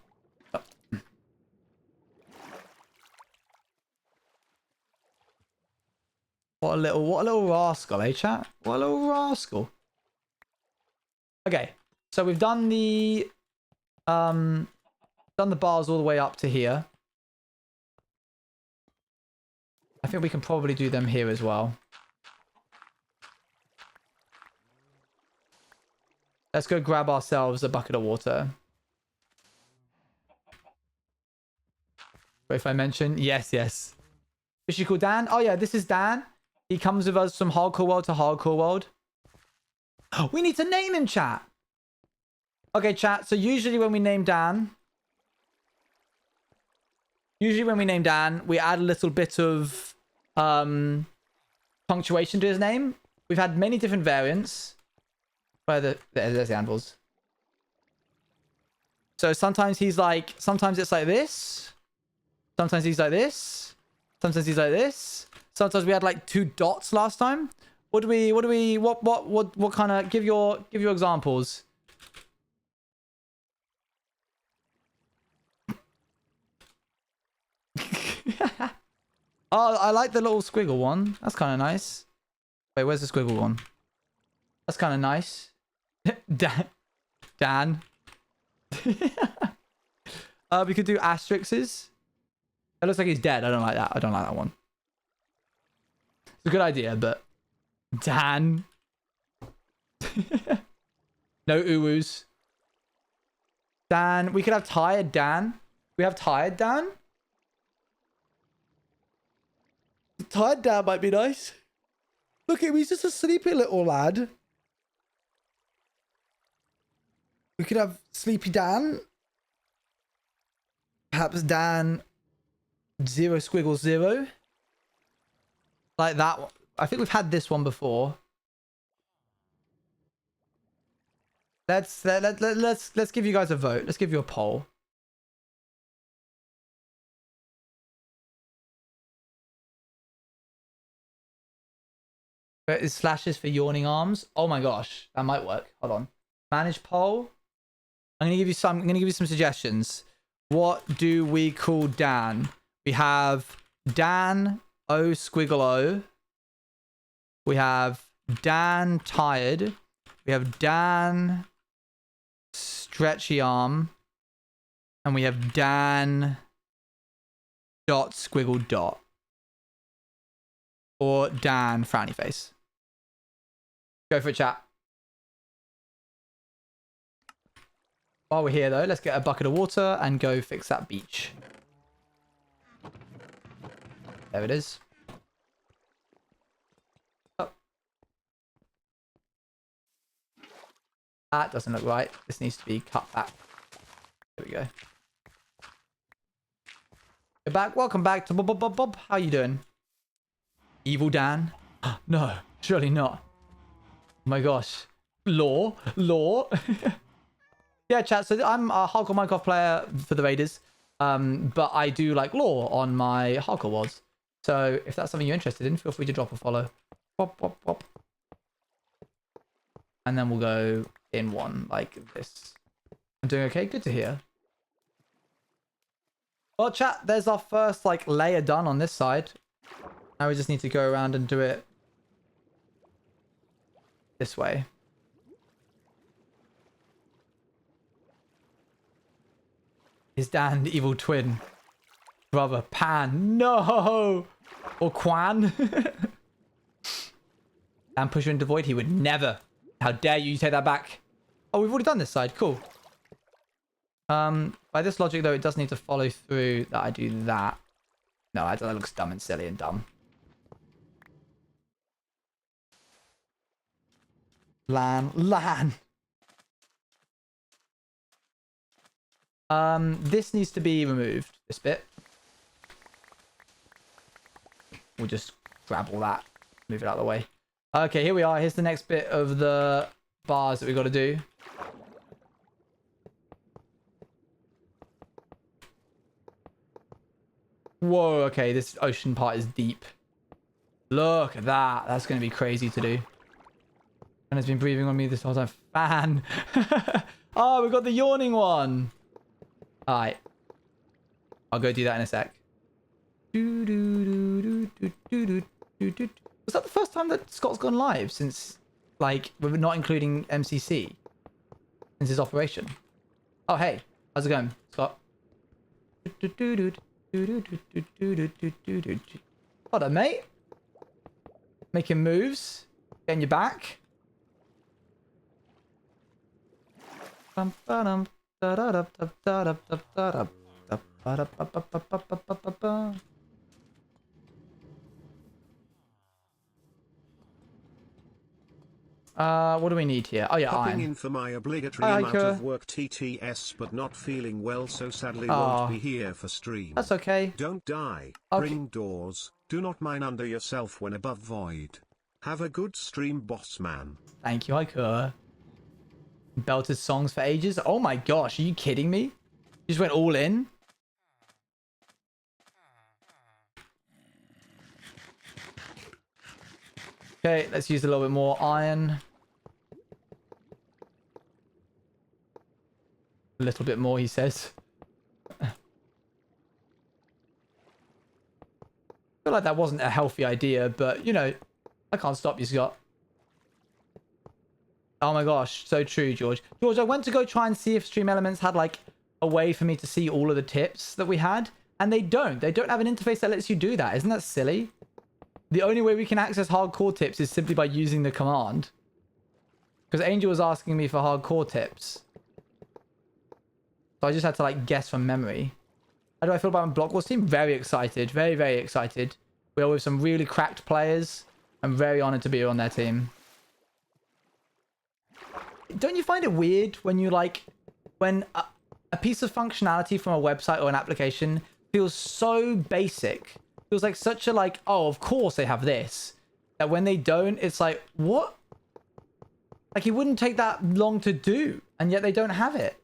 Stop. What a little rascal, eh, chat? What a little rascal. Okay, so we've done the bars all the way up to here. I think we can probably do them here as well. Let's go grab ourselves a bucket of water. If I mention, yes. Is she called Dan? Oh yeah, this is Dan. He comes with us from Hardcore World to Hardcore World. We need to name him, chat. Okay, chat. So usually when we name Dan, we add a little bit of punctuation to his name. We've had many different variants. Where there's the anvils. So sometimes he's like, sometimes it's like this. Sometimes he's like this. Sometimes he's like this. Sometimes we had like 2 dots last time. What kind of, give your examples. Oh, I like the little squiggle one. That's kind of nice. Wait, where's the squiggle one? That's kind of nice. Dan. We could do asterisks. It looks like he's dead. I don't like that. I don't like that one. It's a good idea, but Dan. No uwus. Dan. We could have tired Dan. We have tired Dan. Tired Dan might be nice. Look at him. He's just a sleepy little lad. We could have Sleepy Dan. Perhaps Dan 0 squiggle 0. Like that one. I think we've had this one before. Let's give you guys a vote. Let's give you a poll. Where is slashes for yawning arms? Oh my gosh, that might work. Hold on. Manage poll. I'm gonna give you some suggestions. What do we call Dan? We have Dan O squiggle O. We have Dan tired. We have Dan stretchy arm. And we have Dan dot squiggle dot. Or Dan frowny face. Go for it, chat. While we're here, though, let's get a bucket of water and go fix that beach. There it is. Oh. That doesn't look right. This needs to be cut back. There we go. You're back. Welcome back to Bob. How you doing? Evil Dan? No, surely not. Oh my gosh. Law. Yeah, chat. So I'm a hardcore Minecraft player for the Raiders. But I do like lore on my hardcore worlds. So if that's something you're interested in, feel free to drop a follow. Pop. And then we'll go in one like this. I'm doing okay. Good to hear. Well, chat, there's our first like layer done on this side. Now we just need to go around and do it this way. Is Dan the evil twin? Brother Pan. No! Or Quan. Dan push you into void. He would never. How dare you take that back? Oh, we've already done this side. Cool. By this logic, though, it does need to follow through that I do that. No, that looks dumb and silly and dumb. LAN. This needs to be removed, this bit. We'll just grab all that, move it out of the way. Okay, here we are. Here's the next bit of the bars that we got to do. Whoa, okay, this ocean part is deep. Look at that. That's going to be crazy to do. And it's been breathing on me this whole time. Fan. Oh, we've got the yawning one. All right. I'll go do that in a sec. Was that the first time that Scott's gone live since, like, we're not including MCC? Since his operation? Oh, hey. How's it going, Scott? Hold on, mate. Making moves. Getting you back. What do we need here? Oh yeah, Popping iron. in for my obligatory Hi, amount Ika. of work TTS, but not feeling well, so sadly Aw. won't be here for stream. That's okay. Don't die. Okay. Bring doors. Do not mine under yourself when above void. Have a good stream, boss man. Thank you, Hiker. Belted songs for ages. Oh my gosh, are you kidding me? You just went all in? Okay, let's use a little bit more iron. A little bit more, he says. I feel like that wasn't a healthy idea, but, you know, I can't stop you, Scott. Oh my gosh, so true, George. George, I went to go try and see if Stream Elements had, like, a way for me to see all of the tips that we had, and they don't. They don't have an interface that lets you do that. Isn't that silly? The only way we can access hardcore tips is simply by using the command. Because Angel was asking me for hardcore tips. So I just had to, like, guess from memory. How do I feel about my Block Wars team? Very excited. Very, very excited. We're with some really cracked players. I'm very honored to be on their team. Don't you find it weird when you, like, when a piece of functionality from a website or an application feels so basic, feels like such a, like, oh, of course they have this, that when they don't, it's like, what? Like, it wouldn't take that long to do, and yet they don't have it.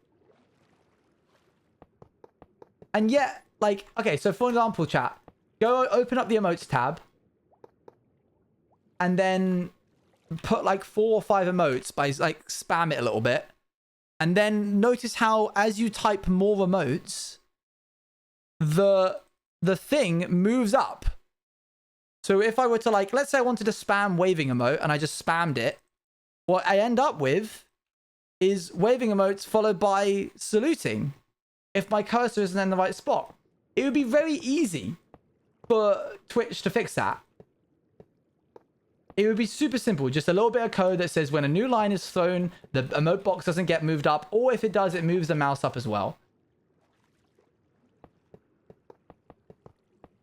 And yet, like, okay, so for example, chat, go open up the emotes tab, and then put like 4 or 5 emotes by, like, spam it a little bit, and then notice how as you type more emotes, the thing moves up. So if I were to, like, let's say I wanted to spam waving emote and I just spammed it, what I end up with is waving emotes followed by saluting if my cursor isn't in the right spot. It would be very easy for Twitch to fix that. It would be super simple. Just a little bit of code that says when a new line is thrown, the emote box doesn't get moved up, or if it does, it moves the mouse up as well.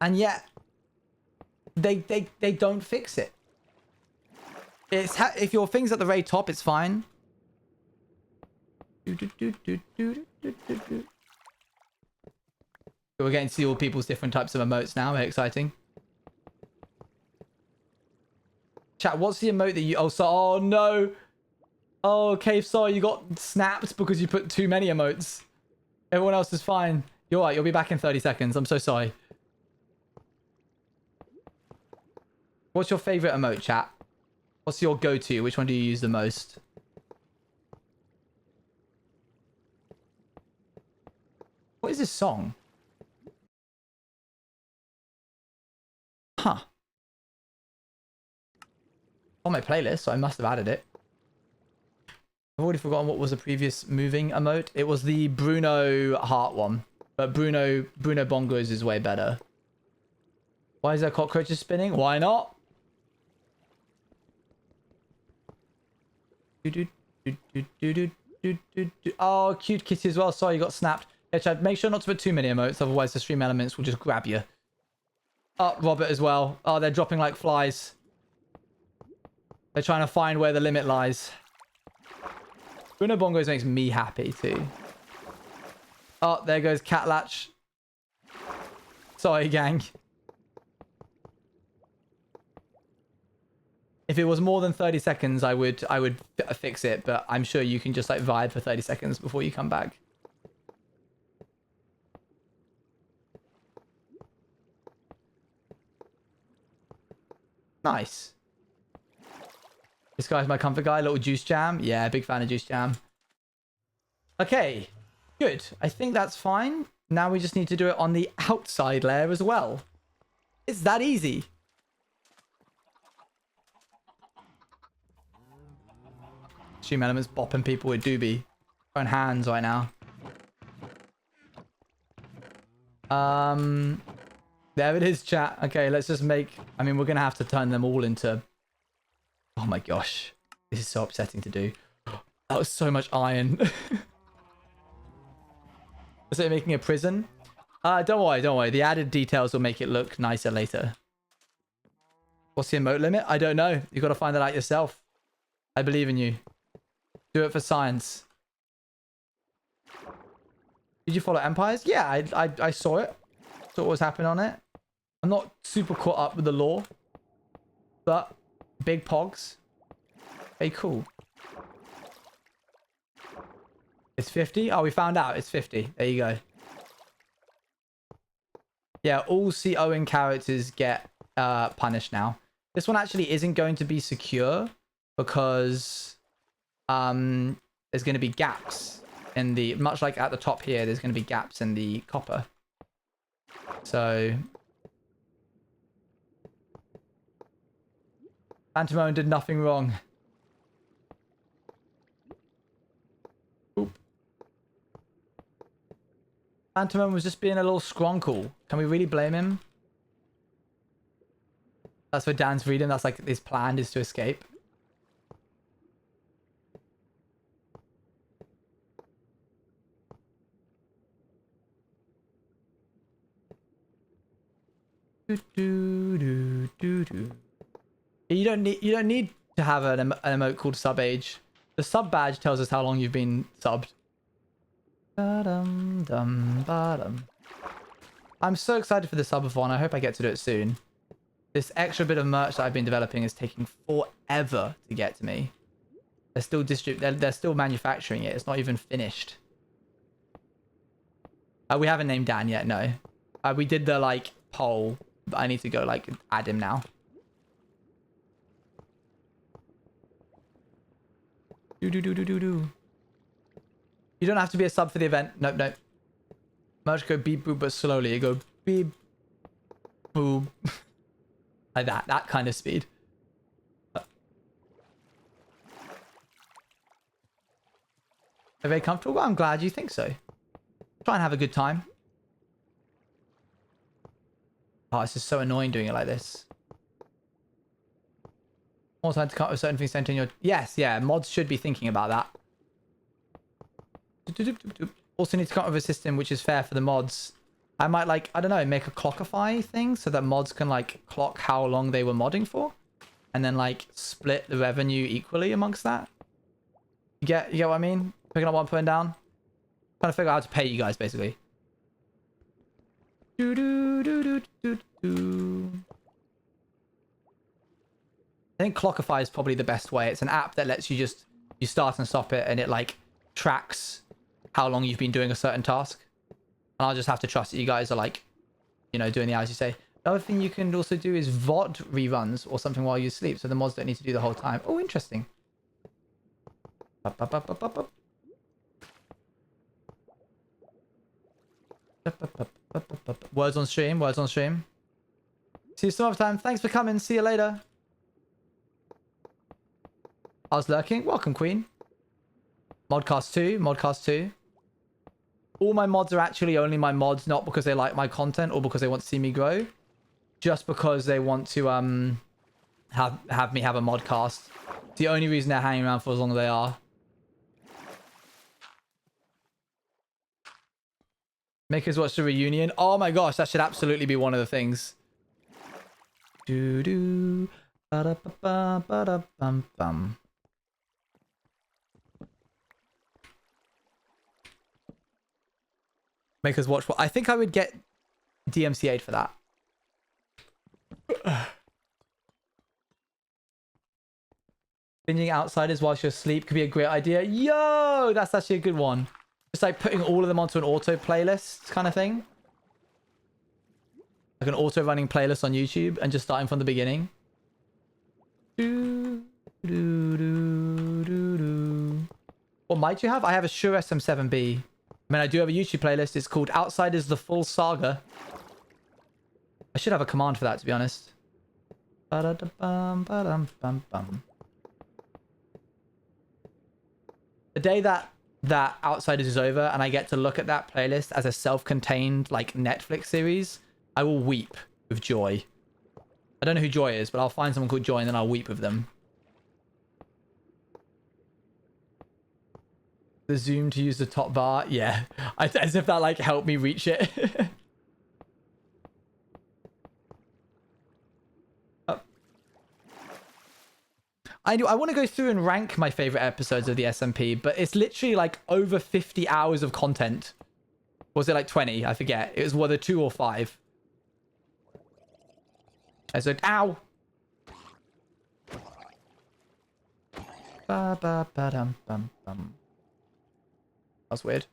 And yet, they don't fix it. If your thing's at the very top, it's fine. We're getting to see all people's different types of emotes now. Very exciting. Chat, what's the emote that you... Oh no. Oh, Cave, sorry, you got snapped because you put too many emotes. Everyone else is fine. You're right, you'll be back in 30 seconds. I'm so sorry. What's your favorite emote, chat? What's your go-to? Which one do you use the most? What is this song? Huh. On my playlist, so I must have added it. I've already forgotten what was the previous moving emote. It was the Bruno heart one. But Bruno Bongos is way better. Why is there cockroaches spinning? Why not? Oh, cute kitty as well. Sorry, you got snapped. Yeah, Chad, make sure not to put too many emotes, otherwise the stream elements will just grab you. Oh, Robert as well. Oh, they're dropping like flies. They're trying to find where the limit lies. Bruno Bongos makes me happy too. Oh, there goes Catlatch. Sorry, gang. If it was more than 30 seconds, I would fix it, but I'm sure you can just, like, vibe for 30 seconds before you come back. Nice. This guy's my comfort guy. Little Juice Jam. Yeah, big fan of Juice Jam. Okay, good. I think that's fine. Now we just need to do it on the outside layer as well. It's that easy. Stream Elements bopping people with Doobie. Throwing hands right now. There it is, chat. Okay, let's just make... I mean, we're going to have to turn them all into... Oh my gosh. This is so upsetting to do. That was so much iron. Was it making a prison? Don't worry, don't worry. The added details will make it look nicer later. What's the emote limit? I don't know. You got to find that out yourself. I believe in you. Do it for science. Did you follow Empires? Yeah, I saw it. Saw what was happening on it. I'm not super caught up with the lore. But big pogs. Very cool. It's 50? Oh, we found out. It's 50. There you go. Yeah, all COing characters get punished now. This one actually isn't going to be secure because there's going to be gaps in the... Much like at the top here, there's going to be gaps in the copper. So... Phantomone did nothing wrong. Oop. Phantomone was just being a little scronkle. Can we really blame him? That's what Dan's reading. That's like his plan is to escape. You don't need to have an emote called sub age. The sub badge tells us how long you've been subbed. I'm so excited for the subathon. I hope I get to do it soon. This extra bit of merch that I've been developing is taking forever to get to me. They're still they're still manufacturing it. It's not even finished. We haven't named Dan yet, no. We did the like poll, but I need to go like add him now. You don't have to be a sub for the event. Nope, nope. Merch go beep boop, but slowly. You go beep boop. Like that kind of speed. Are you very comfortable? Well, I'm glad you think so. Try and have a good time. Oh, this is so annoying doing it like this. More time to cut with certain things sent in your... Yes, yeah, mods should be thinking about that. Also need to come up with a system which is fair for the mods. I might like, I don't know, make a clockify thing so that mods can like clock how long they were modding for. And then like split the revenue equally amongst that. You get what I mean? Picking up one, putting down. Trying to figure out how to pay you guys basically. I think Clockify is probably the best way. It's an app that lets you start and stop it and it like tracks how long you've been doing a certain task. And I'll just have to trust that you guys are like, you know, doing the hours you say. The other thing you can also do is VOD reruns or something while you sleep. So the mods don't need to do the whole time. Oh, interesting. Words on stream, words on stream. See you some other time. Thanks for coming. See you later. I was lurking. Welcome, Queen. Modcast 2. Modcast 2. All my mods are actually only my mods, not because they like my content or because they want to see me grow. Just because they want to have me have a modcast. It's the only reason they're hanging around for as long as they are. Make us watch the reunion. Oh my gosh, that should absolutely be one of the things. Do-do. Ba-da-ba-ba, ba-da-bum-bum. Make us watch what I think I would get DMCA'd for that. Binging Outsiders whilst you're asleep could be a great idea. Yo, that's actually a good one. Just like putting all of them onto an auto playlist kind of thing. Like an auto running playlist on YouTube and just starting from the beginning. Do, do, do, do, do. What might you have? I have a Shure SM7B. I mean, I do have a YouTube playlist. It's called Outsiders The Full Saga. I should have a command for that, to be honest. Ba-da-da-bum, ba-dum-bum-bum. The day that Outsiders is over and I get to look at that playlist as a self-contained, like, Netflix series, I will weep with joy. I don't know who Joy is, but I'll find someone called Joy and then I'll weep with them. The zoom to use the top bar? Yeah. As if that, like, helped me reach it. I want to go through and rank my favorite episodes of the SMP, but it's literally like over 50 hours of content. Was it like 20? I forget. It was whether 2 or 5. I said, ow. Ba ba ba dum bum bum. That was weird.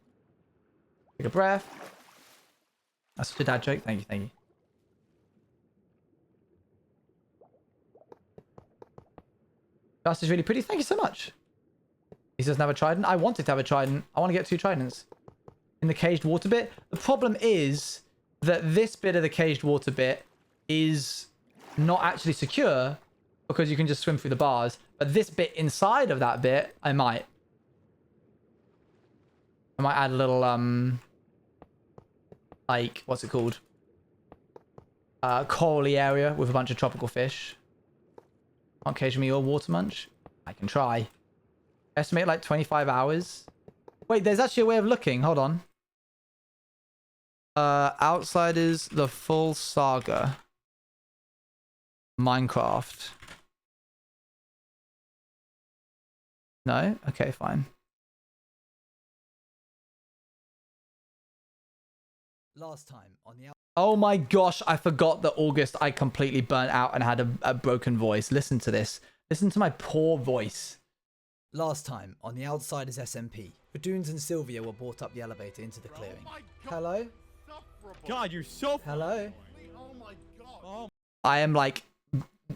Take a breath. That's such a dad joke. Thank you, thank you. Grass is really pretty. Thank you so much. He doesn't have a trident. I wanted to have a trident. I want to get 2 tridents. In the caged water bit. The problem is that this bit of the caged water bit is not actually secure because you can just swim through the bars. But this bit inside of that bit, I might add a little, like, what's it called? Corally area with a bunch of tropical fish. Can't cage me or water munch. I can try. Estimate like 25 hours. Wait, there's actually a way of looking. Hold on. Outsiders, the full saga. Minecraft. No? Okay, fine. Last time on the Oh my gosh, I forgot that August I completely burnt out and had a broken voice. Listen to this. Listen to my poor voice. Last time on the Outsiders SMP, Badoons and Sylvia were brought up the elevator into the clearing. Hello? God, you're so... Hello? I am like...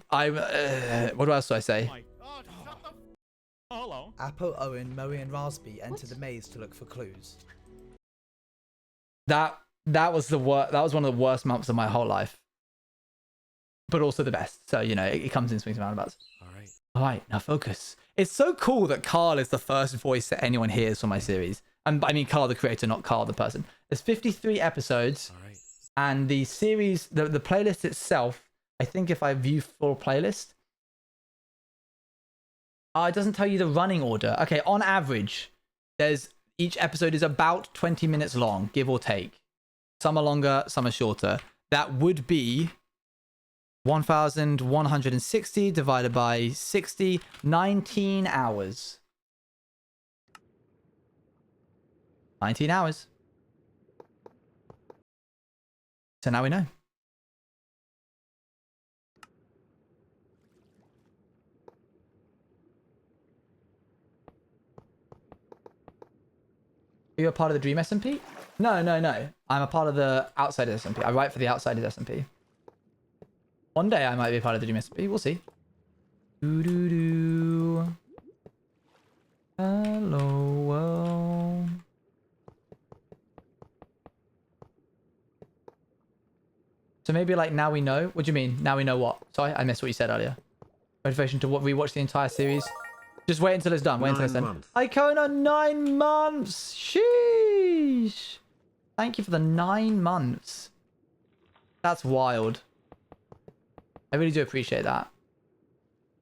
what else do I say? Hello. Apple, Owen, Moe and Raspy enter the maze to look for clues. That was one of the worst months of my whole life. But also the best. So, you know, it comes in swings and roundabouts. All right, now focus. It's so cool that Carl is the first voice that anyone hears from my series. And I mean Carl the creator, not Carl the person. There's 53 episodes. And the series, the playlist itself, I think if I view full playlist, it doesn't tell you the running order. Okay, on average, each episode is about 20 minutes long, give or take. Some are longer, some are shorter. That would be 1,160 divided by 60, 19 hours. 19 hours. So now we know. Are you a part of the Dream SMP? No. I'm a part of the Outsiders SMP. I write for the Outsiders SMP. One day I might be a part of the Dream SMP. We'll see. Doo-doo-doo. Hello world. So maybe like now we know. What do you mean? Now we know what? Sorry, I missed what you said earlier. Motivation to rewatch the entire series. Just wait until it's done. Wait until it's done. Icona, 9 months. Sheesh. Thank you for the 9 months. That's wild. I really do appreciate that.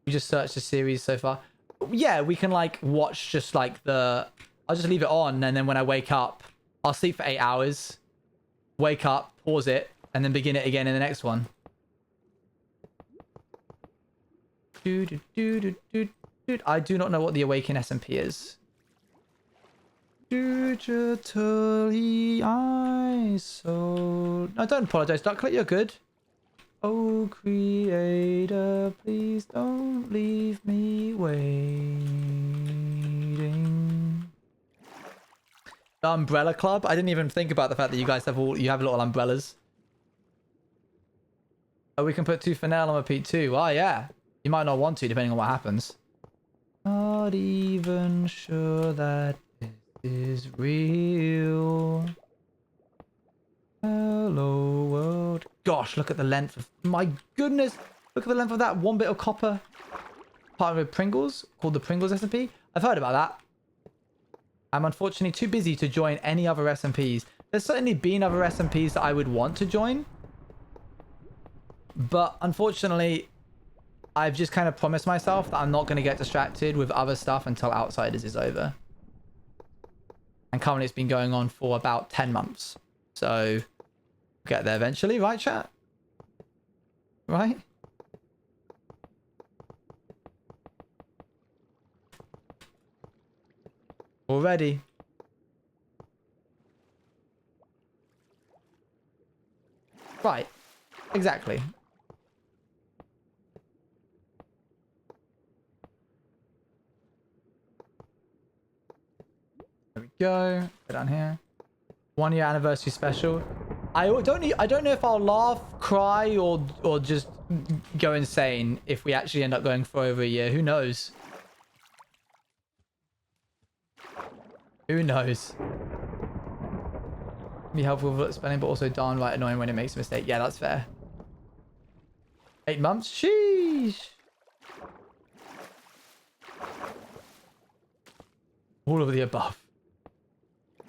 We just searched the series so far. Yeah, we can like watch just like I'll just leave it on, and then when I wake up, I'll sleep for 8 hours. Wake up, pause it, and then begin it again in the next one. I do not know what the Awaken SMP is. Digitally I sold. No, don't apologize, Ducklet. You're good. Oh, creator, please don't leave me waiting. The Umbrella Club. I didn't even think about the fact that you guys have little umbrellas. Oh, we can put 2 Fennel on repeat too. Oh yeah. You might not want to, depending on what happens. Not even sure that this is real. Hello world. Gosh, look at the length of... My goodness. Look at the length of that one bit of copper. Part of Pringles, called the Pringles SMP. I've heard about that. I'm unfortunately too busy to join any other SMPs. There's certainly been other SMPs that I would want to join. But unfortunately, I've just kind of promised myself that I'm not going to get distracted with other stuff until Outsiders is over. And currently it's been going on for about 10 months. So, we'll get there eventually, right, chat? Right? Already. Right. Exactly. There we go. Go down here. 1 year anniversary special. I don't know if I'll laugh, cry, or just go insane if we actually end up going for over a year. Who knows? Who knows? Be helpful with spelling, but also darn right annoying when it makes a mistake. Yeah, that's fair. 8 months? Sheesh. All of the above.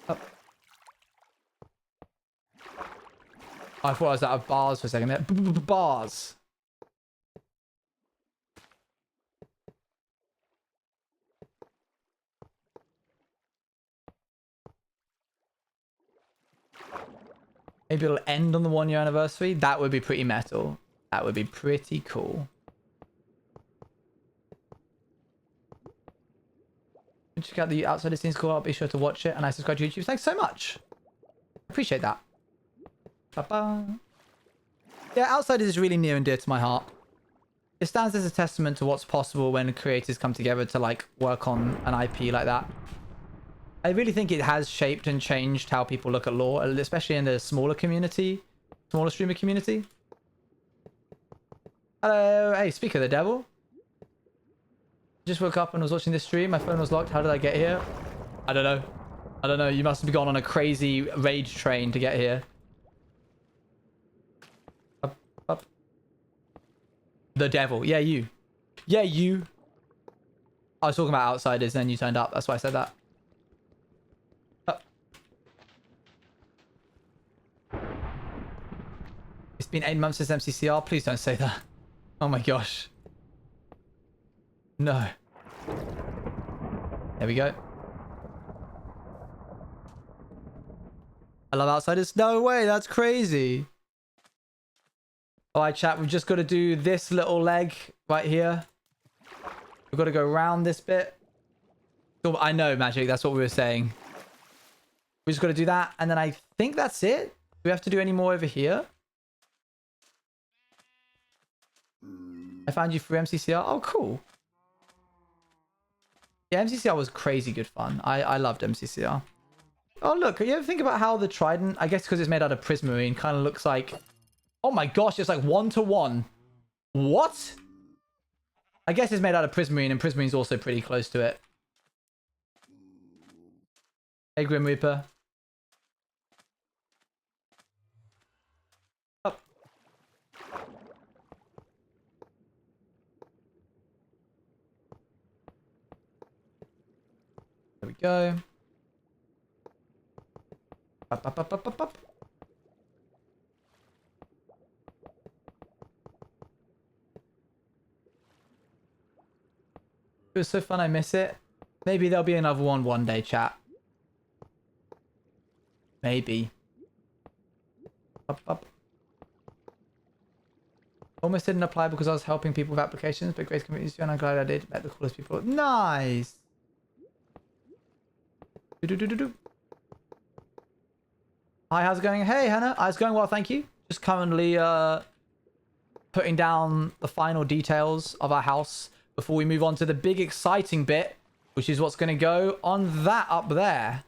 Oh. I thought I was out of bars for a second there. Bars. Maybe it'll end on the 1 year anniversary. That would be pretty metal. That would be pretty cool. Check out the Outsider Scenes call. I'll be sure to watch it. And I subscribe to YouTube. Thanks so much. Appreciate that. Ba-ba. Yeah, Outsiders is really near and dear to my heart. It stands as a testament to what's possible when creators come together to like work on an IP like that. I really think it has shaped and changed how people look at lore, especially in the smaller community, smaller streamer community. Hello, hey, speak of the devil. Just woke up and was watching this stream. My phone was locked. How did I get here? I don't know. I don't know. You must have gone on a crazy rage train to get here. Up, up. The devil. Yeah, you. Yeah, you. I was talking about Outsiders, and then you turned up. That's why I said that. It's been 8 months since MCCR. Please don't say that. Oh my gosh. No. There we go. I love Outsiders. No way. That's crazy. All right, chat. We've just got to do this little leg right here. We've got to go around this bit. So, I know, Magic. That's what we were saying. We just got to do that. And then I think that's it. Do we have to do any more over here? I found you through MCCR. Oh, cool. Yeah, MCCR was crazy good fun. I loved MCCR. Oh, look. You ever think about how the trident, I guess because it's made out of prismarine, kind of looks like... Oh my gosh, it's like 1-to-1. What? I guess it's made out of prismarine, and prismarine's also pretty close to it. Hey, Grim Reaper. Up. There we go. Up, up, up, up, up, up. It was so fun, I miss it. Maybe there'll be another one day, chat. Maybe. Up, up. Almost didn't apply because I was helping people with applications, but great community, and I'm glad I did. Met the coolest people. Nice. Do-do-do-do-do. Hi, how's it going? Hey, Hannah. It's going well, thank you. Just currently putting down the final details of our house before we move on to the big exciting bit, which is what's going to go on that up there.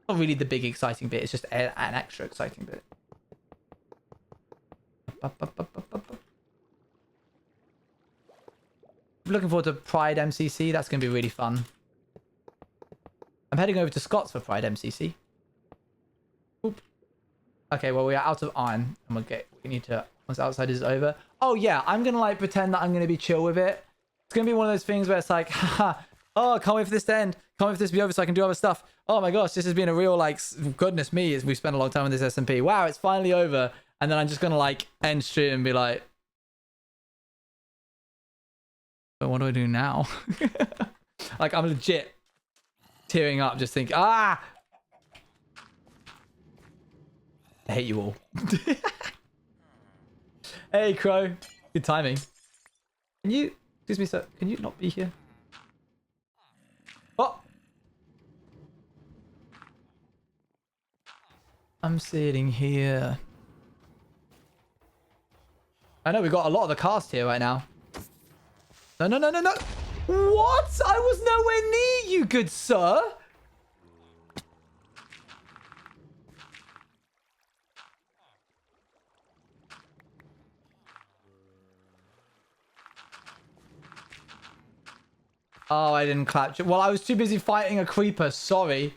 Not really the big exciting bit, it's just an extra exciting bit. Up, up, up, up, up, up. looking forward to Pride MCC. That's going to be really fun. I'm heading over to Scott's for Pride MCC. Oop. Okay, well, we are out of iron. And we need to, once Outsiders is over. Oh, yeah, I'm going to like pretend that I'm going to be chill with it. It's going to be one of those things where it's like, haha, oh, can't wait for this to end. Can't wait for this to be over so I can do other stuff. Oh my gosh, this has been a real, like, goodness me, we've spent a long time on this SMP. Wow, it's finally over. And then I'm just going to, like, end stream and be like, but what do I do now? Like, I'm legit tearing up, just think, ah! I hate you all. Hey, Crow. Good timing. Can you, excuse me, sir, can you not be here? Oh! I'm sitting here. I know we got a lot of the cast here right now. No, no, no, no, no. What? I was nowhere near you, good sir. Oh, I didn't clap. Well, I was too busy fighting a creeper. Sorry.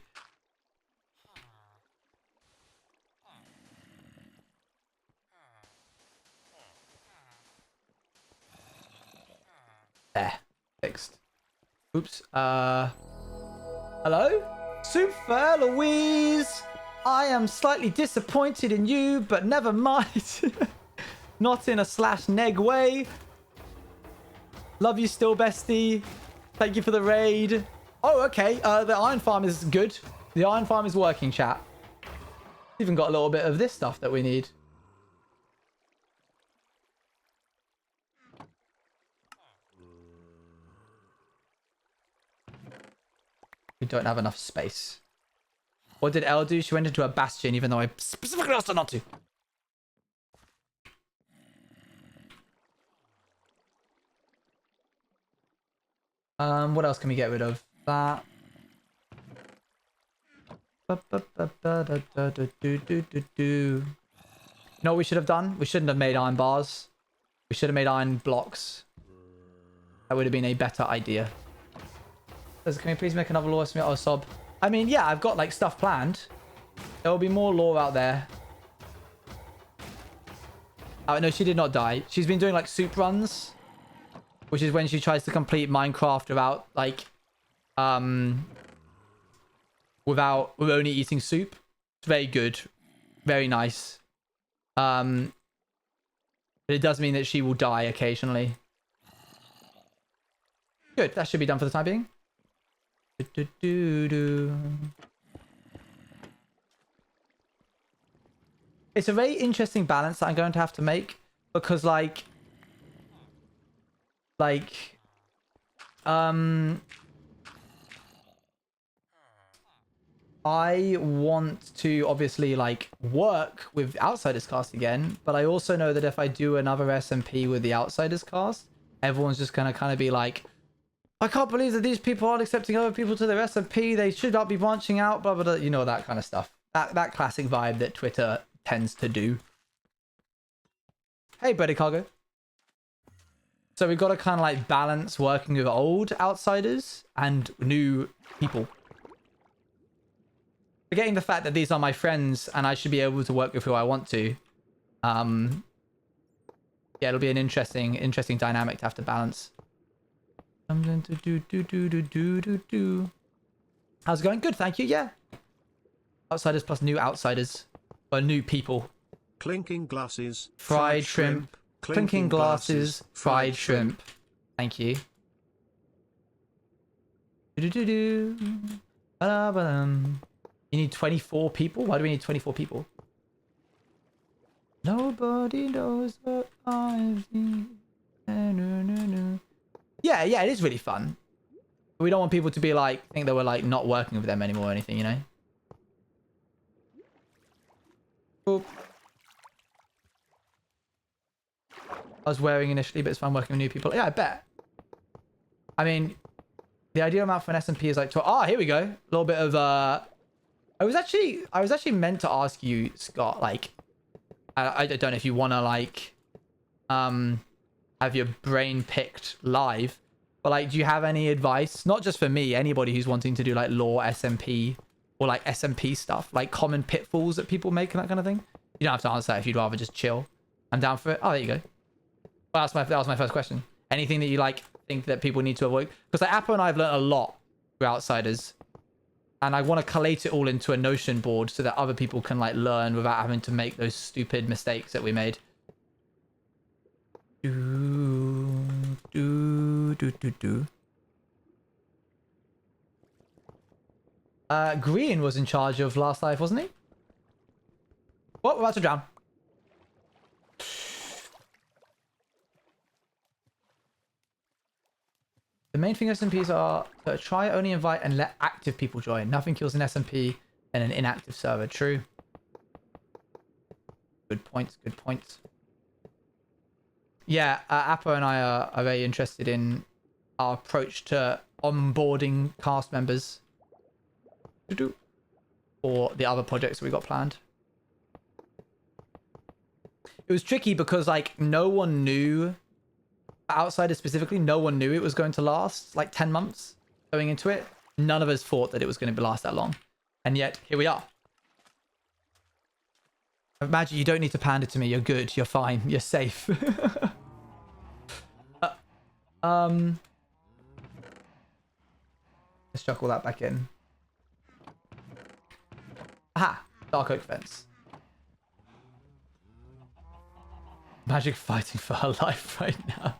There. Fixed. Oops. Hello? Super Louise! I am slightly disappointed in you, but never mind. Not in a /neg way. Love you still, bestie. Thank you for the raid. Oh, okay. The iron farm is good. The iron farm is working, chat. Even got a little bit of this stuff that we need. We don't have enough space. What did Elle do? She went into a bastion, even though I specifically asked her not to. What else can we get rid of? That. You know what we should have done? We shouldn't have made iron bars. We should have made iron blocks. That would have been a better idea. Can we please make another lore? Oh, sob. I mean, yeah, I've got like stuff planned. There will be more lore out there. Oh, no, she did not die. She's been doing like soup runs, which is when she tries to complete Minecraft without like, with only eating soup. It's very good. Very nice. But it does mean that she will die occasionally. Good. That should be done for the time being. It's a very interesting balance that I'm going to have to make because like I want to obviously like work with Outsiders cast again, but I also know that if I do another SMP with the Outsiders cast, everyone's just gonna kind of be like, I can't believe that these people aren't accepting other people to their SMP. They should not be branching out, blah, blah, blah. You know, that kind of stuff. That classic vibe that Twitter tends to do. Hey, Buddy Cargo. So we've got to kind of like balance working with old Outsiders and new people. Forgetting the fact that these are my friends and I should be able to work with who I want to. Yeah, it'll be an interesting dynamic to have to balance. I'm going to do. How's it going? Good, thank you. Yeah. Outsiders plus new Outsiders. Or new people. Clinking glasses. Fried shrimp. Clinking glasses. Fried shrimp. Thank you. You need 24 people? Why do we need 24 people? Nobody knows what I've seen. Yeah, it is really fun. We don't want people to be like, think that we're like not working with them anymore or anything, you know? Oop. I was wearing initially, but it's fun working with new people. Yeah, I bet. I mean, the ideal amount for an SMP is like 12. Ah, here we go. A little bit of I was actually meant to ask you, Scott, like, I don't know if you want to like have your brain picked live, But like, do you have any advice? Not just for me, anybody who's wanting to do like lore SMP or like SMP stuff, like common pitfalls that people make and that kind of thing. You don't have to answer that if you'd rather just chill. I'm down for it. Oh, there you go. Well, that was my first question. Anything that you like think that people need to avoid? Because like Apple and I have learned a lot through Outsiders, and I want to collate it all into a Notion board so that other people can like learn without having to make those stupid mistakes that we made. Green was in charge of Last Life, wasn't he? What? We're about to drown. The main thing SMPs are to try, only invite, and let active people join. Nothing kills an SMP and an inactive server. True. Good points. Good points. Yeah, Apo and I are very interested in our approach to onboarding cast members or the other projects we got planned. It was tricky because like no one knew, Outsiders specifically, no one knew it was going to last like 10 months going into it. None of us thought that it was going to last that long. And yet here we are. Imagine, you don't need to pander to me. You're good. You're fine. You're safe. Let's chuck all that back in. Aha! Dark oak fence. Magic fighting for her life right now.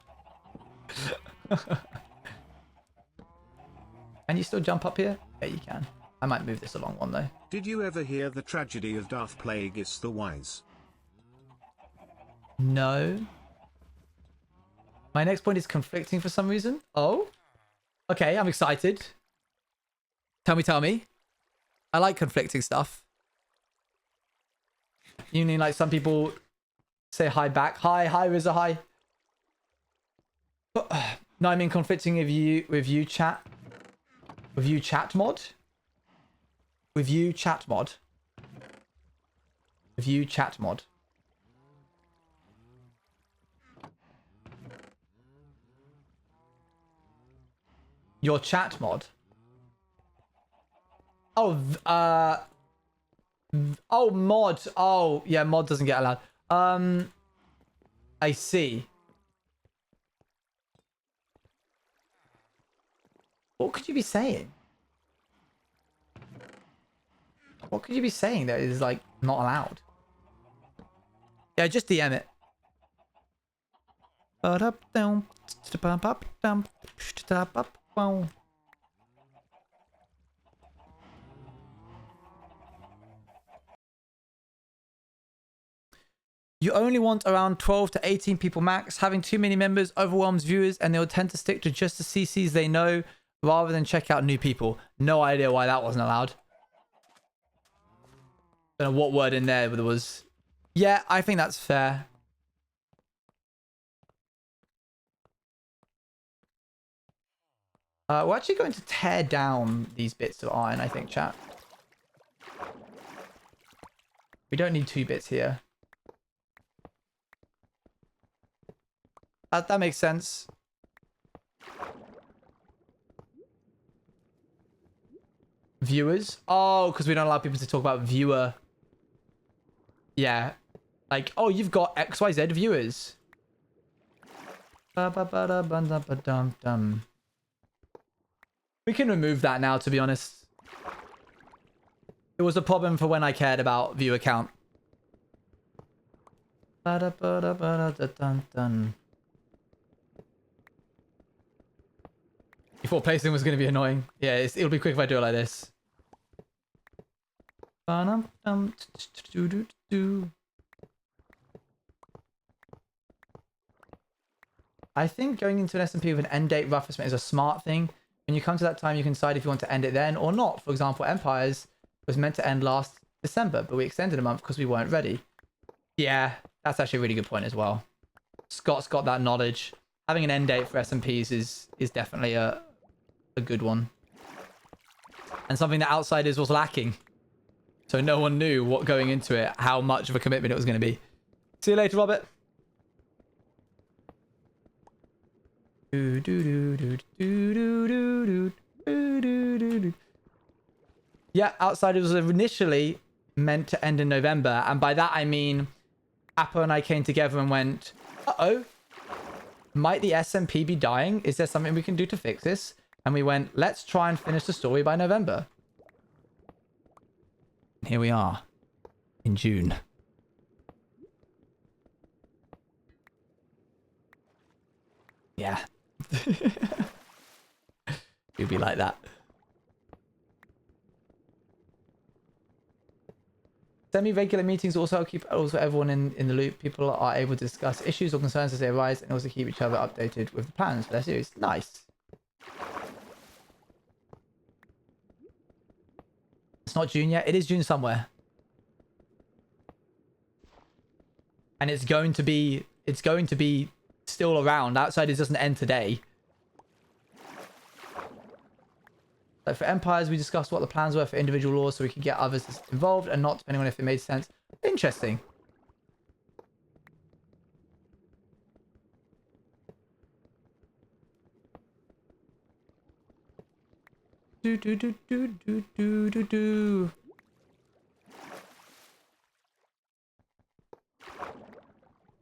Can you still jump up here? Yeah, you can. I might move this along one though. Did you ever hear the tragedy of Darth Plagueis the Wise? No. My next point is conflicting for some reason. Oh? Okay, I'm excited. Tell me. I like conflicting stuff. You mean like some people say hi back? Hi, Rizza, hi. No, I mean conflicting with you chat. With you chat mod? With you chat mod. With you chat mod. Your chat mod. Oh, oh, mod. Oh, yeah, mod doesn't get allowed. I see. What could you be saying? What could you be saying that is like not allowed? Yeah, just DM it. You only want around 12 to 18 people max. Having too many members overwhelms viewers and they'll tend to stick to just the CCs they know rather than check out new people. No idea why that wasn't allowed. Don't know what word in there there was. Yeah, I think that's fair. We're actually going to tear down these bits of iron, I think, chat. We don't need 2 bits here. That makes sense. Viewers? Oh, because we don't allow people to talk about viewer. Yeah. Like, oh, you've got XYZ viewers. We can remove that now, to be honest. It was a problem for when I cared about viewer count. You thought placing was going to be annoying. Yeah, it'll be quick if I do it like this. I think going into an SMP with an end date rough estimate is a smart thing. When you come to that time, you can decide if you want to end it then or not. For example, Empires was meant to end last December, but we extended a month because we weren't ready. Yeah, that's actually a really good point as well. Scott's got that knowledge. Having an end date for SMPs is definitely a good one. And something that Outsiders was lacking. So no one knew what going into it, how much of a commitment it was going to be. See you later, Robert. Do, do, do, do, do, do, do, do, do, do, do. Yeah, Outsiders was initially meant to end in November, and by that I mean Apple and I came together and went, uh-oh, might the SMP be dying? Is there something we can do to fix this? And we went, let's try and finish the story by November. Here we are in June. Yeah. You'd be like that. Semi-regular meetings also keep everyone in the loop. People are able to discuss issues or concerns as they arise and also keep each other updated with the plans for their series. Nice. It's not June yet. It is June somewhere. And it's going to be still around. Outsiders doesn't end today. Like for Empires, we discussed what the plans were for individual laws so we could get others involved and not depending on if it made sense. Interesting. Do do do do do do do do.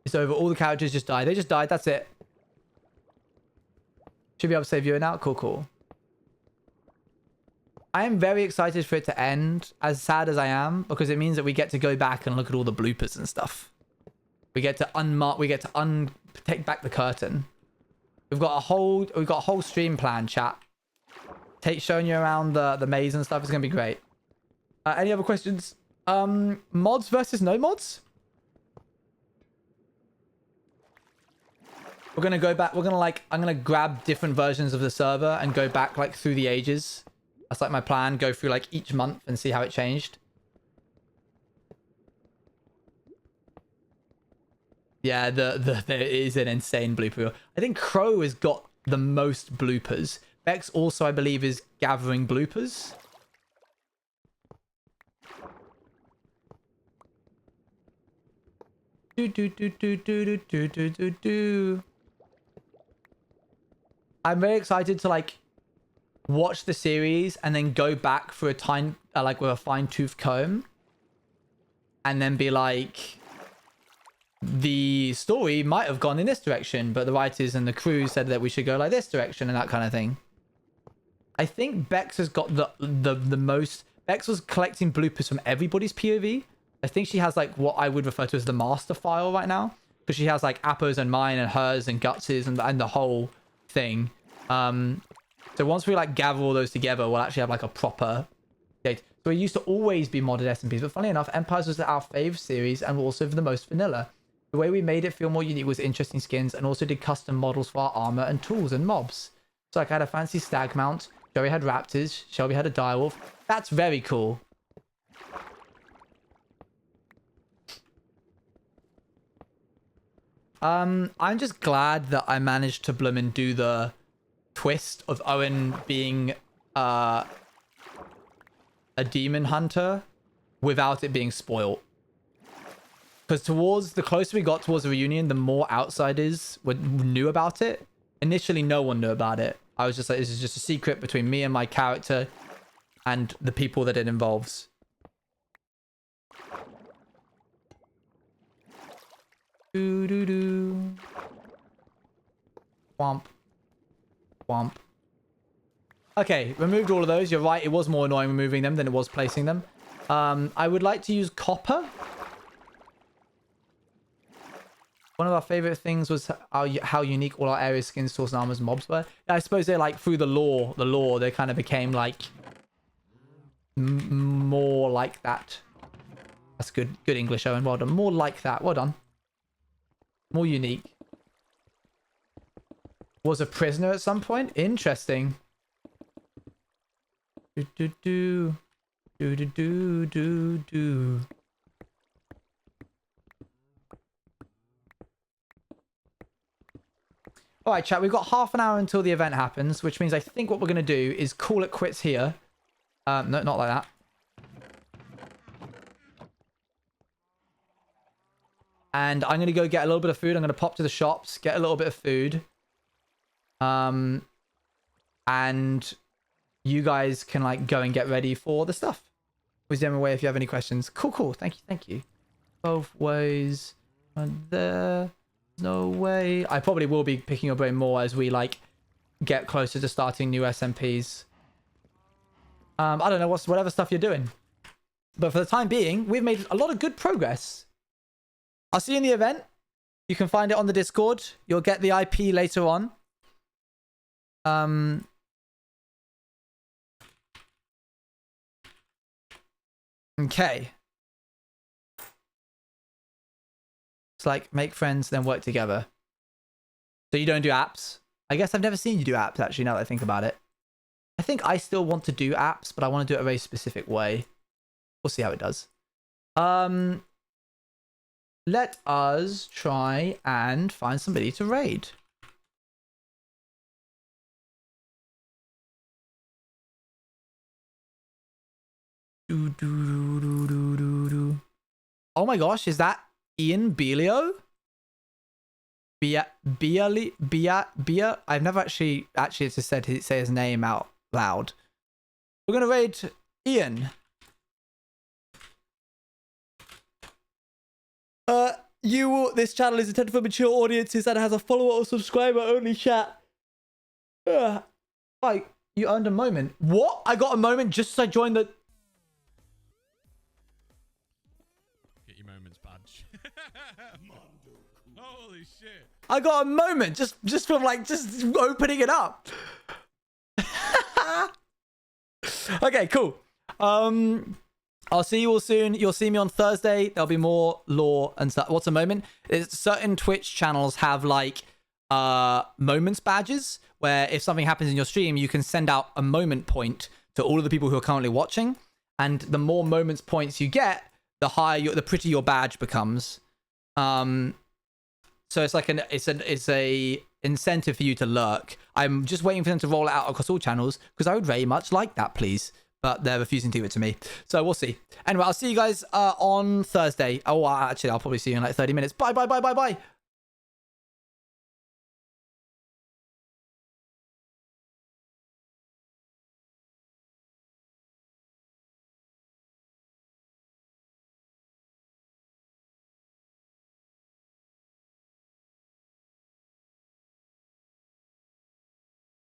It's over. All the characters just died. They just died. That's it. Should be able to save you now. Cool, cool. I am very excited for it to end, as sad as I am, because it means that we get to go back and look at all the bloopers and stuff. We get to take back the curtain. We've got a whole stream plan, chat. Showing you around the maze and stuff is gonna be great. Any other questions? Mods versus no mods? We're gonna go back. I'm gonna grab different versions of the server and go back like through the ages. That's like my plan. Go through like each month and see how it changed. Yeah, there is an insane blooper reel. I think Crow has got the most bloopers. Bex also, I believe, is gathering bloopers. Do do do do do do do do do. I'm very excited to like watch the series and then go back for a time like with a fine-tooth comb and then be like, the story might have gone in this direction, but the writers and the crew said that we should go like this direction and that kind of thing. I think Bex has got the most. Bex was collecting bloopers from everybody's POV. I think she has like what I would refer to as the master file right now, because she has like Appo's and mine and hers and Guts's and the whole thing. So once we like gather all those together, we'll actually have like a proper date. So it used to always be modded SMPs, but funnily enough, Empires was our fave series and also the most vanilla. The way we made it feel more unique was interesting skins and also did custom models for our armor and tools and mobs. So like I had a fancy stag mount, Joey had raptors, Shelby had a direwolf. That's very cool. I'm just glad that I managed to bloomin' do the twist of Owen being a demon hunter without it being spoiled. Because the closer we got towards the reunion, the more outsiders knew about it. Initially, no one knew about it. I was just like, this is just a secret between me and my character and the people that it involves. Do do do. Womp. Womp. Okay, removed all of those. You're right, it was more annoying removing them than it was placing them. I would like to use copper. One of our favorite things was how unique all our area skins, tools, and armors and mobs were. I suppose they're like through the lore, they kind of became like more like that. That's good English, Owen. Well done. More like that. Well done. More unique. Was a prisoner at some point. Interesting. Do do do do do do do do. All right, chat. We've got half an hour until the event happens, which means I think what we're gonna do is call it quits here. No, not like that. And I'm gonna go get a little bit of food. I'm gonna pop to the shops, get a little bit of food. And you guys can like go and get ready for the stuff. With them away if you have any questions. Cool. Thank you. Both ways. And there. No way. I probably will be picking your brain more as we like get closer to starting new SMPs. I don't know whatever stuff you're doing. But for the time being, we've made a lot of good progress. I'll see you in the event. You can find it on the Discord. You'll get the IP later on. Okay. It's like make friends, then work together. So you don't do apps? I guess I've never seen you do apps, actually, now that I think about it. I think I still want to do apps, but I want to do it a very specific way. We'll see how it does. Let us try and find somebody to raid. Oh my gosh, is that Ian Belio? Bia. I've never actually just say his name out loud. We're gonna raid Ian. This channel is intended for mature audiences and has a follower or subscriber only chat. Like, you earned a moment. What? I got a moment just as I joined the... Get your moments badge. Holy shit. I got a moment just from like just opening it up. Okay, cool. I'll see you all soon. You'll see me on Thursday. There'll be more lore and stuff. What's a moment? Certain Twitch channels have like moments badges where if something happens in your stream, you can send out a moment point to all of the people who are currently watching. And the more moments points you get, the higher the prettier your badge becomes. So it's like it's a incentive for you to lurk. I'm just waiting for them to roll it out across all channels because I would very much like that, please. But they're refusing to give it to me. So we'll see. Anyway, I'll see you guys on Thursday. Oh, actually, I'll probably see you in like 30 minutes. Bye.